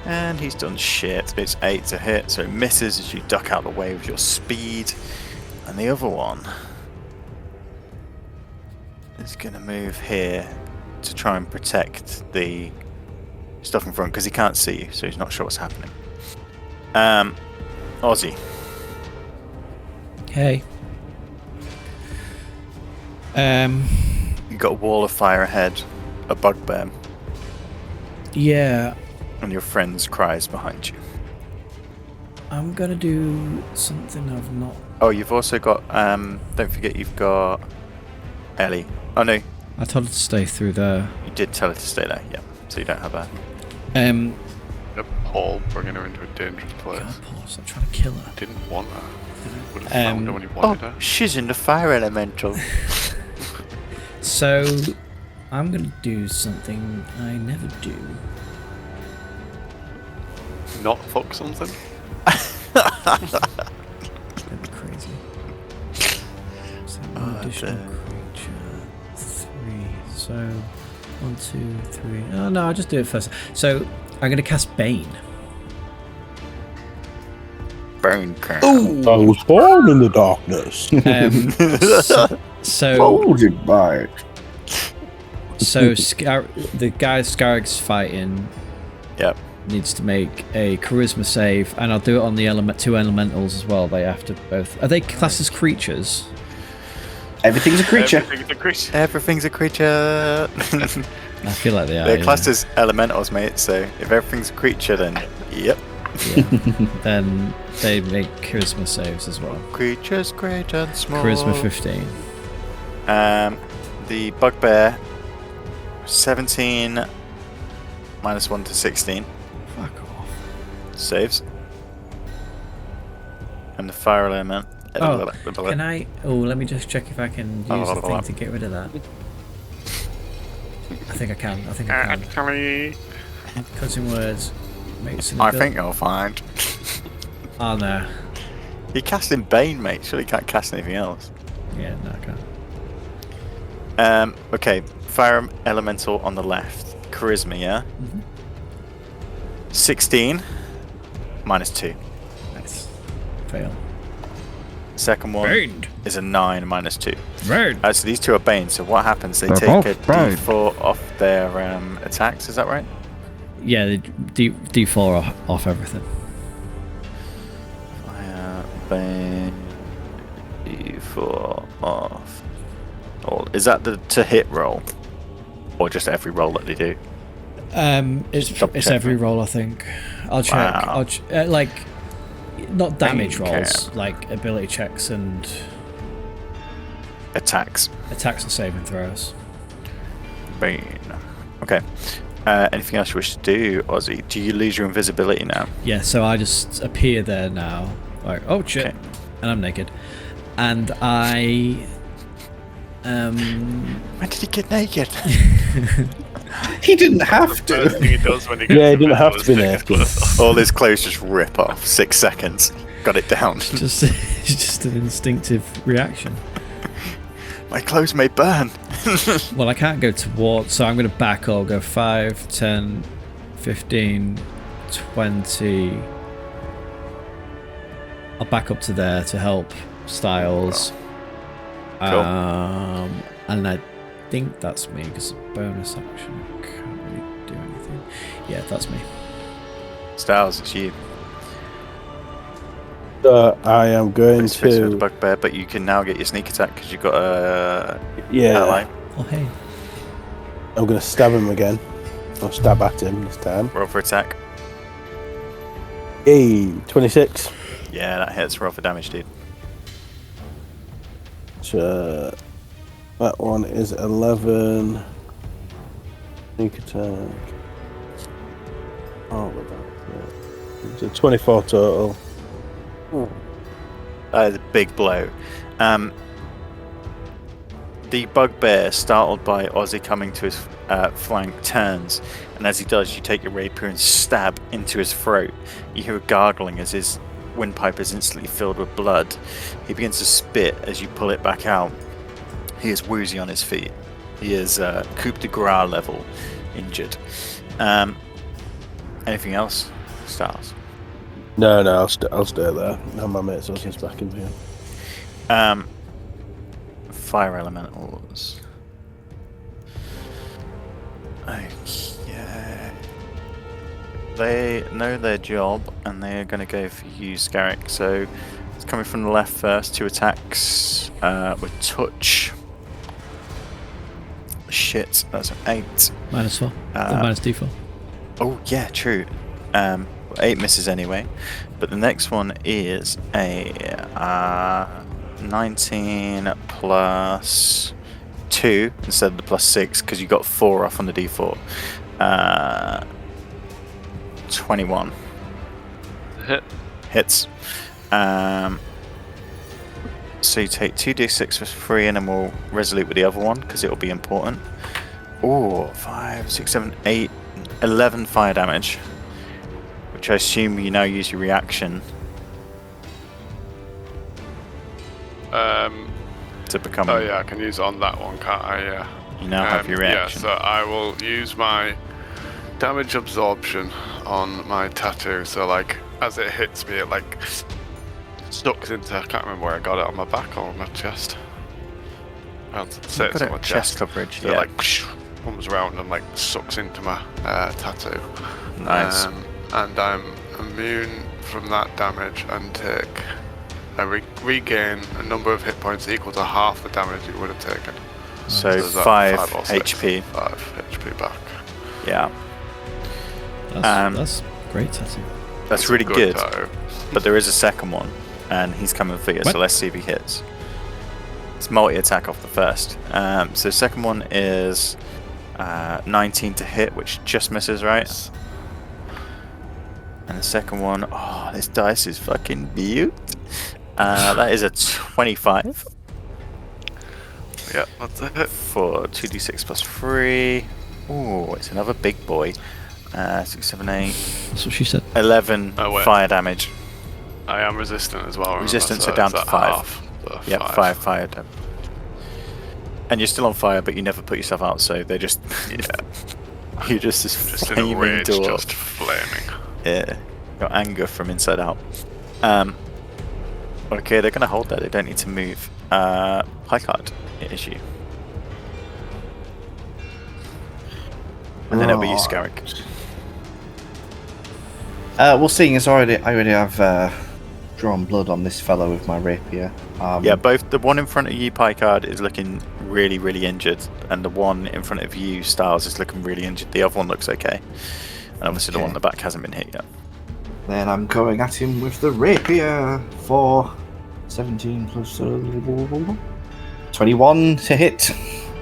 And he's done shit. It's 8 to hit, so it misses as you duck out the way with your speed. And the other one is going to move here to try and protect the stuff in front, because he can't see you, so he's not sure what's happening. Ozzy. Hey. You got a wall of fire ahead, a bugbear, Yeah, and your friend's cries behind you. I'm gonna do something I've not. Oh, you've also got, don't forget you've got Ellie. Oh no, I told her to stay through there. you did tell her to stay there, yeah, so you don't have her. The Paul bringing her into a dangerous place. God, Paul, stop trying to kill her. Didn't want her. Would have found her when he wanted her. She's in the fire elemental. So, I'm gonna do something I never do. Not fuck something? That'd be crazy. So, one additional creature. 3. So, 1, 2, 3. Oh no, I'll just do it first. So, I'm gonna cast Bane. Bone crown. I was born in the darkness. So Folded by. the guy Scarag's fighting Yep. needs to make a charisma save, and I'll do it on the two elementals as well. They have to both. Are they classed as creatures? Everything's a creature. Everything's a creature. I feel like they are. They're classed as elementals, mate. So if everything's a creature, then yep. Yeah. Then they make charisma saves as well. Creatures great and small. Charisma 15. The bugbear 17 minus 1 to 16 Fuck off. saves. And the fire element. Can I? Oh, let me just check if I can use the thing to get rid of that. I think I can. Actually, Cutting words makes an I think you'll find. Oh no. You're casting Bane, mate. Surely you can't cast anything else. Yeah, no, I can't. Okay. Fire elemental on the left. Charisma, yeah? 16 minus 2. Nice. Fail. Second one Baned. is a 9 minus 2. Baned. So these two are Bane. So what happens? They They're take a both Bane. D4 off their attacks. Is that right? Yeah, the D4 off everything. Fire, Bane, D4 off. Is that the to hit roll? Or just every roll that they do? It's every roll, I think. I'll check. Wow. Like, not damage Okay. rolls, like ability checks and Attacks. attacks and saving throws. Bane. Okay. Anything else you wish to do, Ozzy? Do you lose your invisibility now? Yeah, so I just appear there now, like, oh shit, Okay. and I'm naked, and I When did he get naked? He didn't have first to. thing he does when he gets Yeah, he to didn't bed have was to be take his naked. clothes off. All his clothes just rip off. 6 seconds. Got it down. just it's just an instinctive reaction. My clothes may burn. Well, I can't go towards, so I'm going to back. I'll go 5, 10, 15, 20. I'll back up to there to help Styles. Cool. And I think that's me because bonus action. I can't really do anything. Yeah, that's me. Styles, it's you. I am going Face with the to. bugbear, but you can now get your sneak attack because you've got a Yeah, ally. Oh, hey. I'm going to stab him again. I'll stab at him this time. Roll for attack. Hey, 26. Yeah, that hits. Roll for damage, dude. So that one is 11. Sneak attack. Oh, what about that? It's a 24 total. That is a big blow. The bugbear, startled by Ozzy coming to his flank, turns, and as he does, you take your rapier and stab into his throat. You hear a gargling as his windpipe is instantly filled with blood. He begins to spit as you pull it back out. He is woozy on his feet. He is coup de grace level injured. Anything else? Stars. No, I'll stay there. Now my mate's also back in here. Fire elementals. Okay. They know their job and they're going to go for you, Scarrick. So it's coming from the left first. 2 attacks with touch. Shit, that's an 8. -4. Minus D4. Oh, yeah, true. 8 misses anyway. But the next one is a 19 plus 2 instead of the plus 6 because you got 4 off on the D4. 21. Hit. Hits. So you take 2d6 for free and then we'll resolute with the other one because it'll be important. Oh, 5, 6, 7, 8, 11 fire damage. Which I assume you now use your reaction to become. Oh yeah, I can use it on that one, can't I? Yeah. You now have your reaction. Yeah, so I will use my damage absorption on my tattoo. So like, as it hits me, it like stuck into. I can't remember where I got it, on my back or on my chest. I'll say it's Got on it my chest chest. coverage. So Yeah. it like comes around and like sucks into my tattoo. Nice. And I'm immune from that damage and take. I regain a number of hit points equal to half the damage you would have taken. So is that 5 or six? HP. 5 HP back. Yeah. That's great tattoo. That's really good. Tattoo. But there is a second one, and he's coming for you. What? So let's see if he hits. It's multi-attack off the first. So the second one is 19 to hit, which just misses, right? And the second one, oh, this dice is fucking beaut. That is a 25 Yeah, that's a hit. for 2d6 plus 3. Ooh, it's another big boy. 6, 7, 8, That's what she said. 11 Oh, wait. fire damage. I am resistant as well. remember, Resistance so are down is to that 5. half the Yeah, 5 fire damage. And you're still on fire, but you never put yourself out, so they just. Yeah, You're just this just in a flaming rage, dwarf. just flaming. Yeah, your anger from inside out. Okay, they're gonna hold that. They don't need to move. Picard, it is you. And then it'll be you, Scarrick. Well, seeing as I already have drawn blood on this fellow with my rapier. Yeah, both the one in front of you, Picard, is looking really, really injured, and the one in front of you, Styles, is looking really injured. The other one looks okay, and obviously the one in the back hasn't been hit yet. Then I'm going at him with the rapier for 17 plus 21 to hit.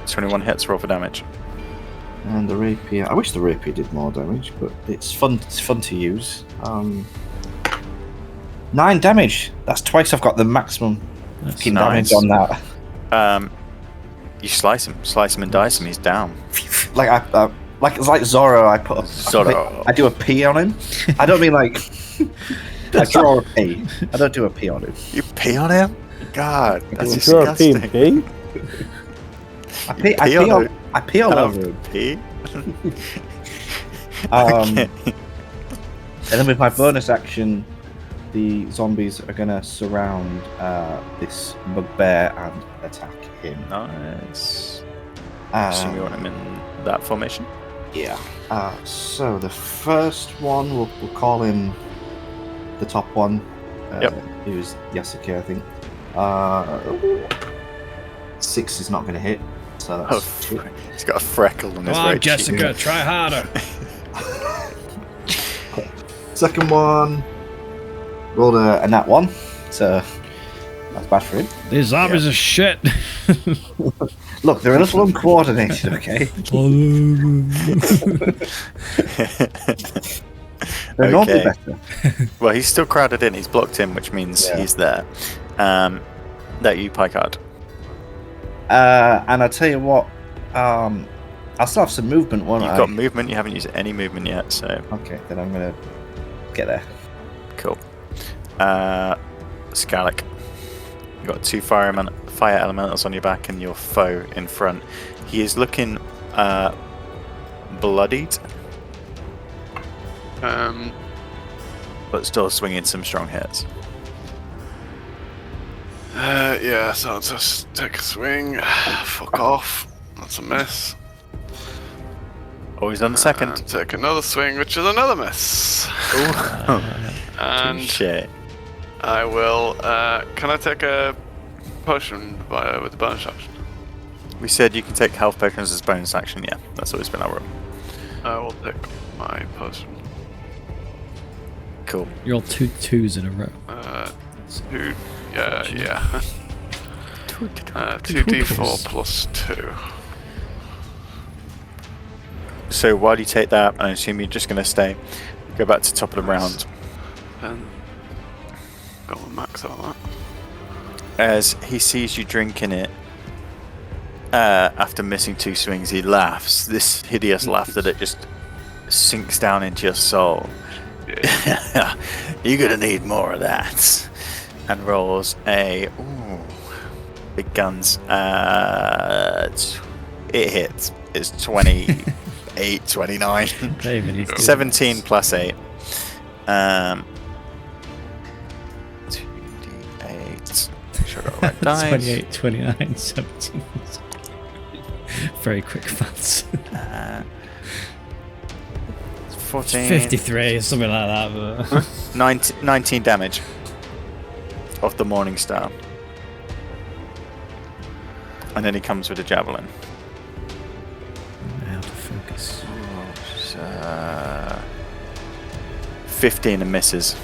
21 hits, roll for damage. And the rapier. I wish the rapier did more damage, but it's fun. It's fun to use. 9 damage. That's twice I've got the maximum fucking damage on that. You slice him and dice him. He's down. Like it's like Zorro. I put Zorro. I do a P on him. I don't mean like I draw a P. I don't do a P on him. You pee on him? God, that's Is there a disgusting. P&P? I pee all over him. Pee? And then with my bonus action, the zombies are gonna surround this bugbear and attack him. Nice. Assume you want him in that formation? Yeah. So the first one, we'll call him the top one. Yep. Who's Yasuke, I think. 6 is not going to hit. So that's 2. He's got a freckle on his Come right on, Jessica, try harder. Second one, rolled a nat 1. So that's bad for him. These zombies are shit. Look, they're a little uncoordinated, okay? They're normally better. Well, he's still crowded in. He's blocked in, which means he's there. That you, Picard. And I tell you what, I'll still have some movement, won't You've I? got movement. You haven't used any movement yet, so Okay, then I'm gonna get there. cool. Scarlick. You've got 2 fire elementals on your back and your foe in front. He is looking bloodied, but still swinging some strong hits. Yeah, so I'll just take a swing. Fuck off. That's a miss. Always on the second. And take another swing, which is another miss. And Shit. I will. Can I take a potion with the bonus action? We said you can take health potions as bonus action. Yeah, that's always been our rule. I will take my potion. Cool. You're all 2 2s in a row. 2. Yeah. 2d4 plus 2. So while you take that, I assume you're just going to stay. Go back to top of the round. And go and max out that. As he sees you drinking it, after missing 2 swings, he laughs. This hideous laughter that just sinks down into your soul. Yeah. You're going to need more of that. And rolls a big guns. It hits. It's 28, 29. David, he's 17 plus 8. sure I got the right dice. 28, 29, 17. Very quick maths. 14. 53, something like that. But 19 damage off the Morning Star. And then he comes with a javelin. Out of focus. 15 and misses.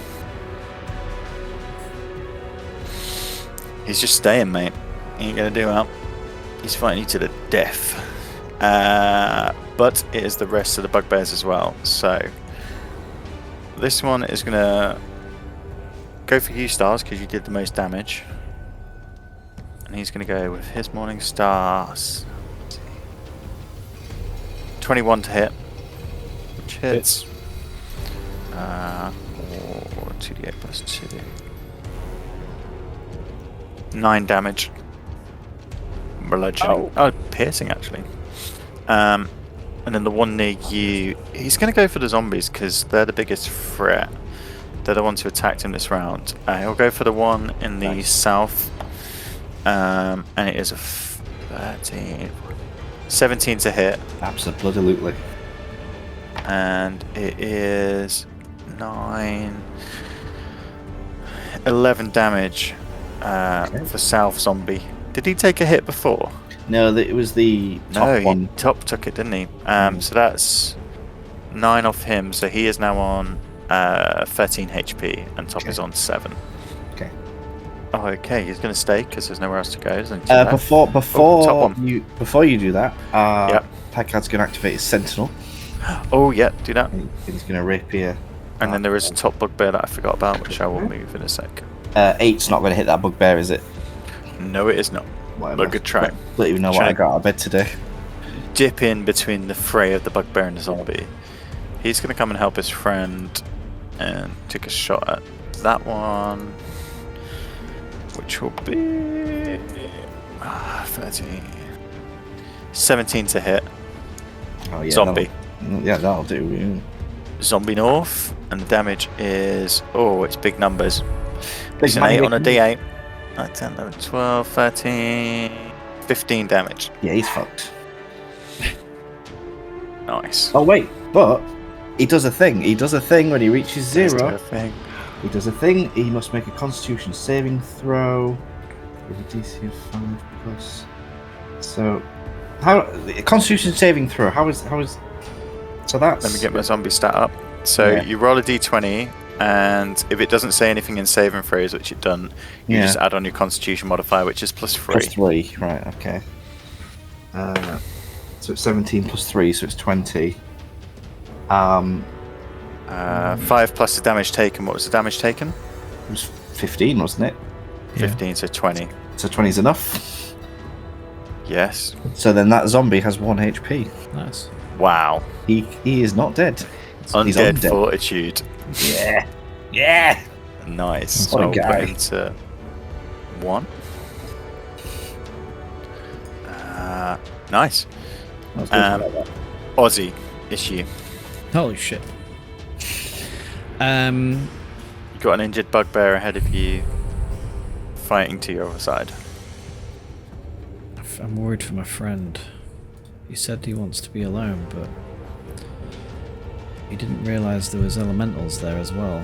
He's just staying, mate. He ain't gonna do that. He's fighting you to the death. But it is the rest of the bugbears as well. So this one is gonna go for you, Stars, because you did the most damage. And he's gonna go with his Morning Stars. 21 to hit, which hits. 2d8 plus 2. 9 damage. Bludgeoning. Oh, piercing actually. And then the one near you, he's going to go for the zombies because they're the biggest threat. They're the ones who attacked him this round. He'll go for the one in the south. And it is a 17 to hit. Absolutely. And it is 11 damage for South Zombie. Did he take a hit before? No, it was the top one. Top took it, didn't he? So that's 9 off him. So he is now on 13 HP, and Top is on 7. Okay. Oh, okay. He's going to stay because there's nowhere else to go. Before you do that, Yep. Packard's going to activate his Sentinel. Oh, yeah. Do that. He's going to rapier. And then there is a top bugbear that I forgot about, which I will move in a sec. 8's not going to hit that bugbear, is it? No, it is not. Whatever. But good try. Let you know what I got out of bed today. Dip in between the fray of the bugbear and the zombie. He's going to come and help his friend and take a shot at that one, which will be 13, 17 to hit. Oh, yeah, Zombie. That'll do. Zombie north, and the damage is it's big numbers. Big It's an 8 on a money. d8. 10, 11, 12, 13, 15 damage. Yeah, he's fucked. Nice. Oh wait, but he does a thing. He does a thing when he reaches Let's do 0. a thing. He does a thing. He must make a Constitution saving throw with a DC of 5 plus. So, Constitution saving throw? How is? So that's. Let me get my zombie stat up. So Yeah. you roll a d20, and if it doesn't say anything in saving throws, which it doesn't, you just add on your Constitution modifier, which is +3. +3, right? Okay. So it's 17 plus 3, so it's 20. 5 plus the damage taken. What was the damage taken? It was 15, wasn't it? 15, so 20. So 20 is enough. Yes. So then that zombie has 1 HP. nice. Wow. He is not dead. He's Undead fortitude. Yeah. Yeah. Nice. What a I'll put guy. him to 1. Nice. I was thinking about that. Aussie, issue. Holy shit. You got an injured bugbear ahead of you, fighting to your other side. I'm worried for my friend. He said he wants to be alone, but he didn't realise there was elementals there as well.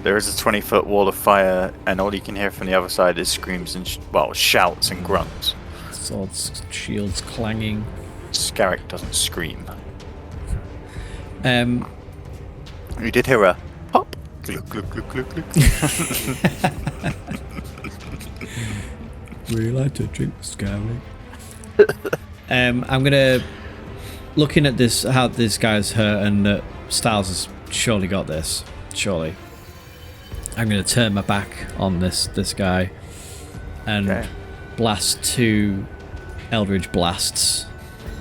There is a 20-foot wall of fire, and all you can hear from the other side is screams and shouts and grunts. Swords, shields clanging. Scarrick doesn't scream. You did hear a pop. Gluk, gluk, gluk, gluk, gluk. We like to drink scary. I'm gonna looking at this, how this guy's hurt, and Styles has surely got this. Surely, I'm gonna turn my back on this guy and Okay. blast 2 Eldritch blasts,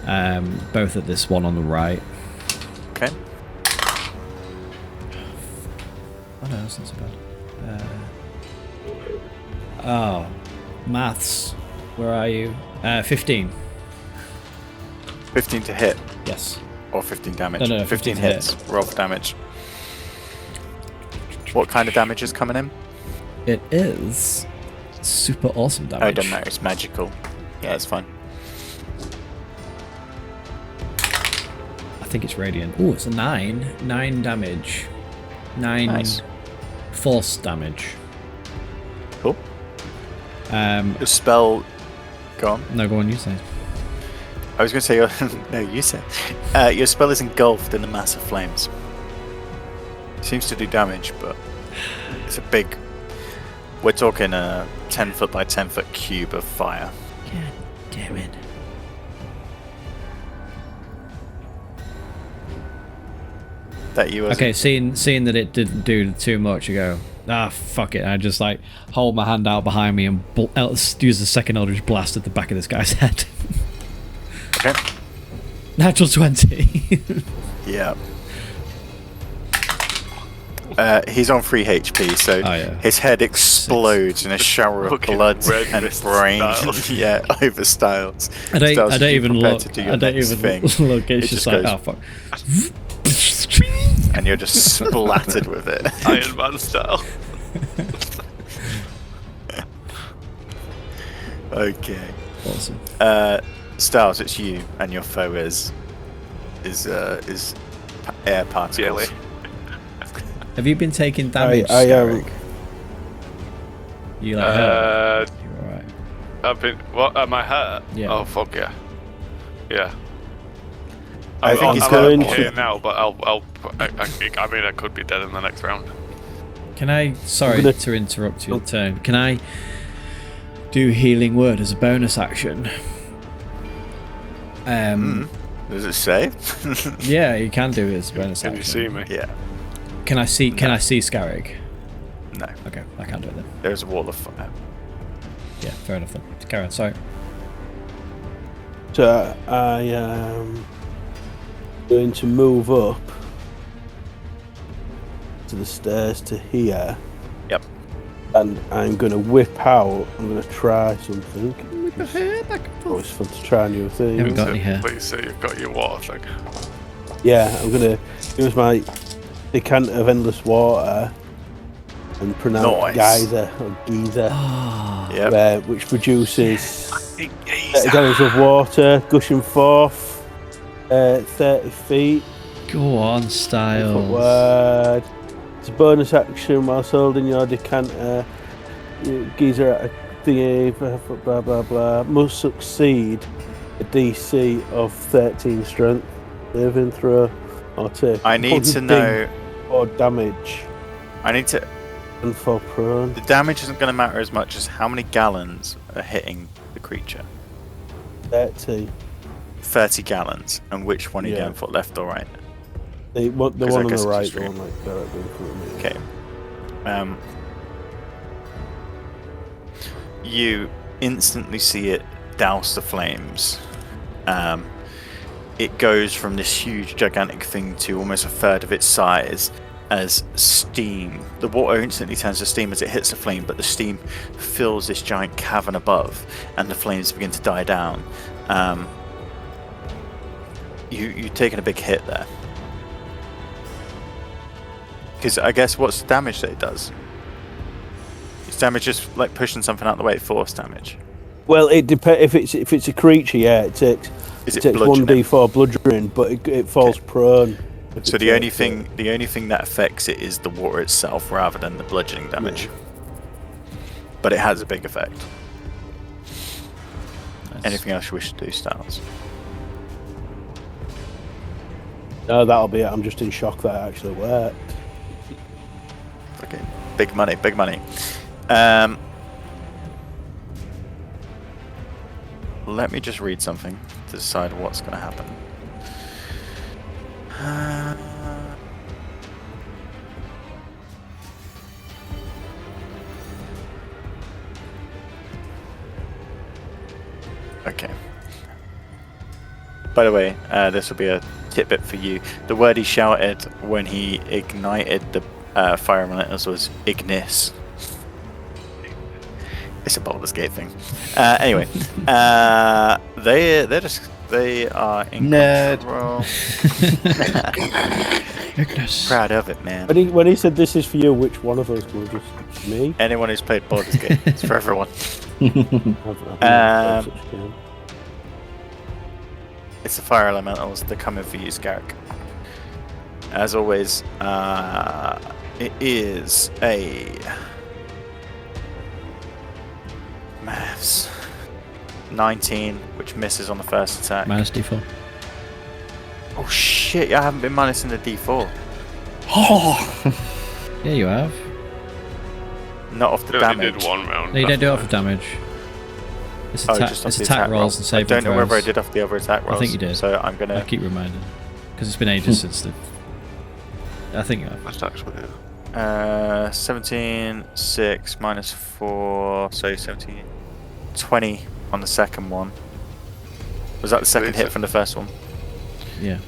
both at this one on the right. Okay. Oh no, that's not so bad. Maths. Where are you? 15. 15 to hit, Yes. or 15 damage. No, 15 15 hits. Roll for damage. What kind of damage is coming in? It is super awesome damage. Oh, it doesn't matter. It's magical. Yeah, it's fine. I think it's radiant. Oh, it's a 9. 9 damage. 9 Nice. force damage. Cool. The spell. Go on. No, go on, you say. I was going to say. No, you said. Your spell is engulfed in a mass of flames. Seems to do damage, but it's a big. We're talking a 10 foot by 10 foot cube of fire. God damn it. That you. Okay, seeing that it didn't do too much, you go, fuck it. I just like hold my hand out behind me and use the second Eldritch Blast at the back of this guy's head. Okay. Natural 20. Yeah. He's on 3 HP, so his head explodes in a shower of Fucking blood red and mist brain. Styles. Yeah, over Styles. I don't Styles, as you even prepare look. to do your I don't next even thing, look. It's it just just like, goes- oh fuck. and you're just splattered with it. Iron Man style. Okay. Awesome. Styles, it's you, and your foe is air particles. Jelly. Have you been taking damage, I Scarrick? You like hurt? You alright? I've been. What? Am I hurt? Yeah. Oh fuck yeah. Yeah. I think he's I'm going okay to- now, but I mean, I could be dead in the next round. Can I? Sorry gonna- to interrupt your turn. Can I do Healing Word as a bonus action? Does it say? Yeah, you can do it as a bonus Can action. you see me? Yeah. Can I see? Can I see Scarrick? No. Okay, I can't do it then. There's a wall of fire. Yeah, fair enough then. Carry on. Sorry. So I am going to move up to the stairs to here, Yep. and I'm going to whip out. I'm going to try something. Always fun to try new things. Haven't got any hair. Please say you've got your water thing. Yeah, I'm going to use my decant of endless water and pronounce Nice. geyser or geyser, Yep. which produces 30 gallons of water gushing forth 30 feet. Go on, Foot Styles. word. It's a bonus action whilst holding your decanter. Geyser at a thingy, blah blah blah. Must succeed a DC of 13 strength saving throw or take. I need to one know. or damage I need to. and fall prone. The damage isn't going to matter as much as how many gallons are hitting the creature. 30. 30 gallons, and which one are you Yeah. going for, left or right? The one I on guess the it's right, just the right. one like directly in front of me. Okay. You instantly see it douse the flames. It goes from this huge, gigantic thing to almost a third of its size as steam. The water instantly turns to steam as it hits the flame, but the steam fills this giant cavern above, and the flames begin to die down. You've taken a big hit there. Because I guess what's the damage that it does? It's damage just like pushing something out of the way, force damage. Well, it depends. If it's a creature, yeah, it takes Is it takes bludgeoning? 1d4 bludgeoning, but it falls prone. if So it the only takes thing that affects it is the water itself rather than the bludgeoning damage. But it has a big effect. Anything else you wish to do, Styles? No, that'll be it. I'm just in shock that it actually worked. Okay. Big money, big money. Let me just read something to decide what's going to happen. Okay. By the way, this will be a tidbit for you. The word he shouted when he ignited the fire elementals was Ignis. It's a Baldur's Gate thing. Anyway, they're just They are in Nerd. control. Ignis. Proud of it, man. When he said this is for you, which one of us will just me? Anyone who's played Baldur's Gate, it's for everyone. I've never played such a game. It's the fire elementals. They're coming for you, Scarrick. As always, it is a maths 19, which misses on the first attack. Minus D4. Oh shit! I haven't been minusing the D4. Yeah, you have. Not off the I only damage. did one round. No, you don't do it off that's of damage. It's Oh, attack, just off it's the attack attack rolls roll. and I saving don't know throws. whether I did off the other attack rolls. I think you did. So I'm I gonna. keep reminding. Because it's been ages since the... I think you have. That's actually, yeah. 17, 6, minus 4, so 17. 20 on the second one. Was that the second hit from the first one? Yeah.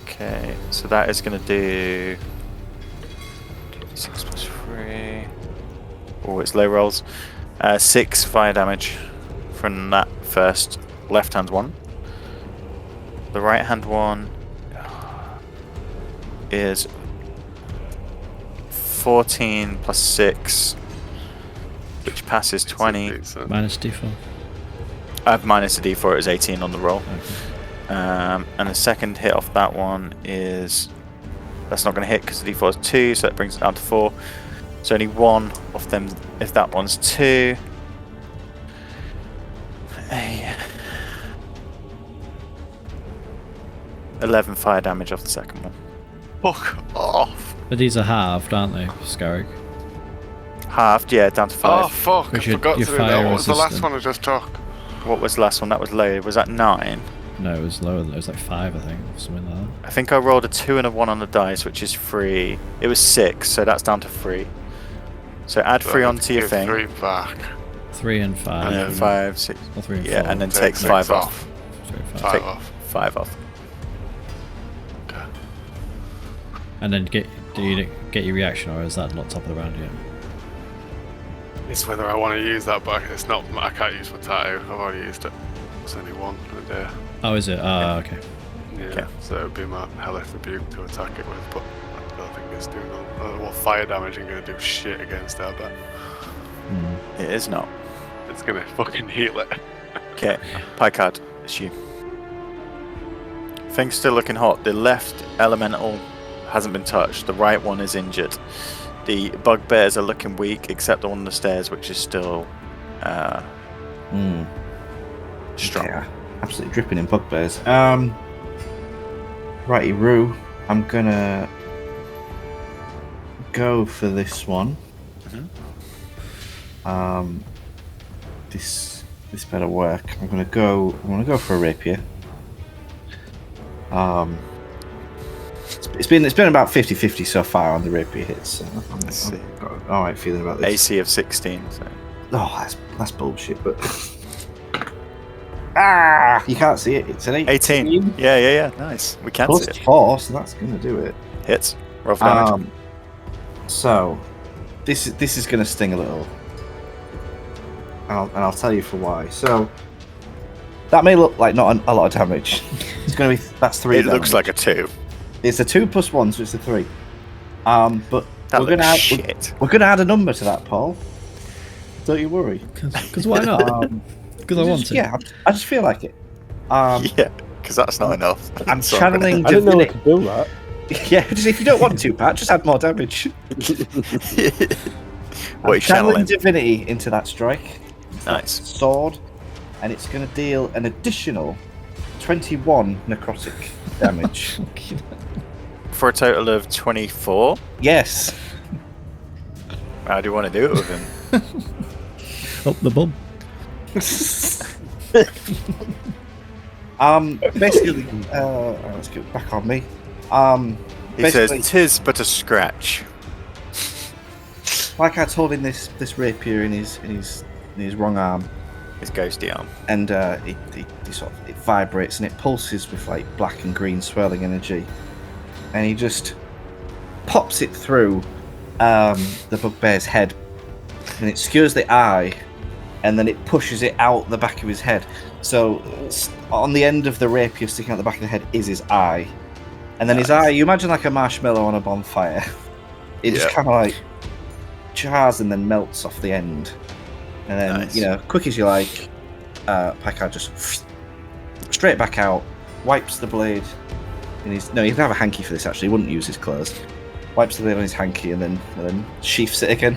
Okay, so that is going to do 6 plus 3. Oh, it's low rolls. 6 fire damage from that first left hand one. The right hand one is 14 plus 6, which passes 20. Decent. Minus D4. Minus the D4 is 18 on the roll. Okay. And the second hit off that one is... That's not going to hit because the D4 is 2, so that brings it down to 4. So only one of them, if that one's 2. 11 fire damage off the second one. Fuck off. But these are halved, aren't they, Scarrick? Halved, yeah, down to 5. Oh fuck, I Because your- forgot your to do that. fire What was the last resistant. one I just took? What was the last one? That was low. Was that 9? No, it was lower than it was like 5, I think, or something like that. I think I rolled a 2 and a 1 on the dice, which is 3. It was 6, so that's down to 3. So add 3 onto your Give thing. 3 back. 3 and 5. And then 5, 6. Or 3 and 4. Yeah, and then take Six 5 off. 3 and 5. 5 Take- off. 5 off. Okay. And then do you get your reaction, or is that not top of the round yet? It's whether I want to use that back. It's not. I can't use my tattoo. I've already used it. It's only one for the day. Oh, is it? Ah, okay. Yeah. Okay. So it would be my Hellish Rebuke to attack it with, but I don't think it's doing. I don't know what fire damage is going to do shit against it. But Hmm. It is not. it's going to fucking heal it. Okay, pie card. It's you. Things still looking hot. The left elemental hasn't been touched. The right one is injured. The bugbears are looking weak, except the one on the stairs, which is still strong. Yeah, absolutely dripping in bugbears. Righty Roo, I'm gonna go for this one. This better work. I'm gonna go for a rapier. It's been about 50-50 so far on the rapier hits. So Let's see. I've got an alright feeling about this. AC of 16. So. Oh, that's bullshit. But you can't see it. It's an 18. Yeah. Nice. We can plus see it. 4, so that's gonna do it. Hits. Roll for damage. So this is gonna sting a little, and I'll tell you for why. So that may look like not a lot of damage. It's gonna be that's 3. It looks like a 2. It's a 2 plus 1, so it's a 3. But That we're gonna looks add, shit. we're gonna add a number to that, Paul. Don't you worry. Because why not? Because I want to. Yeah, I just feel like it. Yeah, because that's not enough. I'm So I'm gonna- channeling I didn't know I divinity. could do that. Yeah, just if you don't want to, Pat, just add more damage. What are you channeling? divinity into that strike. Nice. Sword, and it's going to deal an additional 21 necrotic damage. For a total of 24. Yes. How do you want to do it with him? Up the bum. Basically, let's get back on me. He says, Basically, "'Tis but a scratch." like I told him, this rapier in his wrong arm, His ghosty arm. and it sort of it vibrates and it pulses with like black and green swirling energy, and he just pops it through the bugbear's head, and it skewers the eye, and then it pushes it out the back of his head. So on the end of the rapier sticking out the back of the head is his eye, and then his eye. You imagine like a marshmallow on a bonfire. It just kind of like chars and then melts off the end, and then quick as you like, Packard just straight back out, wipes the blade. He can have a hanky for this. Actually, he wouldn't use his clothes. Wipes the blade on his hanky and then sheaths it again,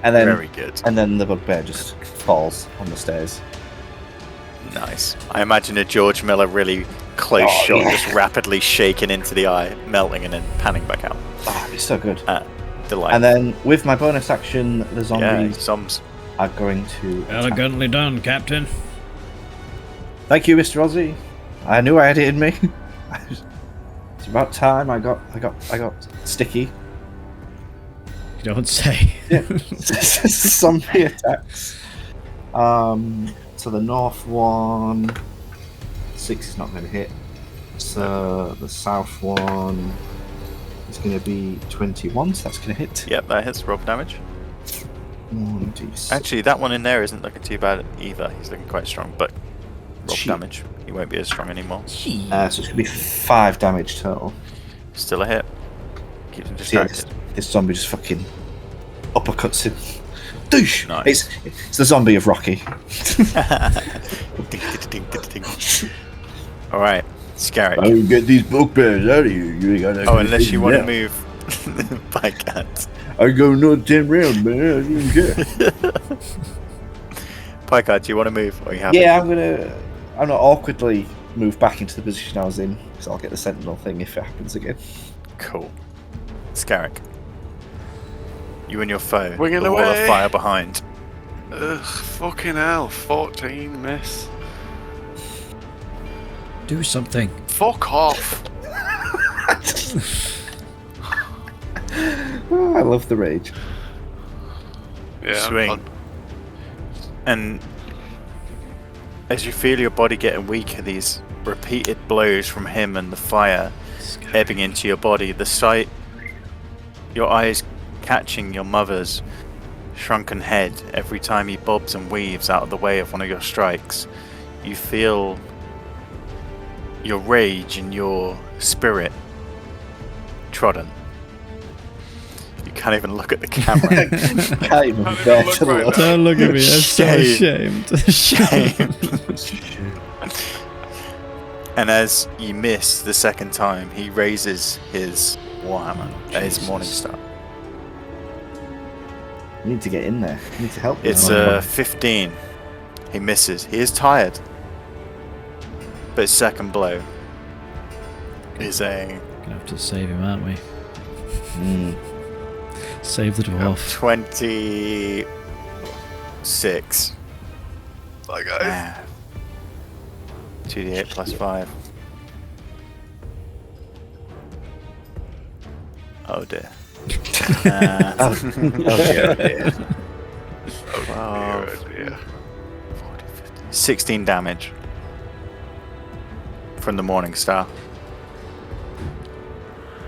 and then Very good. And then the bugbear just falls on the stairs. Nice. I imagine a George Miller really close shot, just rapidly shaking into the eye, melting, and then panning back out. Oh, it's so good. Delight. And then with my bonus action, the zombies zombs are going to. Elegantly done, Captain. Thank you, Mr. Ozzy. I knew I had it in me. It's about time I got sticky. You don't say. Yeah. Zombie attacks. So the north one, 6 is not going to hit. So the south one is going to be 21, so that's going to hit. Yep, that hits. Roll damage. 1d6. Actually, that one in there isn't looking too bad either. He's looking quite strong, but roll damage. He won't be as strong anymore. So it's going to be 5 damage total. Still a hit. Keeps him distracted. This zombie just fucking uppercuts him. Douche! Nice. It's the zombie of Rocky. Alright, Scarrick. I will get these bugbears out of here. You ain't got Oh, unless you want to move by cat. I go another 10 rounds, man. I don't even care. Picard, do you want to move? Or are you happy? Yeah, I'm gonna awkwardly move back into the position I was in, because I'll get the sentinel thing if it happens again. Cool. Scarrick. You and your foe. Winging the wall of away. fire behind. Ugh, fucking hell. 14 miss. Do something. Fuck off. Oh, I love the rage. Yeah. Swing. And as you feel your body getting weaker, these repeated blows from him and the fire ebbing into your body, the sight, your eyes catching your mother's shrunken head every time he bobs and weaves out of the way of one of your strikes, you feel your rage and your spirit trodden. You can't even look at the camera. Can't even bear to right look. Don't look at me. I'm so Shame. ashamed. Shame. And as you miss the second time, he raises his warhammer, his Morningstar. You need to get in there. You need to help. It's them. 15. He misses. He is tired. But his second blow is a Gonna have to save him, aren't we? Mm. Save the dwarf. 26. Bye, guys. 2d8 plus 5. Oh dear. Oh dear. 12, Yeah. 40, 50, 16 damage from the Morningstar.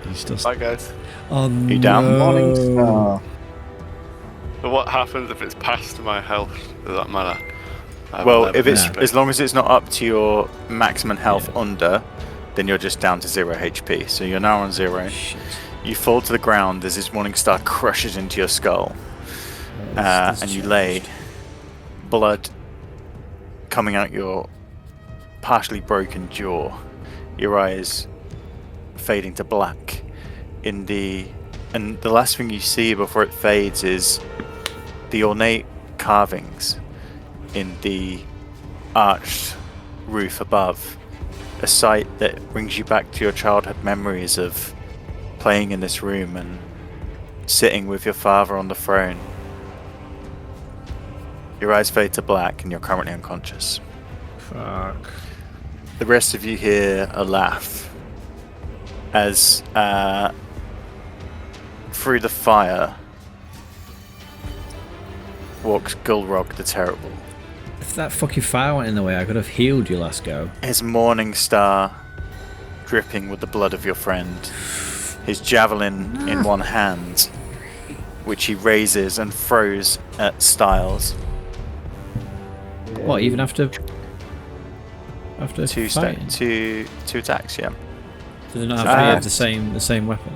He's just. Bye, guys. Oh, You down? no. Morningstar. So what happens if it's past my health? Does that matter? I have Well, 11 if it's HP. as long as it's not up to your maximum health Yeah. under, then you're just down to 0 HP. So you're now on 0. Shit. You fall to the ground as this Morningstar crushes into your skull, and you lay, blood coming out your partially broken jaw, your eyes fading to black. And the last thing you see before it fades is the ornate carvings in the arched roof above, a sight that brings you back to your childhood memories of playing in this room and sitting with your father on the throne. Your eyes fade to black and you're currently unconscious. Fuck. The rest of you hear a laugh as through the fire walks Gulrog the Terrible. If that fucking fire went in the way, I could have healed you last go. His morning star dripping with the blood of your friend. His javelin in one hand, which he raises and throws at Styles. What, even after after two fighting? two attacks. Yeah. Do they not have the same weapon?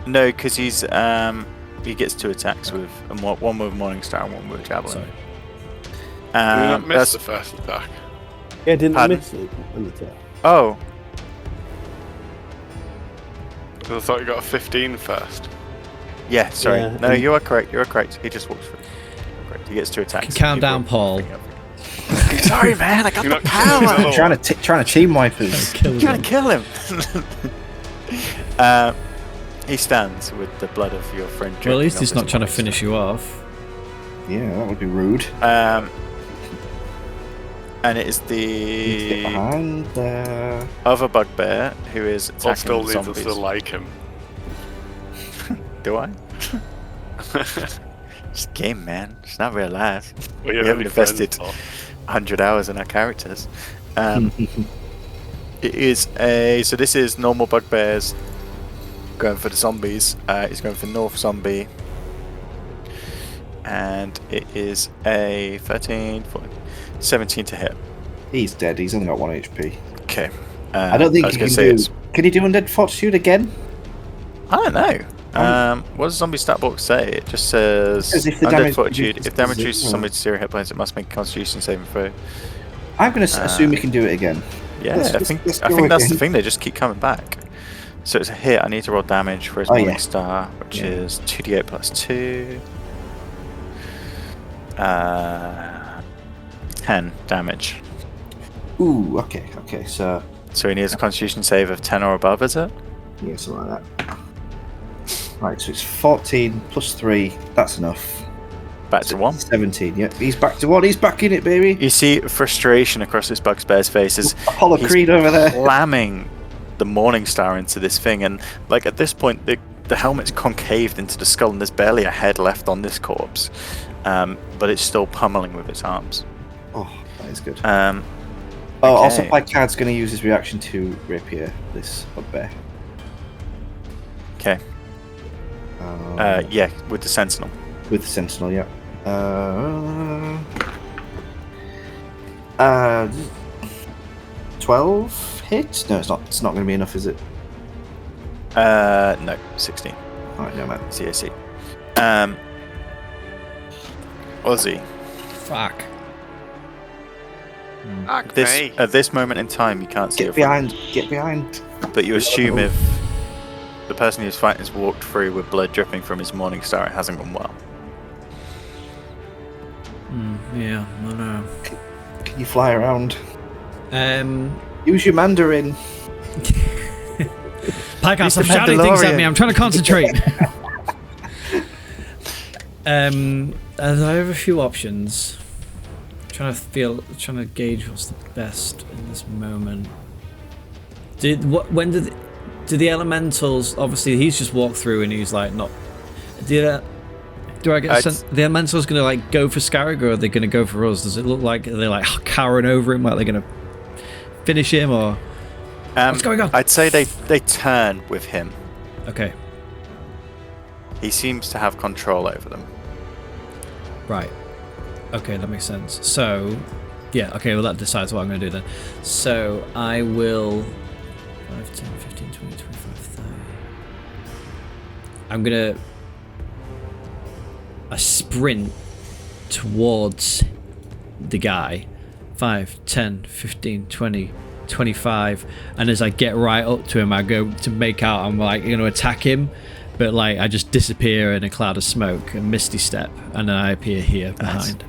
No, because he gets 2 attacks with one with Morningstar and one with Javelin. Sorry. Did you not miss the first attack? Yeah, didn't I Pardon? miss it on the attack? Oh, 'Cause I thought you got a 15 first. yeah. Sorry. Yeah, No, you are correct. You are correct. He just walks through. Correct. He gets 2 attacks. Count down, Paul. Sorry, man. I got You're the not killing power. another Trying to team wipers. Kills Trying him. to kill him. He stands with the blood of your friend. Well, at least dripping he's off not his trying to body. finish you off. Yeah, that would be rude. And it is Get the behind there. other bugbear who is Paul attacking still the leads us zombies. to like him. Do I? It's a game, man. It's not real life. We We haven't only friends, invested Paul. 100 hours in our characters. It is so this is normal bugbears going for the zombies. He's going for North Zombie. And it is a 13, 14, 17 to hit. He's dead. He's only got 1 HP. Okay. I don't think was he gonna can say do. it's- Can he do Undead Fortitude again? I don't know. What does zombie stat book say? It just says Says if the undead damage fortitude. reduces If damage to reduces zero. somebody to 0 hit points, it must make a Constitution saving throw. I'm going to assume he can do it again. Yeah, Let's- I let's think go that's the again. thing. They just keep coming back. So it's a hit. I need to roll damage for his Oh, Morning yeah. Star, which Yeah. is 2d8 plus 2. 10 damage. Ooh, okay. So, So he needs a Constitution save of 10 or above, is it? yeah, something like that. Right, so it's 14 plus 3. That's enough. Back to 1. 17, yep. He's back to 1. He's back in it, baby. You see frustration across this bugbear's face as Apollo he's Creed over there. slamming the Morning Star into this thing, and like at this point the helmet's concaved into the skull and there's barely a head left on this corpse, but it's still pummeling with its arms. Oh, that is good. Also, okay. my card's going to use his reaction to rapier this bugbear. Okay. Yeah, with the Sentinel. With the Sentinel, yeah. 12 hit? No, it's not. It's not going to be enough, is it? No, 16. All right, no man. CAC. Ozzy. Fuck. Fuck This me. at this moment in time, you can't see Get your friend, behind. Get behind. but you assume if the person who's fighting has walked through with blood dripping from his Morning Star, it hasn't gone well. Yeah, I know. Can you fly around? Um, Use your Mandarin. Pycast, He's the stop shouting things at me. Mandalorian. I'm trying to concentrate. I have a few options. Trying to gauge what's the best in this moment. Do the elementals? Obviously, he's just walked through and he's like not. Do I get a sense the elementals gonna like go for Scarag, or are they gonna go for us? Does it look like they're like cowering over him, like they're gonna finish him, or what's going on? I'd say they turn with him. Okay, He seems to have control over them. right. Okay, that makes sense. So, yeah, okay, well that decides what I'm going to do then. So, I will 5, 10, 15, 20, 25, 30. I'm going to sprint towards the guy. 5, 10, 15, 20, 25, and as I get right up to him, I go to make out I'm like going to attack him, but like I just disappear in a cloud of smoke and misty step, and then I appear here behind.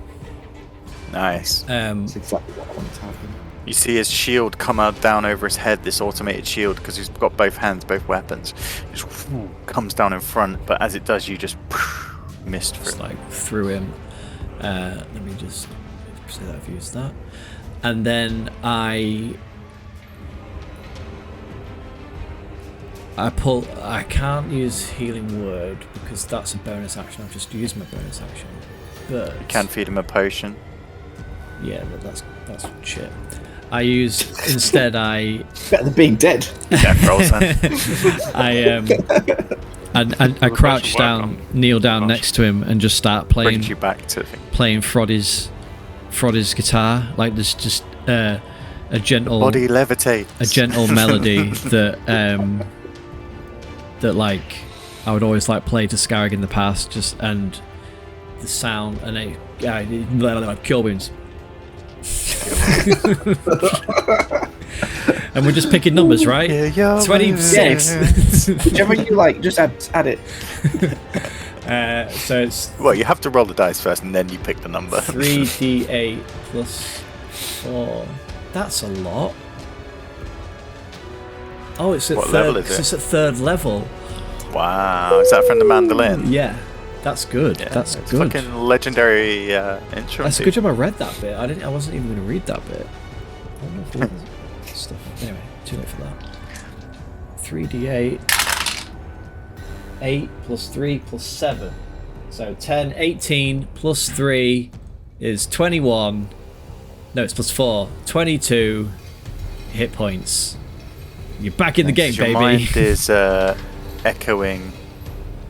Nice. That's exactly what I wanted to happen. You see his shield come out down over his head, this automated shield, because he's got both hands, both weapons. Just comes down in front, but as it does, you just missed Just through. like through him. Let me just say that I've used that, and then I pull. I can't use healing word because that's a bonus action. I've just used my bonus action. But You can feed him a potion. yeah, but that's shit. I use instead. I Better than being dead. Death rolls then. I crouch down, kneel down next to him, and just start playing Brings you back to Froddy's guitar. Like there's just a gentle Body levitates. a gentle melody that that like I would always like play to Scarag in the past, and the sound and kill wounds. And we're just picking numbers, right? 26. Whichever you like, just add it. So it's Well, you have to roll the dice first, and then you pick the number. 3d8 plus 4. That's a lot. Oh, it's at What third. level is it? It's at third level. Wow, is that from the mandolin? Yeah, that's good. Yeah, That's it's good. Fucking legendary instrument. That's a good job I read that bit. I wasn't even going to read that bit. I don't know if it was stuff. Anyway, too late for that. 3d8. 8 plus 3 plus 7. So 10, 18 plus 3 is 21. No, it's plus 4. 22 hit points. You're back in the game, Your baby. mind is echoing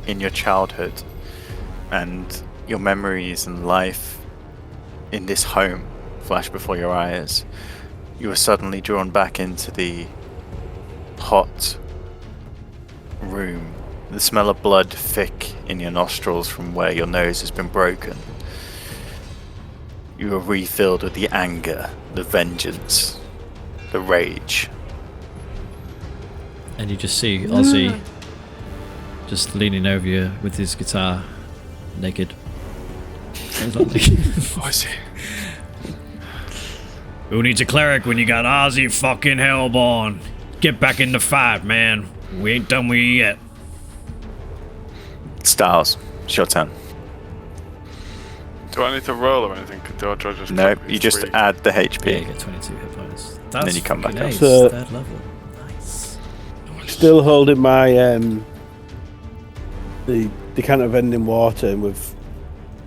in your childhood, and your memories and life in this home flash before your eyes. You are suddenly drawn back into the hot room. The smell of blood thick in your nostrils from where your nose has been broken. You are refilled with the anger, the vengeance, the rage. And you just see Ozzy just leaning over you with his guitar, naked. Ozzy. Who needs a cleric when you got Ozzy fucking Hellborn? Get back in the fight, man. We ain't done with you yet. Styles, it's your turn. Do I need to roll or anything? Do I just No, drop you these just three? add the Yeah, you HP. get 22 hit points. then you come back fucking up. ace, So- third level. Nice. Still holding my the decanter of ending water, and with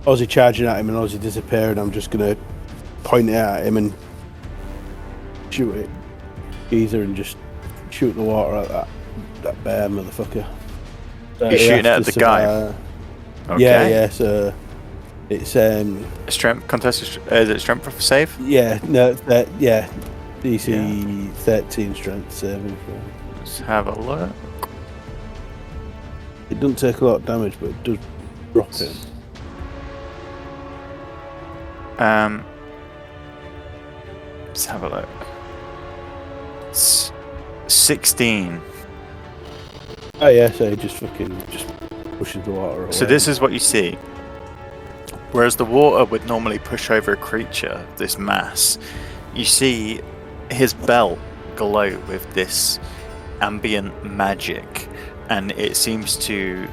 Ozzy charging at him and Ozzy disappearing, I'm just gonna point it at him and shoot it, geezer, and just shoot the water at that bear motherfucker. So You're he shooting has at to the guy? survive. Okay. Yeah. So it's Strength contest. Is it strength save? yeah, no, that yeah, DC 13 strength saving. Let's have a look. It doesn't take a lot of damage, but it does drop it. Let's have a look. 16. Oh yeah, so he just pushes the water away. So this is what you see. Whereas the water would normally push over a creature, this mass, you see his belt glow with this ambient magic, and it seems to,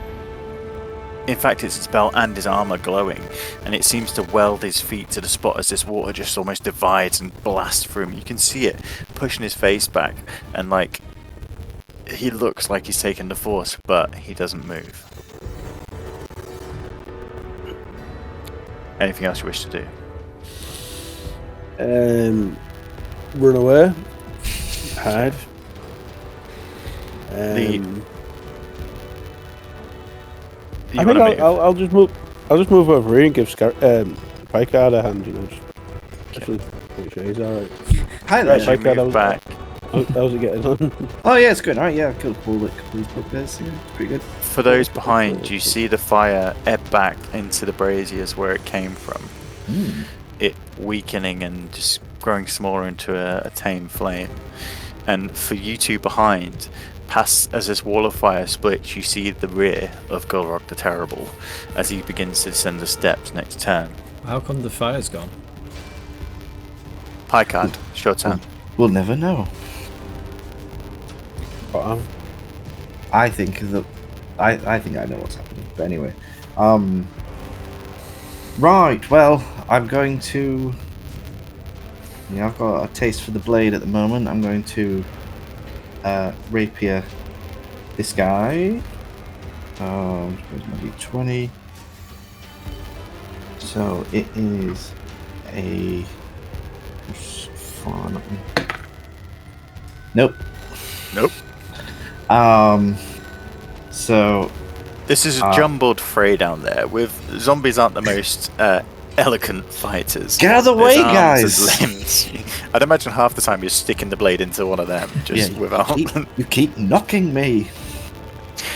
in fact it's his belt and his armor glowing, and it seems to weld his feet to the spot as this water just almost divides and blasts through him. You can see it pushing his face back, and like he looks like he's taken the force, but he doesn't move. Anything else you wish to do? Run away, hide. You I wanna think move? I'll just move. I'll just move over here and give Picard a hand. You know, just actually make sure he's alright. Hi As there. you Picard, move back, How's it getting on? Oh yeah, it's good. Alright, yeah, cool. Cool guys. Yeah, it's pretty good. for those behind, you see the fire ebb back into the braziers where it came from. It weakening and just growing smaller into a tame flame. And for you two behind, past as this wall of fire splits, you see the rear of Gulrock the Terrible as he begins to descend the steps next turn. How come the fire's gone? Picard, it's your turn. We'll never know. Wow. I think that I think I know what's happening. But anyway, right. Well, I'm going to. Yeah, I've got a taste for the blade at the moment. I'm going to rapier this guy. Where's my d20? So it is a. Nope. Nope. So This is a jumbled fray down there. With zombies aren't the most elegant fighters. Get out of the There's way, arms and guys! limbs. I'd imagine half the time you're sticking the blade into one of them, just without. You keep knocking me.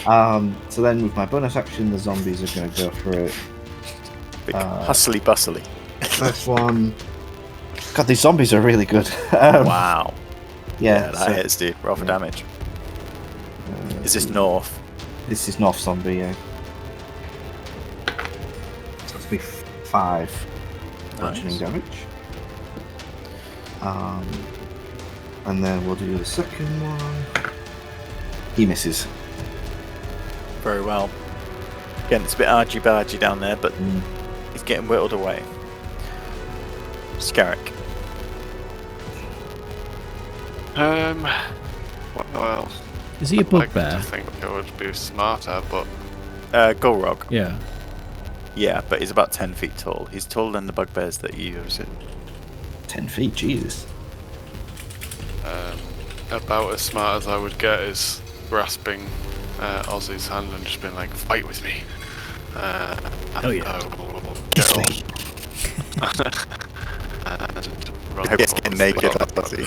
So then, with my bonus action, the zombies are going to go for it. Big hustly bustly. First one. God, these zombies are really good. Wow. Yeah, That hits, dude. Roll for damage. Is this north? This is North Zombie, yeah. So it's be 5 bludgeoning damage. And then we'll do the second one. He misses. Very well. Again, it's a bit argy-bargy down there, but he's getting whittled away. Scarrick. Well, Is he a I'd like bugbear? to think it would be smarter, but Golrog. Yeah. Yeah, but he's about 10 feet tall. He's taller than the bugbears that you use. 10 feet, Jesus. about as smart as I would get is grasping Ozzy's hand and just being like, "Fight with me." Oh yeah. Easily. I hope he's getting naked, Ozzy.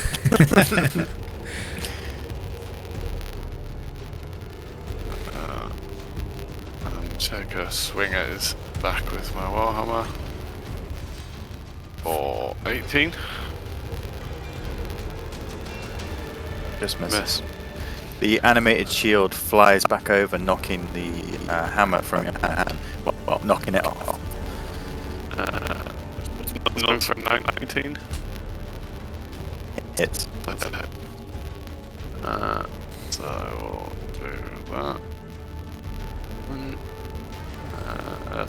And take a swing at his back with my warhammer for 18. Just misses. Miss. The animated shield flies back over, knocking the hammer from your hand. Well, knocking it off. No, for 19. Hits. That's it. So we'll do that.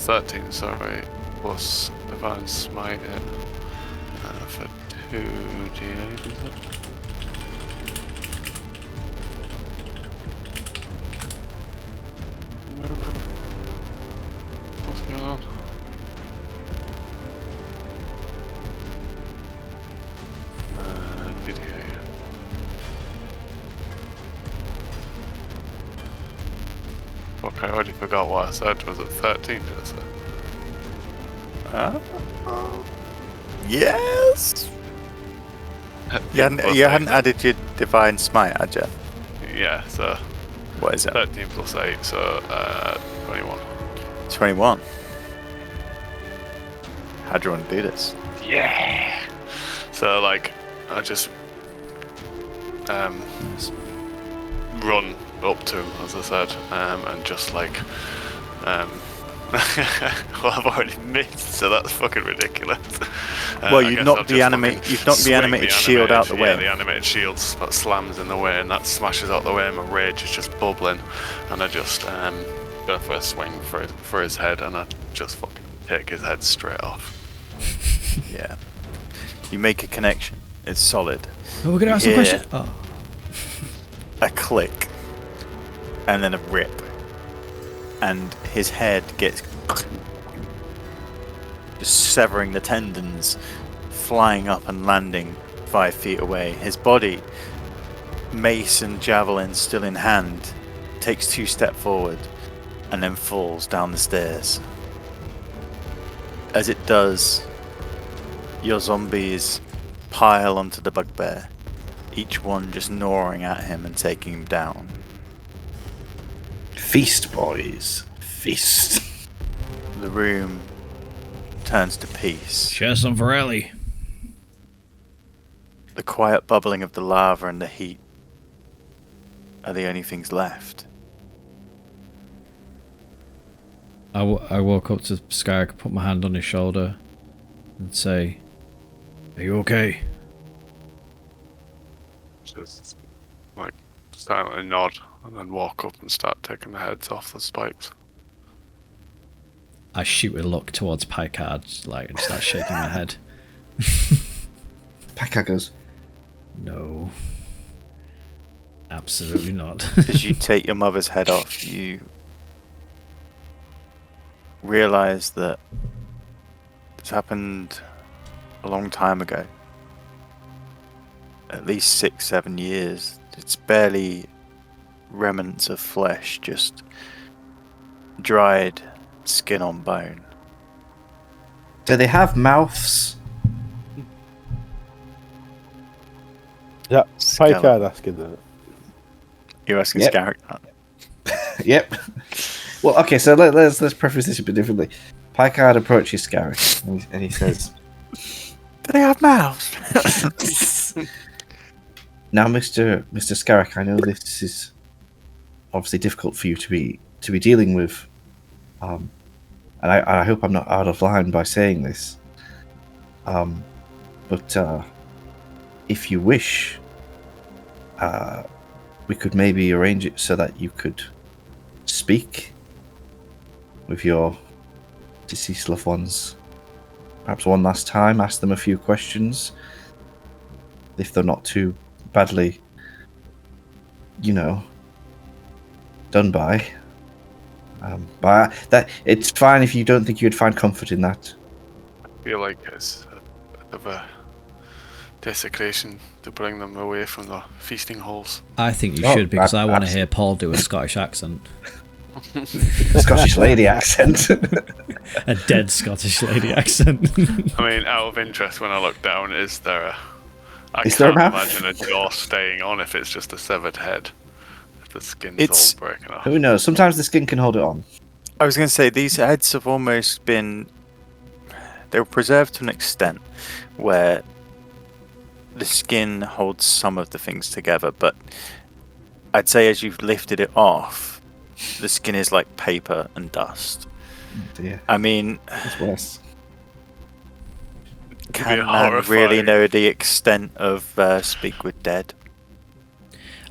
13, sorry, plus Divine Smite for 2d8, is it? What's going on? D8. Fuck, I already forgot what I said. Was it 13? Did I say? Yes! You hadn't added your Divine Smite, had you? Yeah, so What is it? 13 plus 8, so 21. 21. How do you want to do this? Yeah! So, like, I just run up to him, as I said, and just like, well, I've already missed, so that's fucking ridiculous. Well, I you've guess knocked I'll the just animate- fucking you've knocked the swing animated shield out the way. Yeah, the animated shield that slams in the way, and that smashes out the way, and my rage is just bubbling, and I just go for a swing for his head, and I just fucking take his head straight off. Yeah. You make a connection. It's solid. Oh, we're gonna ask a Yeah. question. Oh, A click. And then a rip. And his head gets just severing the tendons, flying up and landing 5 feet away. His body, mace and javelin still in hand, takes 2 steps forward and then falls down the stairs. As it does, your zombies pile onto the bugbear, each one just gnawing at him and taking him down. Feast, boys. Feast. The room turns to peace. share some for Ellie. The quiet bubbling of the lava and the heat are the only things left. I woke up to Skyrick, put my hand on his shoulder, and say, "Are you okay?" Just like silently nod and then walk up and start taking the heads off the spikes. I shoot a look towards Picard, like, and start shaking my head. Paka goes, No. Absolutely not. As you take your mother's head off, you realize that this happened a long time ago. At least 6-7 years. It's barely remnants of flesh, just dried skin on bone. Do they have mouths? Is that Skeleton. Picard asking that? You're asking Yep. Scarrick that. Yep. Well, okay, so let's preface this a bit differently. Picard approaches Scarrick and he says, Do they have mouths? "Now, Mr. Scarrick, I know this is obviously difficult for you to be dealing with, and I hope I'm not out of line by saying this. But if you wish, we could maybe arrange it so that you could speak with your deceased loved ones. Perhaps one last time, ask them a few questions. If they're not too badly, done by. But that it's fine if you don't think you'd find comfort in that. I feel like it's a bit of a desecration to bring them away from the feasting halls. I think you Oh, should, because I want to abs- hear Paul do a Scottish accent. Scottish lady accent. A dead Scottish lady accent. I mean, out of interest, when I look down, is there a... I Is there a can't mouth? imagine a jaw staying on if it's just a severed head. If the skin's It's- all breaking off. Who knows? Sometimes the skin can hold it on. I was going to say, these heads have almost been... They were preserved to an extent where the skin holds some of the things together, but I'd say as you've lifted it off, the skin is like paper and dust. Yeah, I mean, it's worse. can be man really horrifying. know the extent of Speak with Dead?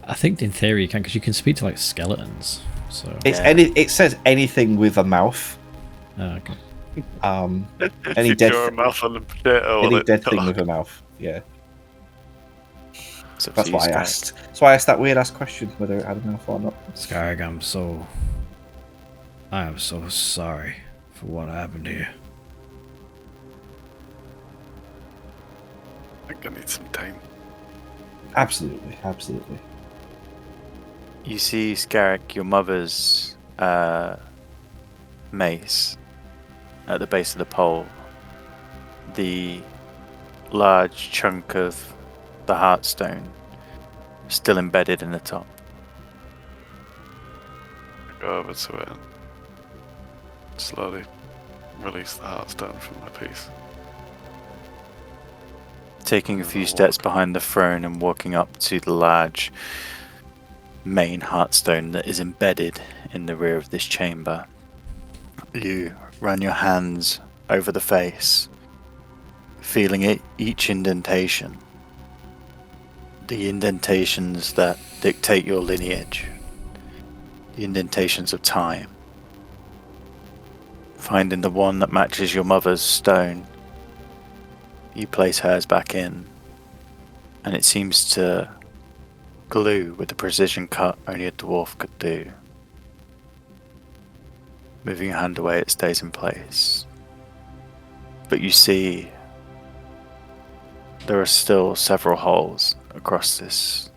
I think in theory you can, because you can speak to like skeletons. So It's Yeah. It says anything with a mouth. okay. Any Keep dead your thi- mouth on the potato. Any will it dead thing talk? with a mouth. Yeah, It's up to that's you, what I Sky. asked. That's why I asked that weird ass question whether it had a mouth or not. Scarrick, I am so sorry for what happened here. I think I need some time. Absolutely. You see, Scarrick, your mother's mace at the base of the pole. The large chunk of the heartstone still embedded in the top. I go over to it and slowly release the heartstone from my piece. Taking a few steps behind the throne and walking up to the large main heartstone that is embedded in the rear of this chamber, you run your hands over the face, feeling it, each indentation. The indentations that dictate your lineage. The indentations of time. Finding the one that matches your mother's stone, you place hers back in, and it seems to glue with the precision cut only a dwarf could do. Moving your hand away, it stays in place. But you see there are still several holes across this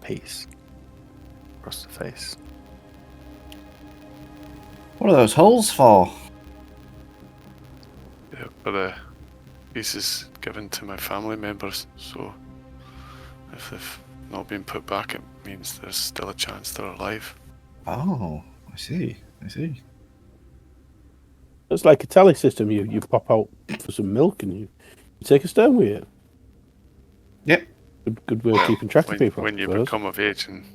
piece, across the face. What are those holes for? Yeah, but the pieces given to my family members, so if they've not been put back, it means there's still a chance they're alive. Oh, I see. It's like a tally system. You pop out for some milk and you take a stone with you. Yep. Good way of keeping track of people. When I you suppose. become of age and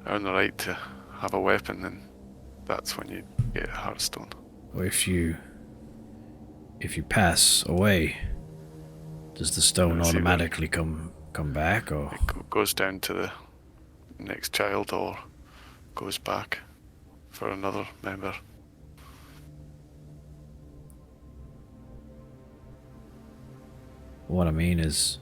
earn the right to have a weapon, then that's when you get a heartstone. Or if you pass away, does the stone Let's see, automatically come back, or It goes down to the next child or goes back for another member. what I mean is,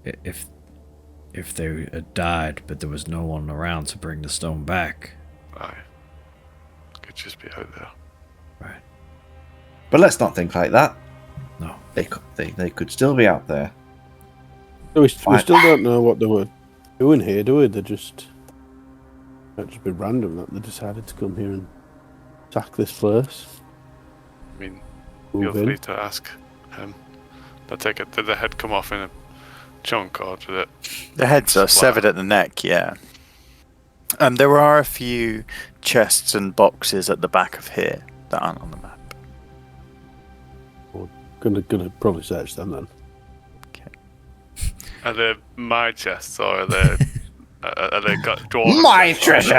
if they had died but there was no one around to bring the stone back, Aye. Could just be out there. right? But let's not think like that. No. They could still be out there. So we Fine. still don't know what they were doing here, do we? Might just be random that they decided to come here and attack this place. mean, Move feel in. free to ask him. I take it, did the head come off in a chunk, or did it... The heads are Splat. severed at the neck, yeah. There are a few chests and boxes at the back of here that aren't on the map. Gonna probably search them then. Are they my chests, or are they... are they got dwarven My chests, or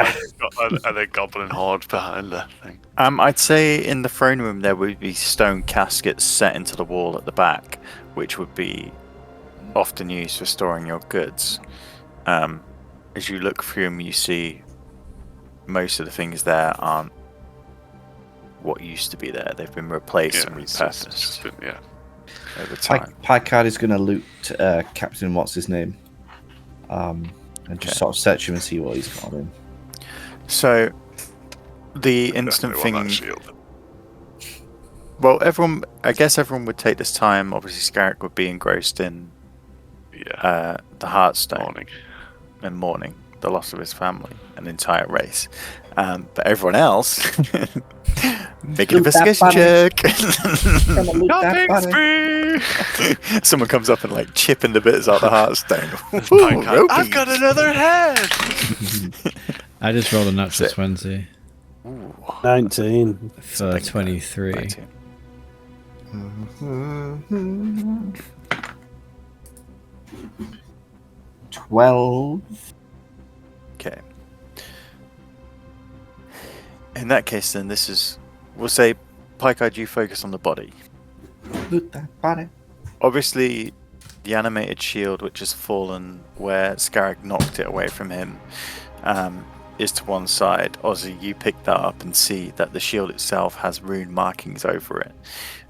treasure! are they goblin hordes behind the thing? I'd say in the throne room there would be stone caskets set into the wall at the back, which would be often used for storing your goods. As you look through them, you see most of the things there aren't what used to be there. They've been replaced and it's repurposed just been, yeah. over time. Picard is going to loot Captain What's his name, and just Okay. sort of search him and see what he's got on him. So, the instant Definitely want thing. that shield. Well, I guess everyone would take this time. Obviously, Scarrick would be engrossed in Yeah, the Heartstone morning. and mourning the loss of his family, an entire race. But everyone else, make an Loot that investigation bunny. check. Loot that Shopping bunny. spree! Someone comes up and like chipping the bits out the Heartstone. Picard, Ooh, I've got another head! I just rolled a natural Sit. 20 Ooh, 19. for 23. 19. 12. Okay. In that case, then we'll say, Picard, you focus on the body. Loot that bunny. Obviously, the animated shield, which has fallen where Scarrick knocked it away from him, is to one side. Ozzy, you pick that up and see that the shield itself has rune markings over it,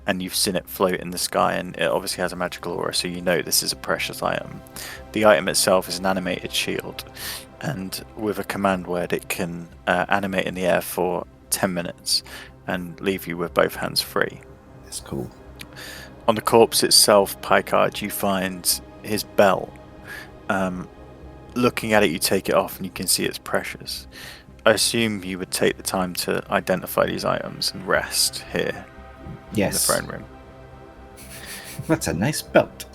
and you've seen it float in the sky, and it obviously has a magical aura, so you know this is a precious item. The item itself is an animated shield, and with a command word, it can animate in the air for 10 minutes and leave you with both hands free. That's cool. On the corpse itself, Picard, you find his belt. Looking at it, you take it off and you can see it's precious. I assume you would take the time to identify these items and rest here in the Yes. throne room. That's a nice belt.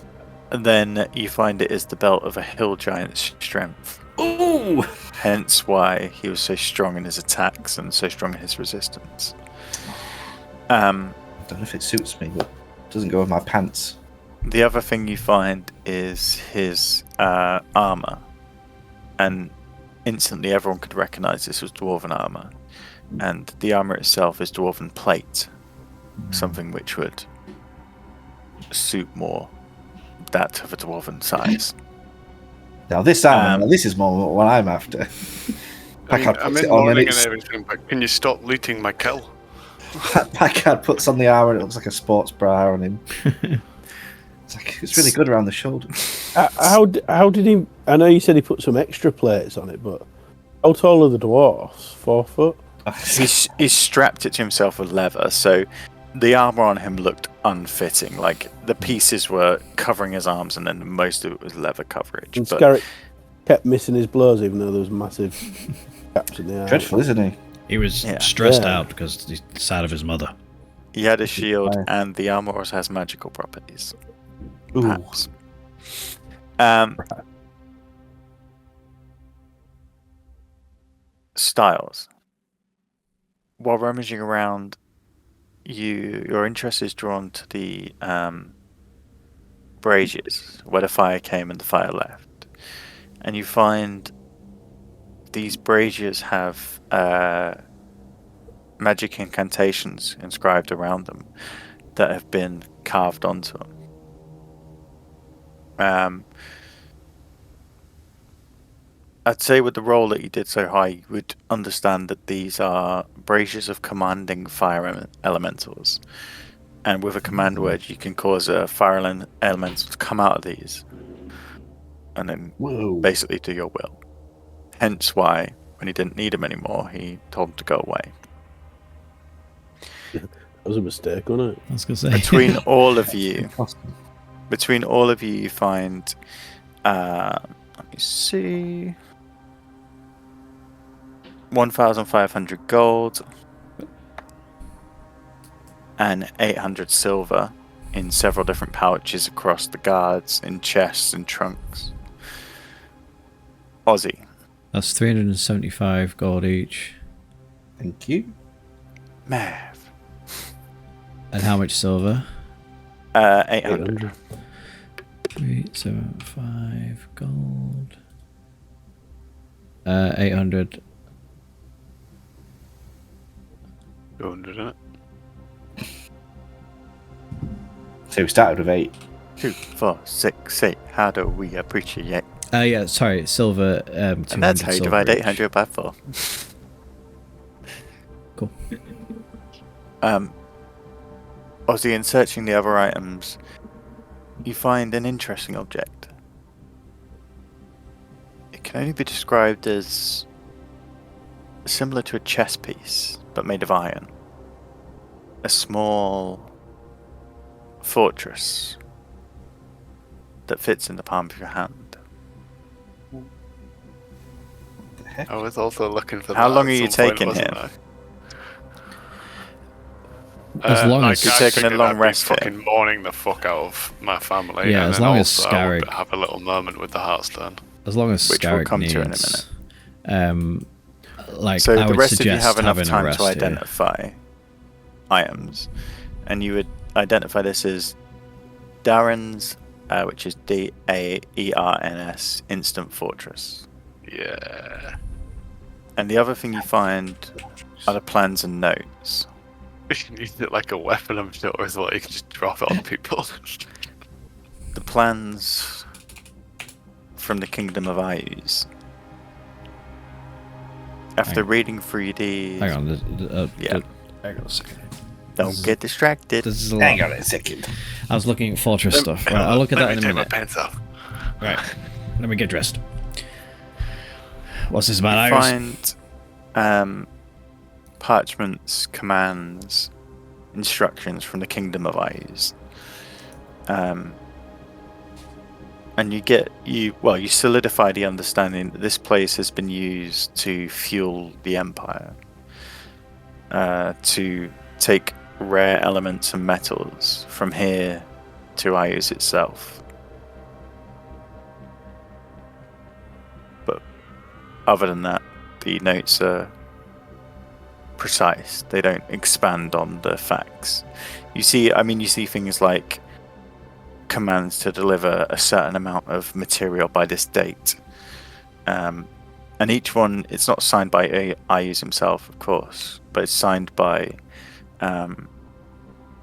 And then you find it is the belt of a hill giant's strength. Ooh! Hence why he was so strong in his attacks and so strong in his resistance. Um, Don't know if it suits me, but it doesn't go with my pants. The other thing you find is his armor, and instantly everyone could recognize this was dwarven armor, and the armor itself is dwarven plate, something which would suit more that of a dwarven size. Now this armor, now this is more what I'm after. Packard I'm puts in it on and mourning and it's everything, but can you stop looting my kill? Packard puts on the armor and it looks like a sports bra on him. It's really good around the shoulder. How did he? I know you said he put some extra plates on it, but how tall are the dwarfs? 4 foot. He's strapped it to himself with leather, so the armor on him looked unfitting. Like the pieces were covering his arms, and then most of it was leather coverage. And But Scarrick kept missing his blows, even though there was massive gaps in the arm. Dreadful, isn't he? He was Yeah. stressed Yeah. out because he's sad of his mother. he had a shield, Fire. and the armor also has magical properties. Ooh. Perhaps. Styles. While rummaging around, your interest is drawn to the braziers, where the fire came and the fire left, and you find these braziers have magic incantations inscribed around them that have been carved onto them. I'd say with the roll that you did so high, you would understand that these are braziers of commanding fire elementals. And with a command word, you can cause a fire elemental to come out of these and then Whoa. basically do your will. Hence why, when he didn't need them anymore, he told them to go away. That was a mistake, wasn't it? I was gonna say. Between all of you, you find, let me see, 1,500 gold, and 800 silver in several different pouches across the guards, in chests and trunks. Ozzy. That's 375 gold each. Thank you. Mav. And how much silver? 800. 375 gold. 800. 200, isn't it? So we started with 8. 2, 4, 6, 8. How do we appreciate? Yeah, sorry, silver. 200 And that's how you silver divide each. 800 by 4. Cool. Ozzy, in searching the other items, you find an interesting object. It can only be described as similar to a chess piece, but made of iron. A small fortress that fits in the palm of your hand. I was also looking for How that long at are you some point, taking wasn't here? As long as- You're I taking a figured long I'd be rest here. fucking mourning the fuck out of my family. Yeah, and as then long as also I would Scarrick- have a little moment with the Hearthstone. As long as Which we'll Scarrick come needs, to in a minute. Like So I the would rest of you suggest have enough having a time rest to here. identify items, and you would identify this as Darren's, which is Daerns Instant Fortress. Yeah. And the other thing you find are the plans and notes. You can use it like a weapon, I'm sure, as well. You can just drop it on people. The plans from the Kingdom of Ayus. After Hang- reading through these, Hang on, Yeah. hang on a second. don't get distracted. This is a Hang lot. on a second. I was looking at fortress stuff. Right, I'll look at that in a Let me minute. take my pants off. Right, let me get dressed. What's this about, You Iris? find parchments, commands, instructions from the Kingdom of Ayus. And you solidify the understanding that this place has been used to fuel the Empire, to take rare elements and metals from here to Ayus itself. But other than that, the notes are precise. They don't expand on the facts. You see things like commands to deliver a certain amount of material by this date. And each one, it's not signed by Ayus himself, of course, but it's signed by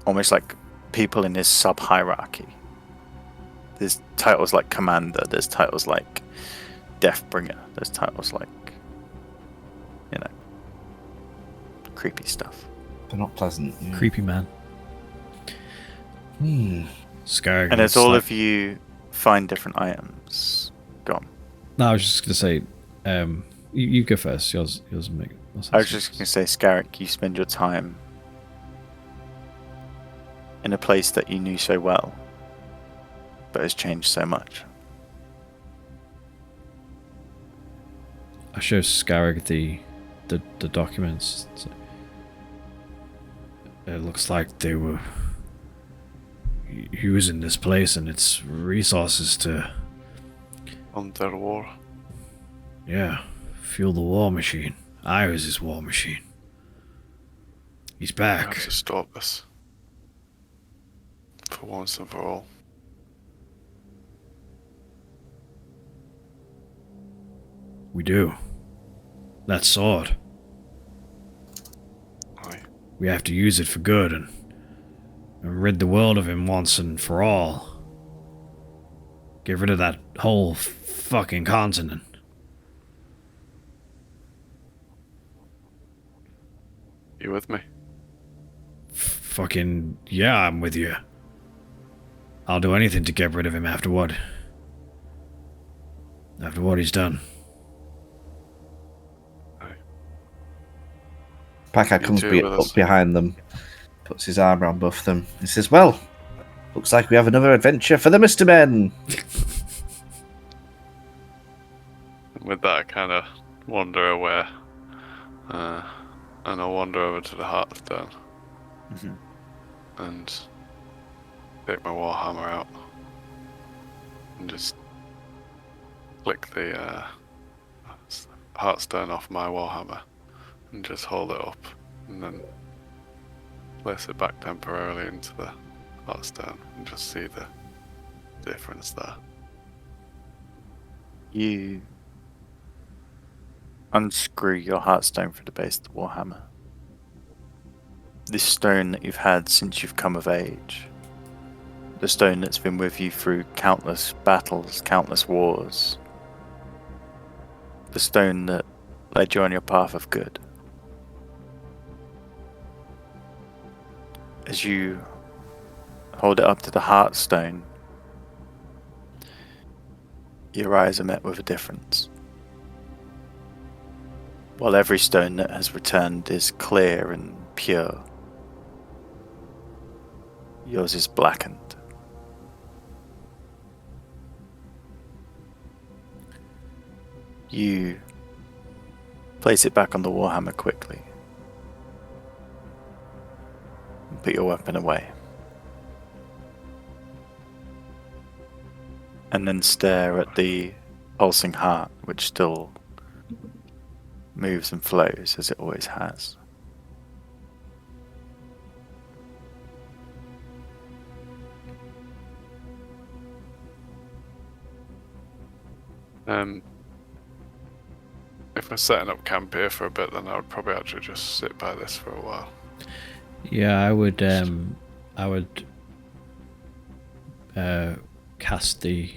almost like people in his sub-hierarchy. There's titles like Commander, there's titles like Deathbringer, there's titles like, creepy stuff. They're not pleasant. Yeah. Creepy man. Scar. And as all of you find different items, go on. No, I was just gonna say, you go first. Yours make. I was just going to say, Scarrick, you spend your time in a place that you knew so well, but has changed so much. I show Scarrick the documents. It looks like they were using this place and its resources to, Under war. fuel the war machine. I was his war machine. He's We back. have to stop this. For once and for all. We do. That sword. Aye. We have to use it for good and rid the world of him once and for all. Get rid of that whole fucking continent. You with me? Fucking yeah, I'm with you. I'll do anything to get rid of him after what he's done. Packard You comes two with us. up behind them, puts his arm around both of them. He says, "Well, looks like we have another adventure for the Mr. Men." With that, I kind of wander away. And I'll wander over to the Hearthstone. Mhm. and take my warhammer out and just flick the heartstone off my warhammer and just hold it up and then place it back temporarily into the heartstone and just see the difference there. You unscrew your heartstone from the base of the warhammer. This stone that you've had since you've come of age. The stone that's been with you through countless battles, countless wars. The stone that led you on your path of good. As you hold it up to the heartstone, your eyes are met with a difference. While every stone that has returned is clear and pure, yours is blackened. You place it back on the warhammer quickly and put your weapon away. And then stare at the pulsing heart, which still moves and flows as it always has. If we're setting up camp here for a bit, then I would probably actually just sit by this for a while. Yeah, I would cast the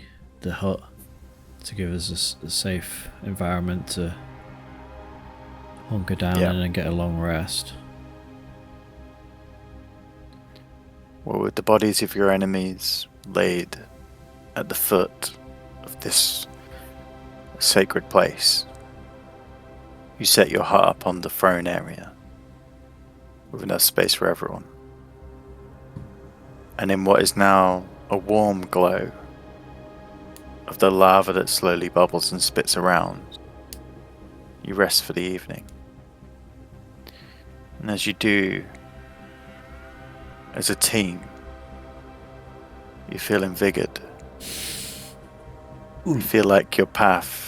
hut to give us a safe environment to hunker down in and get a long rest. Well, with the bodies of your enemies laid at the foot of this sacred place, you set your hut up on the throne area with enough space for everyone. And in what is now a warm glow of the lava that slowly bubbles and spits around, you rest for the evening. And as you do, as a team, you feel invigorated. You feel like your path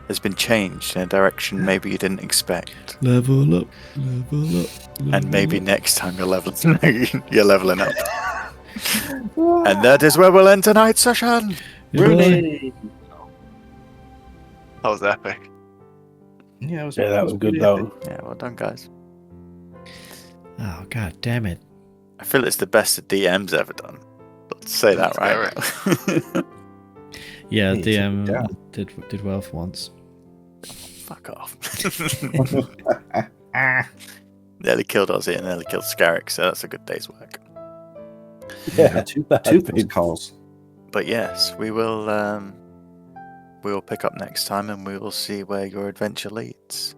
has been changed in a direction maybe you didn't expect. Level up, level up. And maybe next time you're leveling up. And that is where we'll end tonight's session. Rooney! That was epic. Yeah, that was good though. Yeah, well done, guys. Oh, god damn it. I feel it's the best the DM's ever done. Let's say that right. Yeah, Hey, DM did well for once. Fuck off. Nearly killed Ozzy and nearly killed Scarrick, so that's a good day's work. Yeah, too bad. Two calls. But yes, we will pick up next time and we will see where your adventure leads.